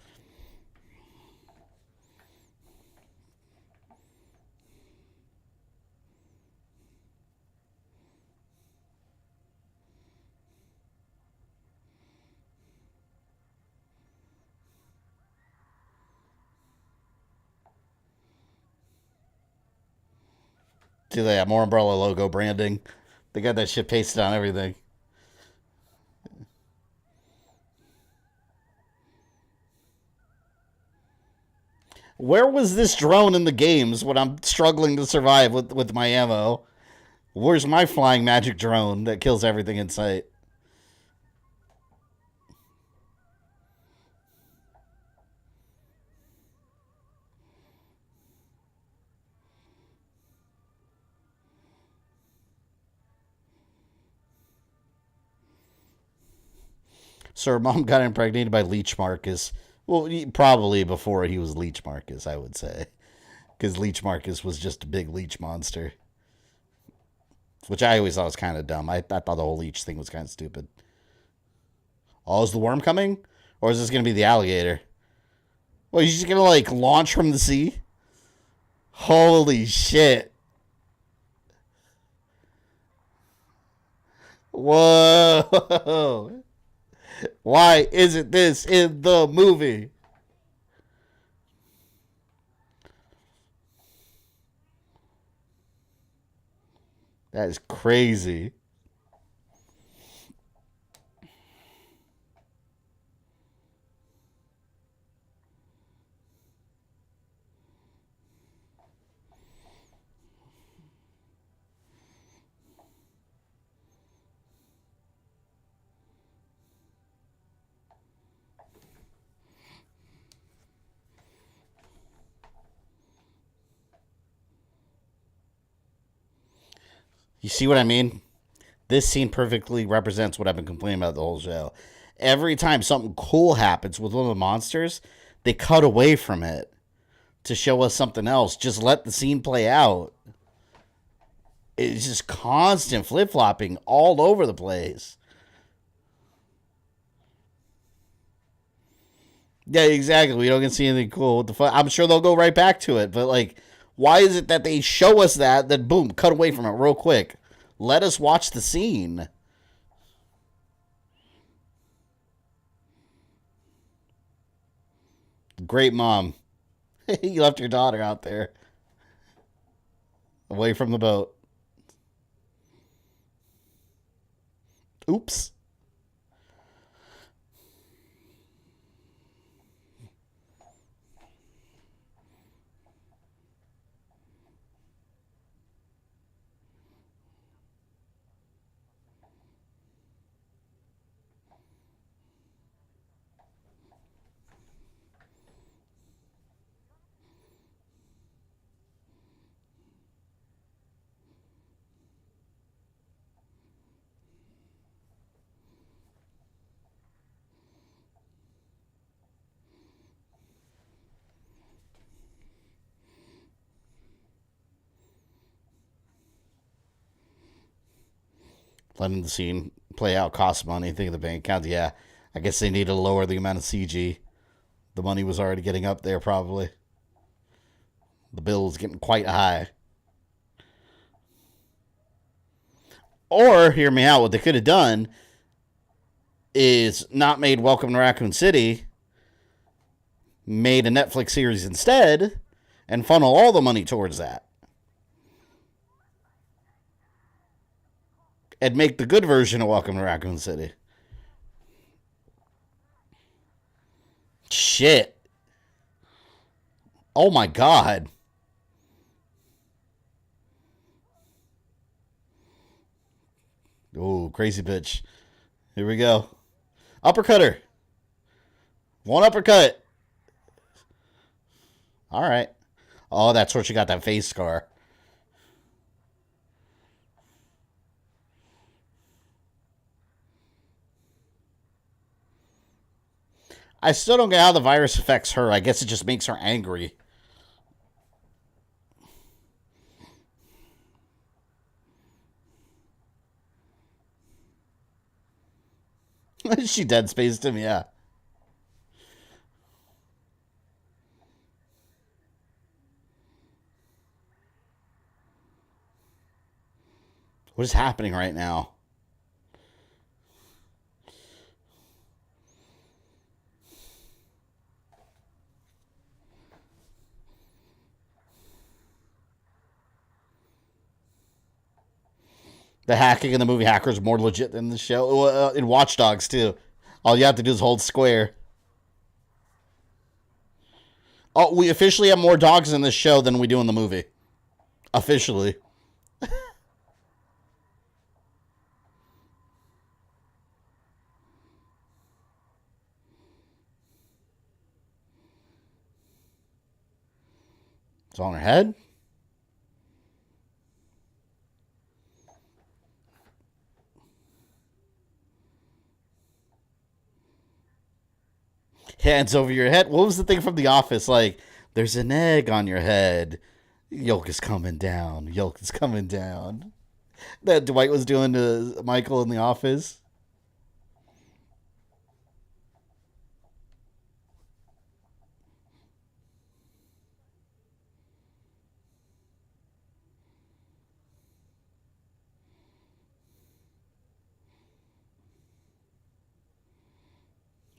Do they have more Umbrella logo branding? They got that shit pasted on everything. Where was this drone in the games when I'm struggling to survive with my ammo? Where's my flying magic drone that kills everything in sight? So her mom got impregnated by Leech Marcus. Well, probably before he was Leech Marcus, I would say. Because Leech Marcus was just a big leech monster. Which I always thought was kind of dumb. I thought the whole leech thing was kind of stupid. Oh, is the worm coming? Or is this going to be the alligator? Well, he's just going to, like, launch from the sea? Holy shit. Whoa. Why isn't this in the movie? That is crazy. You see what I mean? This scene perfectly represents what I've been complaining about the whole show. Every time something cool happens with one of the monsters, they cut away from it to show us something else. Just let the scene play out. It's just constant flip flopping all over the place. Yeah, exactly. We don't get to see anything cool. What the fuck? I'm sure they'll go right back to it, but like, why is it that they show us that, then boom, cut away from it real quick? Let us watch the scene. Great mom. You left your daughter out there, away from the boat. Oops. Letting the scene play out costs money. Think of the bank account. Yeah, I guess they need to lower the amount of CG. The money was already getting up there, probably. The bill was getting quite high. Or, hear me out, what they could have done is not made Welcome to Raccoon City, made a Netflix series instead, and funnel all the money towards that. And make the good version of Welcome to Raccoon City. Shit. Oh my god. Ooh, crazy bitch. Here we go. Uppercut her. One uppercut. All right. Oh, that's where she got that face scar. I still don't get how the virus affects her. I guess it just makes her angry. She dead spaced him, yeah. What is happening right now? The hacking in the movie Hacker is more legit than the show. In Watch Dogs, too. All you have to do is hold square. Oh, we officially have more dogs in this show than we do in the movie. Officially. It's on her head. Hands over your head. What was the thing from The Office? Like, there's an egg on your head. Yolk is coming down. Yolk is coming down. That Dwight was doing to Michael in The Office.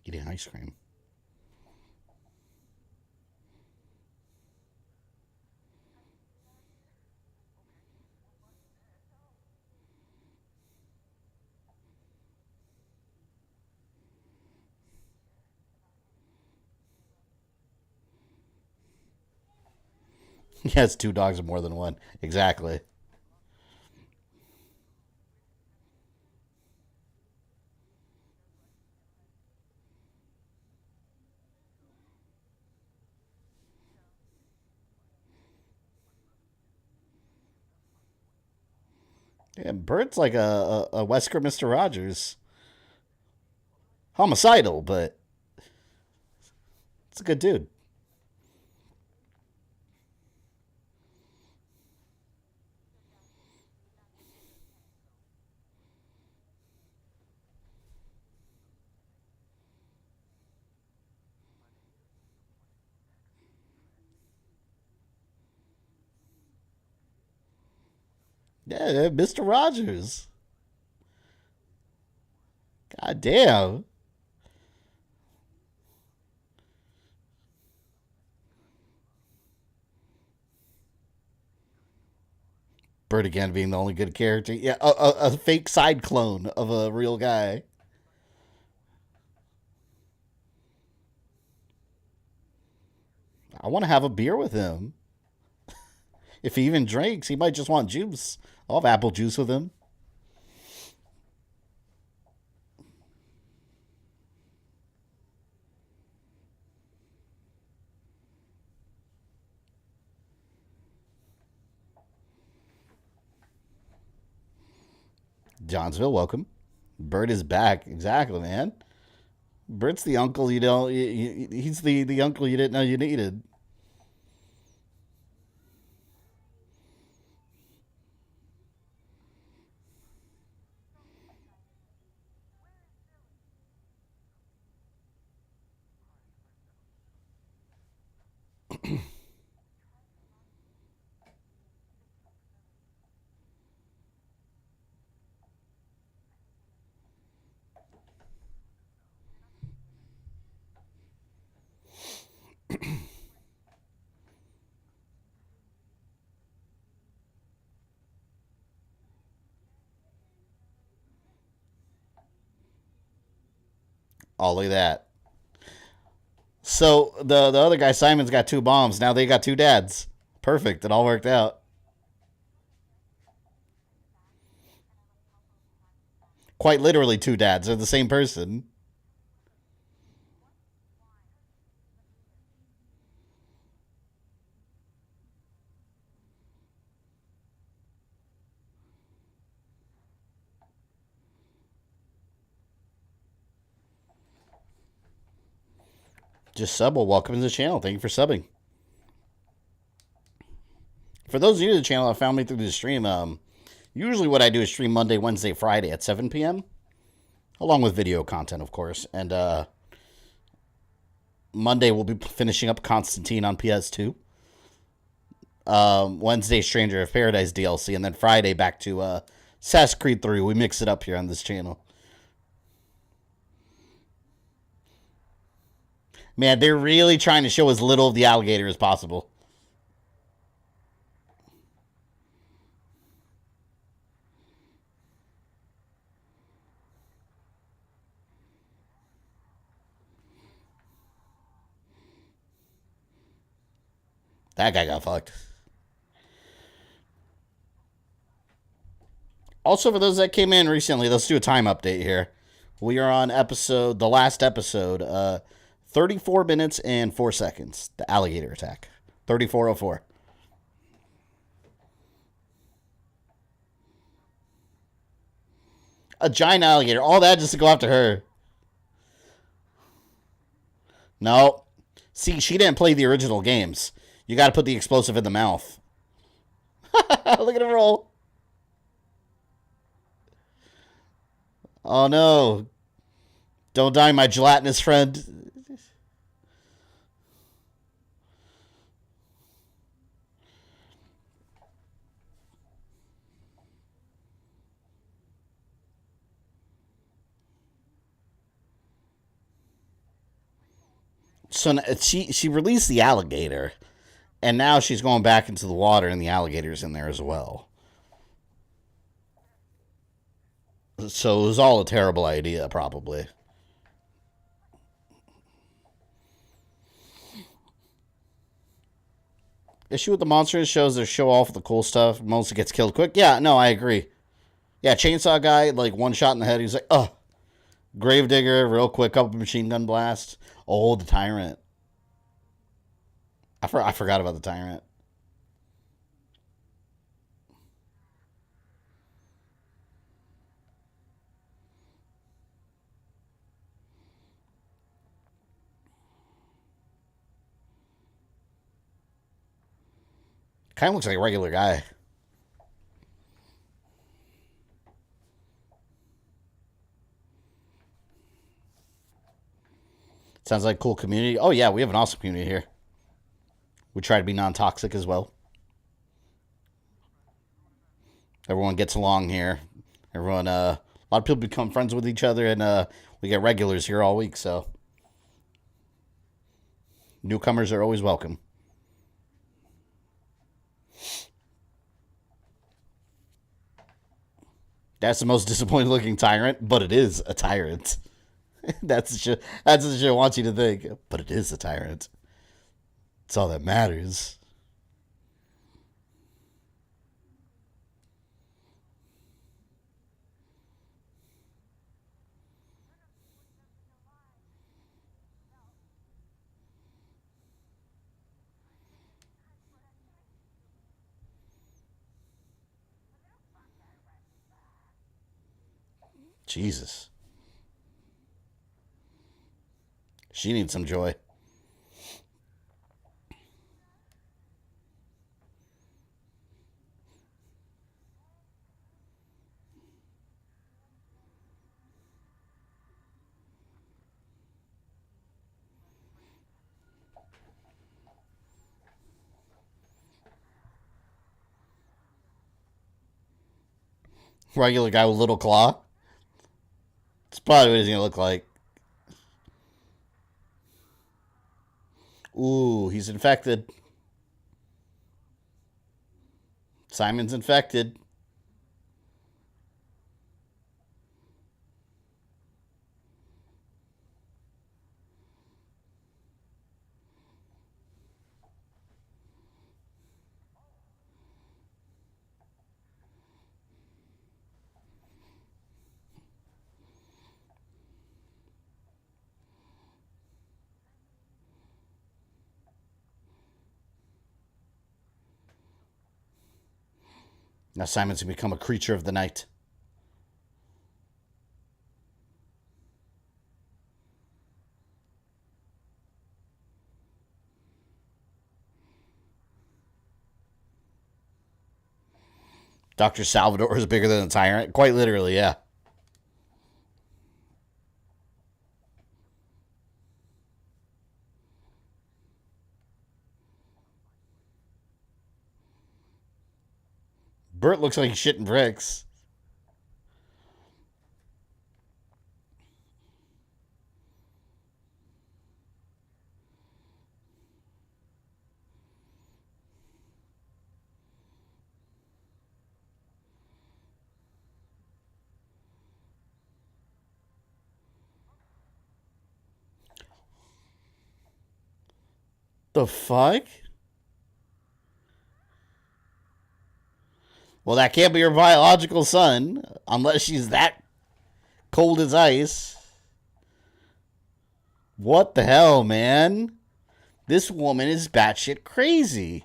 Eating ice cream. He has two dogs or more than one. Exactly. Yeah, Bert's like a Wesker Mr. Rogers. Homicidal, but it's a good dude. Yeah, Mr. Rogers. God damn. Bert again being the only good character. Yeah, a fake side clone of a real guy. I want to have a beer with him. If he even drinks, he might just want juice. I'll have apple juice with him. Johnsville, welcome. Bert is back. Exactly, man. Bert's the uncle you don't. He's the uncle you didn't know you needed. All of that. So the other guy, Simon's got two moms. Now they got two dads. Perfect. It all worked out. Quite literally two dads. They're the same person. Just sub. Well, welcome to the channel. Thank you for subbing. For those new to the channel that found me through the stream, usually what I do is stream Monday, Wednesday, Friday at 7 p.m. along with video content, of course. And Monday we'll be finishing up Constantine on PS2. Wednesday, Stranger of Paradise DLC, and then Friday back to Assassin's Creed 3. We mix it up here on this channel. Man, they're really trying to show as little of the alligator as possible. That guy got fucked. Also, for those that came in recently, let's do a time update here. We are on the last episode, 34 minutes and 4 seconds. The alligator attack. 3404. A giant alligator. All that just to go after her. No. See, she didn't play the original games. You got to put the explosive in the mouth. Look at her roll. Oh no. Don't die, my gelatinous friend. So she released the alligator, and now she's going back into the water, and the alligator's in there as well. So it was all a terrible idea, probably. Issue with the monsters shows they show off the cool stuff. Mostly gets killed quick. Yeah, no, I agree. Yeah, chainsaw guy, like one shot in the head. He's like, oh, Gravedigger, real quick, couple machine gun blasts. Oh, the tyrant. I forgot about the tyrant. Kind of looks like a regular guy. Sounds like a cool community. Oh, yeah, we have an awesome community here. We try to be non-toxic as well. Everyone gets along here. Everyone, a lot of people become friends with each other, and we get regulars here all week. So newcomers are always welcome. That's the most disappointed looking tyrant, but it is a tyrant. That's the shit wants you to think. But it is a tyrant. It's all that matters. Jesus. She needs some joy. Regular guy with little claw. It's probably what he's gonna look like. Ooh, he's infected. Simon's infected. Now Simon's gonna become a creature of the night. Dr. Salvador is bigger than the tyrant. Quite literally, yeah. Bert looks like he's shitting bricks. The fuck? Well, that can't be her biological son, unless she's that cold as ice. What the hell, man? This woman is batshit crazy.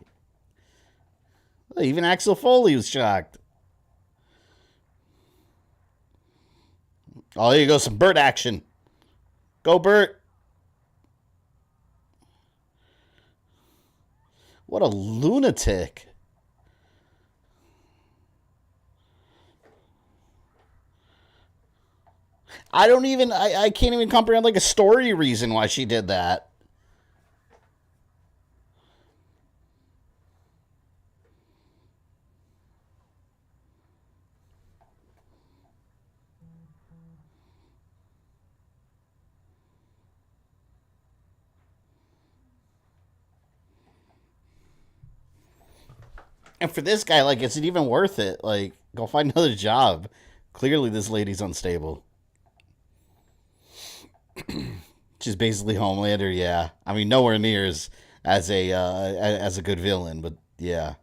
Even Axel Foley was shocked. Oh, here you go, some Bert action. Go, Bert. What a lunatic. I can't even comprehend like a story reason why she did that. And for this guy, like, is it even worth it? Like, go find another job. Clearly, this lady's unstable. She's basically Homelander, yeah. I mean, nowhere near as a good villain, but yeah.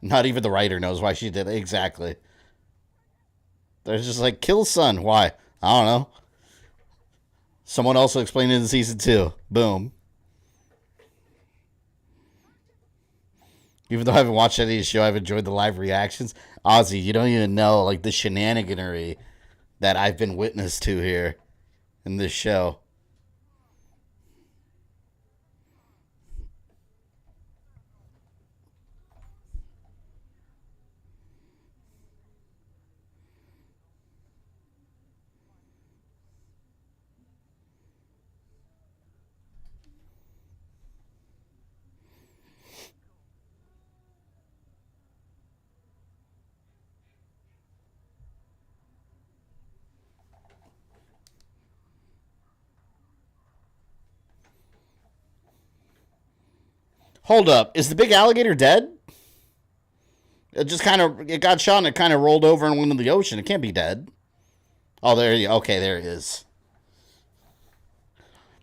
Not even the writer knows why she did it. Exactly. They're just like, kill son. Why? I don't know. Someone also explained it in season 2. Boom. Even though I haven't watched any of the show, I've enjoyed the live reactions. Ozzy, you don't even know, like, the shenaniganery that I've been witness to here in this show. Hold up. Is the big alligator dead? It got shot and it kind of rolled over and went into the ocean. It can't be dead. Oh, okay, there it is.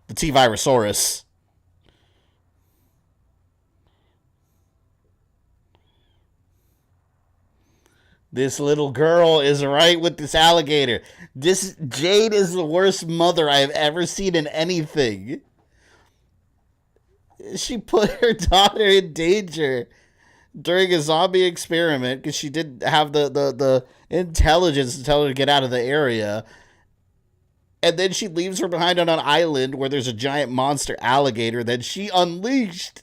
The T-Virusaurus. This little girl is right with this alligator. This Jade is the worst mother I have ever seen in anything. She put her daughter in danger during a zombie experiment because she didn't have the intelligence to tell her to get out of the area. And then she leaves her behind on an island where there's a giant monster alligator that she unleashed.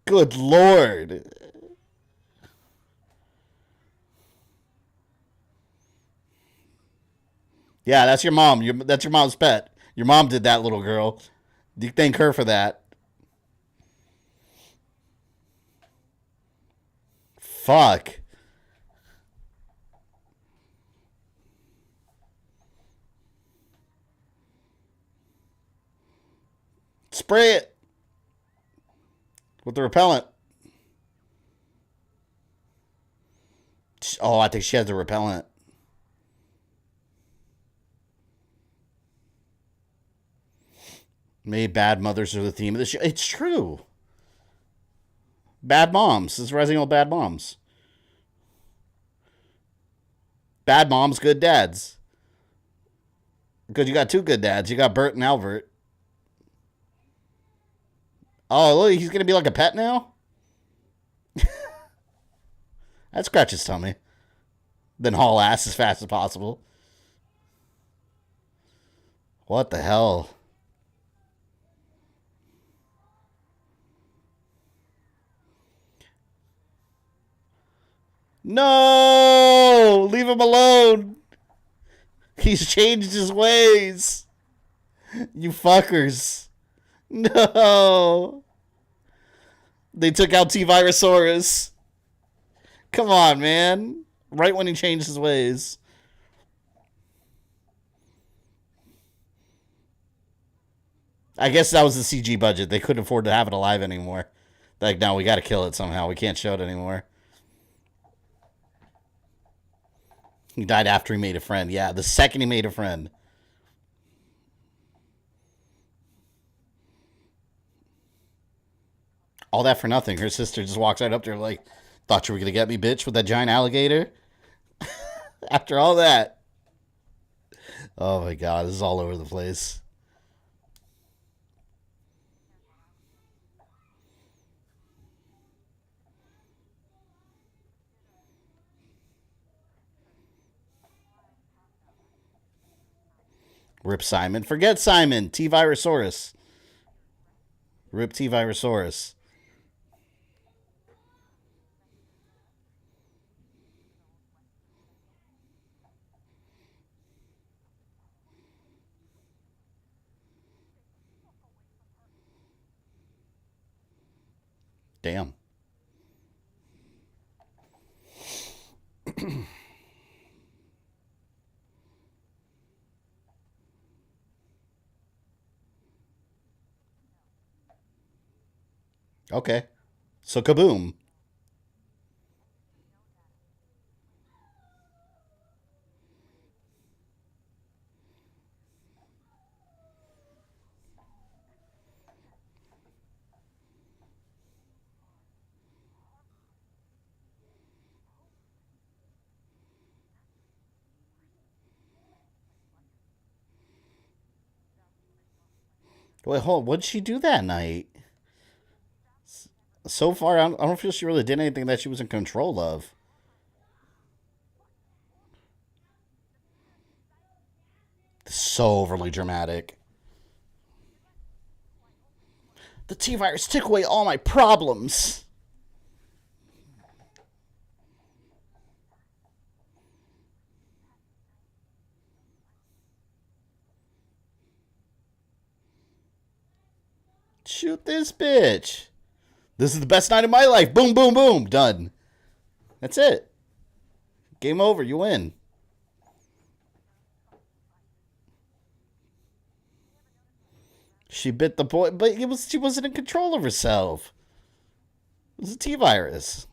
Good Lord. Yeah, that's your mom. That's your mom's pet. Your mom did that, little girl. You thank her for that. Fuck. Spray it with the repellent. Oh, I think she has the repellent. Maybe bad mothers are the theme of the show. It's true. Bad moms. This is rising old bad moms. Bad moms, good dads. Because you got two good dads. You got Bert and Albert. Oh, look, he's going to be like a pet now? That scratch his tummy. Then haul ass as fast as possible. What the hell? No! Leave him alone! He's changed his ways! You fuckers. No! They took out T-Virusaurus. Come on, man. Right when he changed his ways. I guess that was the CG budget. They couldn't afford to have it alive anymore. Like, no, we gotta kill it somehow. We can't show it anymore. He died after he made a friend. Yeah, the second he made a friend. All that for nothing. Her sister just walks right up to her like, thought you were going to get me, bitch, with that giant alligator? After all that. Oh my god, this is all over the place. Rip Simon. Forget Simon. T-Virusaurus. Rip T-Virusaurus. Damn. Okay. So kaboom. Wait, hold on. What did she do that night? So far, I don't feel she really did anything that she was in control of. So overly dramatic. The T-virus took away all my problems. Shoot this bitch. This is the best night of my life. Boom, boom, boom. Done. That's it. Game over. You win. She bit the boy, but she wasn't in control of herself. It was a T-virus.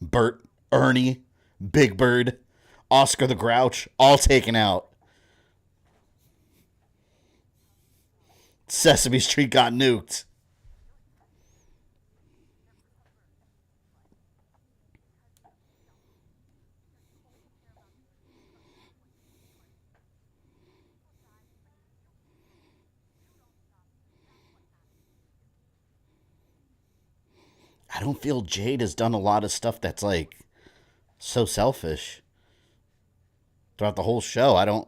Bert, Ernie, Big Bird, Oscar the Grouch, all taken out. Sesame Street got nuked. I don't feel Jade has done a lot of stuff that's like so selfish throughout the whole show. I don't.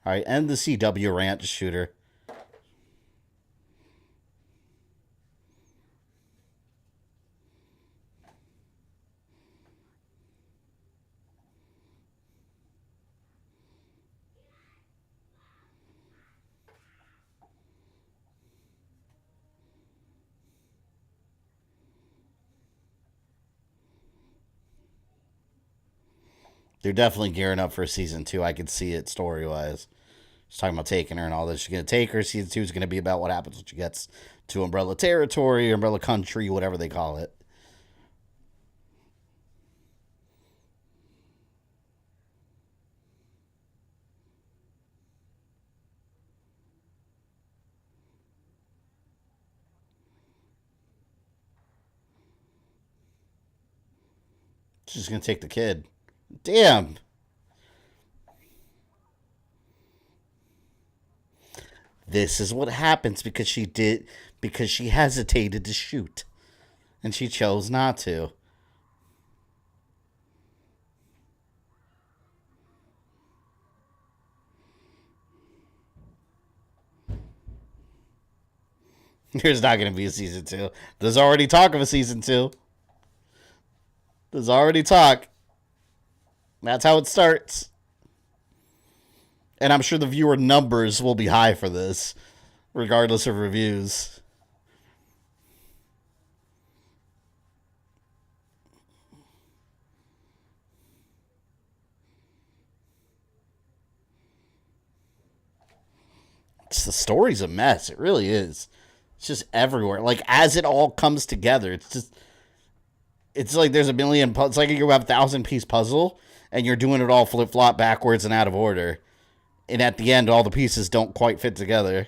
All right, end the CW rant, shooter. They're definitely gearing up for season 2. I could see it story wise. She's talking about taking her and all this. She's gonna take her. Season 2 is gonna be about what happens when she gets to Umbrella Territory, Umbrella Country, whatever they call it. She's gonna take the kid. Damn. This is what happens because she hesitated to shoot. And she chose not to. There's not going to be a season 2. There's already talk of a season 2. There's already talk. That's how it starts. And I'm sure the viewer numbers will be high for this, regardless of reviews. The story's a mess. It really is. It's just everywhere. Like, as it all comes together, it's like there's a million. It's like you have a 1,000-piece puzzle, and you're doing it all flip flop backwards and out of order. And at the end, all the pieces don't quite fit together.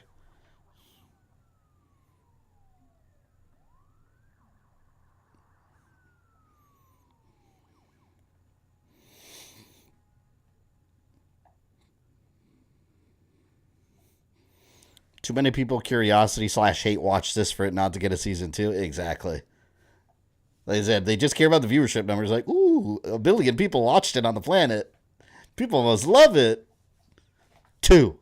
Too many people curiosity/hate watch this for it not to get a season 2. Exactly. Like I said, they just care about the viewership numbers. Like, ooh, 1 billion people watched it on the planet. People must love it. 2.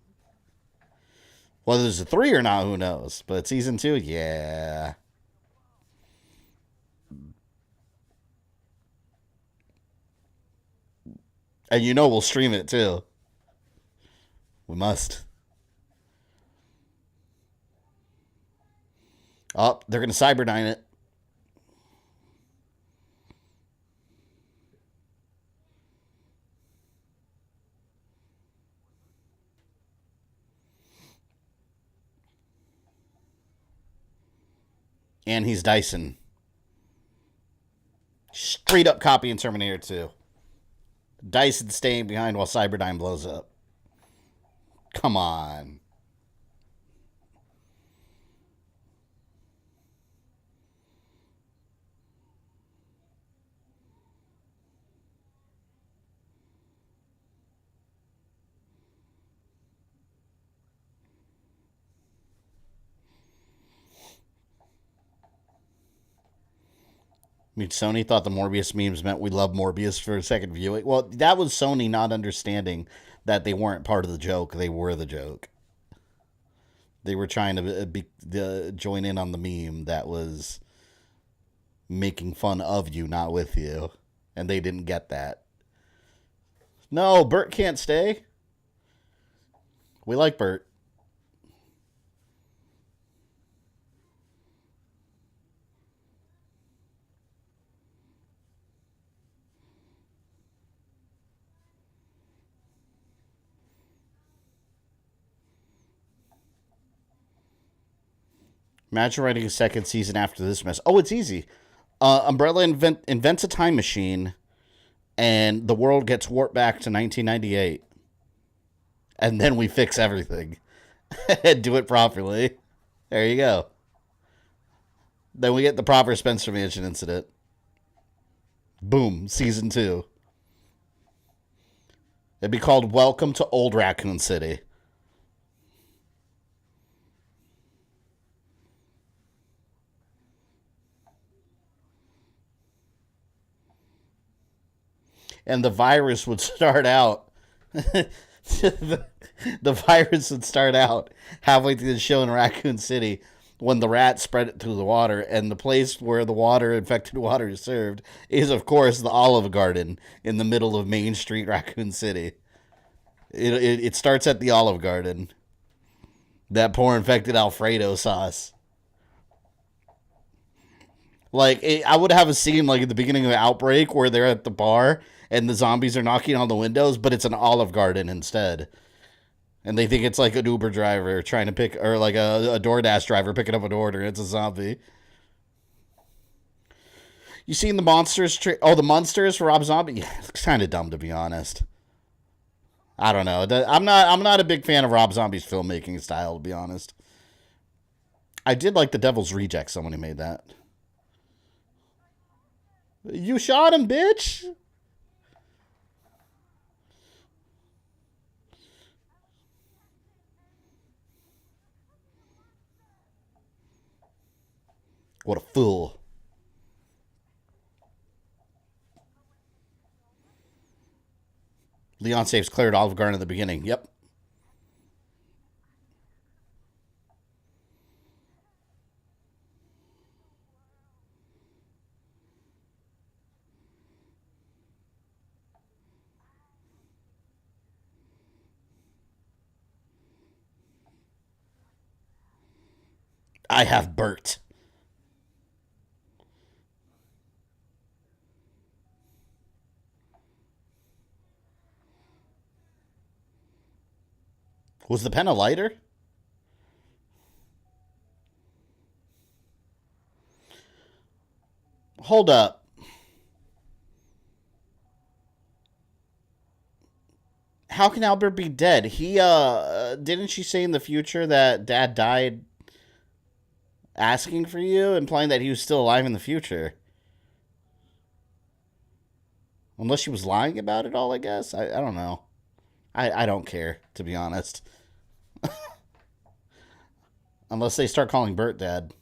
Whether there's a 3 or not, who knows? But season 2, yeah. And you know we'll stream it too. We must. Oh, they're going to Cyberdyne it. And he's Dyson. Straight up copy in Terminator 2. Dyson staying behind while Cyberdyne blows up. Come on. I mean, Sony thought the Morbius memes meant we love Morbius for a second viewing. Well, that was Sony not understanding that they weren't part of the joke. They were the joke. They were trying to join in on the meme that was making fun of you, not with you. And they didn't get that. No, Bert can't stay. We like Bert. Imagine writing a second season after this mess. Oh, it's easy. Umbrella invents a time machine, and the world gets warped back to 1998. And then we fix everything and do it properly. There you go. Then we get the proper Spencer Mansion incident. Boom, season 2. It'd be called Welcome to Old Raccoon City. And the virus would start out. The virus would start out halfway through the show in Raccoon City when the rats spread it through the water, and the place where the infected water is served is, of course, the Olive Garden in the middle of Main Street, Raccoon City. It starts at the Olive Garden. That poor infected Alfredo sauce. Like, I would have a scene like at the beginning of the Outbreak where they're at the bar and the zombies are knocking on the windows, but it's an Olive Garden instead. And they think it's like an Uber driver trying to pick, or like a DoorDash driver picking up an order. It's a zombie. You seen the monsters? The monsters for Rob Zombie. Yeah, it's kind of dumb to be honest. I don't know. I'm not a big fan of Rob Zombie's filmmaking style, to be honest. I did like the Devil's Reject. Someone who made that. You shot him, bitch. What a fool. Leon saves Claire at Olive Garden at the beginning. Yep. I have Bert. Was the pen a lighter? Hold up. How can Albert be dead? He didn't she say in the future that Dad died asking for you, implying that he was still alive in the future? Unless she was lying about it all, I guess. I don't know. I don't care, to be honest. Unless they start calling Bert Dad.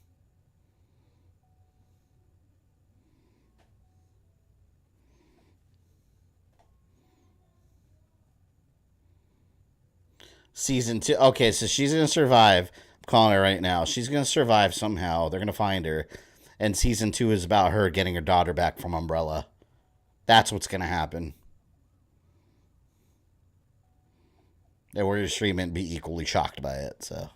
Season 2. Okay, so she's going to survive. I'm calling her right now. She's going to survive somehow. They're going to find her. And season 2 is about her getting her daughter back from Umbrella. That's what's going to happen. And we're going to stream it and be equally shocked by it, so.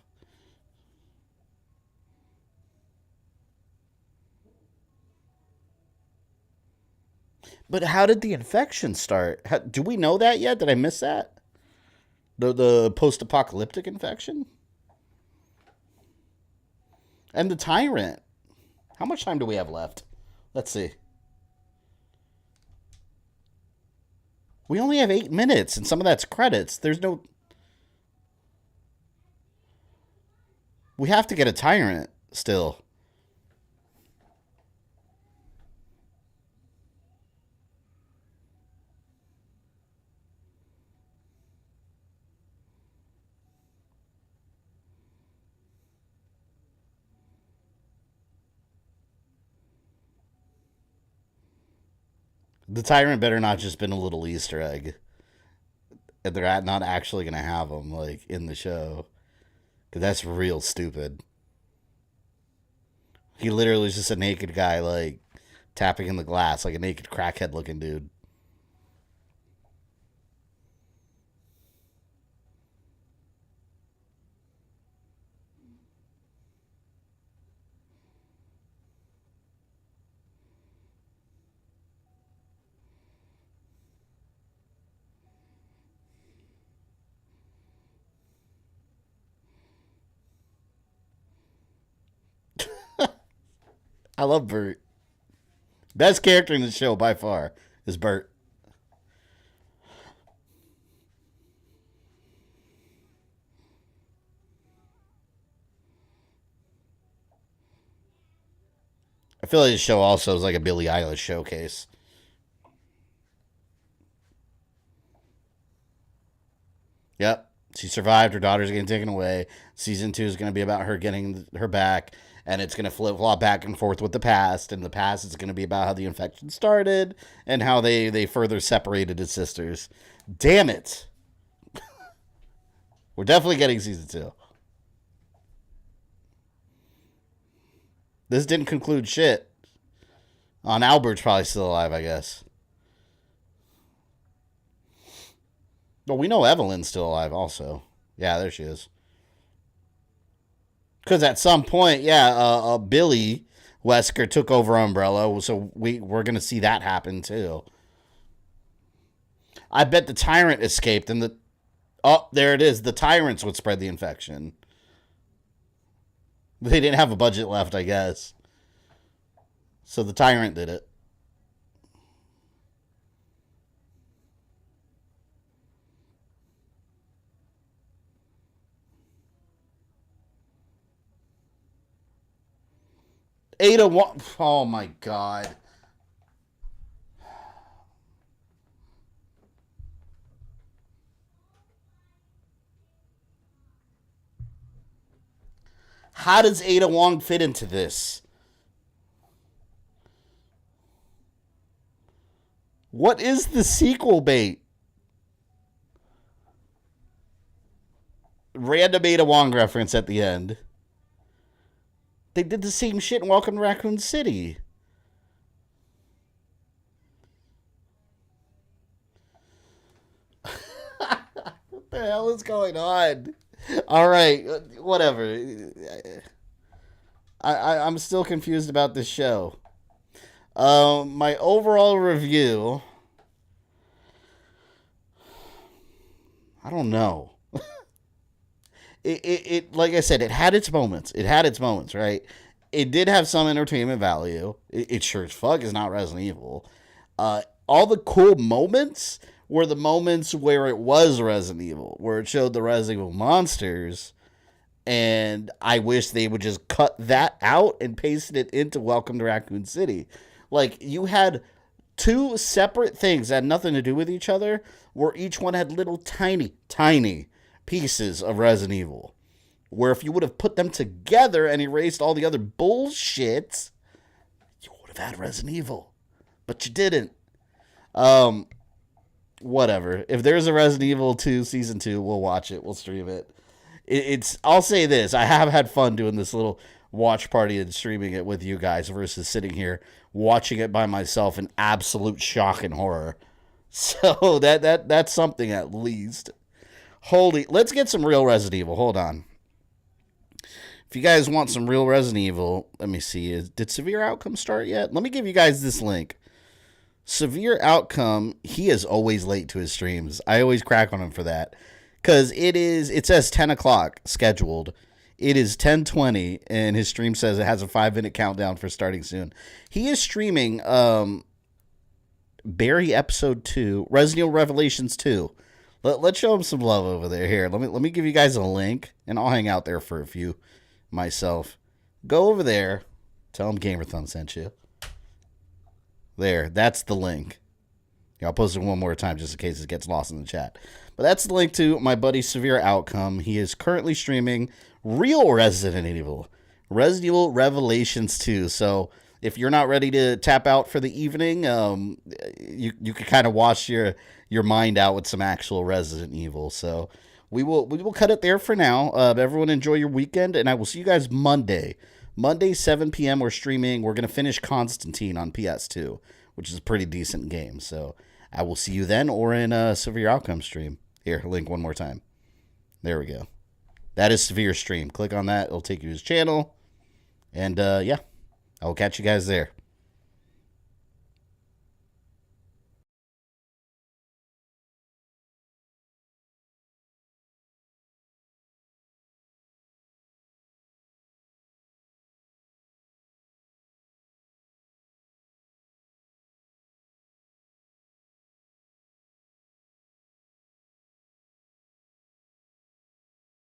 But how did the infection start? Do we know that yet? Did I miss that? The post-apocalyptic infection? And the tyrant. How much time do we have left? Let's see. We only have 8 minutes, and some of that's credits. There's no... We have to get a tyrant still. The tyrant better not just been a little Easter egg. And they're not actually going to have him, like, in the show. Because that's real stupid. He literally is just a naked guy, like, tapping in the glass, like a naked crackhead looking dude. I love Bert. Best character in the show by far is Bert. I feel like this show also is like a Billie Eilish showcase. Yep. She survived. Her daughter's getting taken away. Season 2 is going to be about her getting her back. And it's going to flip flop back and forth with the past. And the past is going to be about how the infection started and how they further separated as sisters. Damn it. We're definitely getting season 2. This didn't conclude shit. On Albert's probably still alive, I guess. Well, we know Evelyn's still alive also. Yeah, there she is. Because at some point, Billy Wesker took over Umbrella, so we're going to see that happen too. I bet the Tyrant escaped, and there it is. The Tyrants would spread the infection. They didn't have a budget left, I guess. So the Tyrant did it. Ada, oh my god. How does Ada Wong fit into this? What is the sequel bait? Random Ada Wong reference at the end. They did the same shit in Welcome to Raccoon City. What the hell is going on? All right, whatever. I'm still confused about this show. My overall review, I don't know. It like I said, it had its moments. Right? It did have some entertainment value. It sure as fuck is not Resident Evil. All the cool moments were the moments where it was Resident Evil, where it showed the Resident Evil monsters, and I wish they would just cut that out and paste it into Welcome to Raccoon City. Like, you had two separate things that had nothing to do with each other, where each one had little tiny pieces of Resident Evil. Where if you would have put them together and erased all the other bullshit, you would have had Resident Evil. But you didn't. Whatever. If there's a Resident Evil 2 Season 2, we'll watch it. We'll stream it. I'll say this. I have had fun doing this little watch party and streaming it with you guys versus sitting here watching it by myself in absolute shock and horror. So that's something at least. Let's get some real Resident Evil. Hold on. If you guys want some real Resident Evil, let me see. Did Severe Outcome start yet? Let me give you guys this link. Severe Outcome, he is always late to his streams. I always crack on him for that. Because it says 10 o'clock scheduled. It is 10:20, and his stream says it has a 5-minute countdown for starting soon. He is streaming Barry Episode 2, Resident Evil Revelations 2. Let's show him some love over there. Here, let me give you guys a link, and I'll hang out there for a few myself. Go over there. Tell him GamerThumb sent you. There, that's the link. Yeah, I'll post it one more time just in case it gets lost in the chat. But that's the link to my buddy Severe Outcome. He is currently streaming real Resident Evil. Resident Evil Revelations 2. So if you're not ready to tap out for the evening, you can kind of wash your mind out with some actual Resident Evil. So we will cut it there for now. Everyone enjoy your weekend, and I will see you guys Monday. Monday 7 p.m. We're streaming. We're gonna finish Constantine on PS2, which is a pretty decent game. So I will see you then, or in a Severe Outcome stream. Here, link one more time. There we go. That is Severe Stream. Click on that. It'll take you to his channel. And yeah, I will catch you guys there.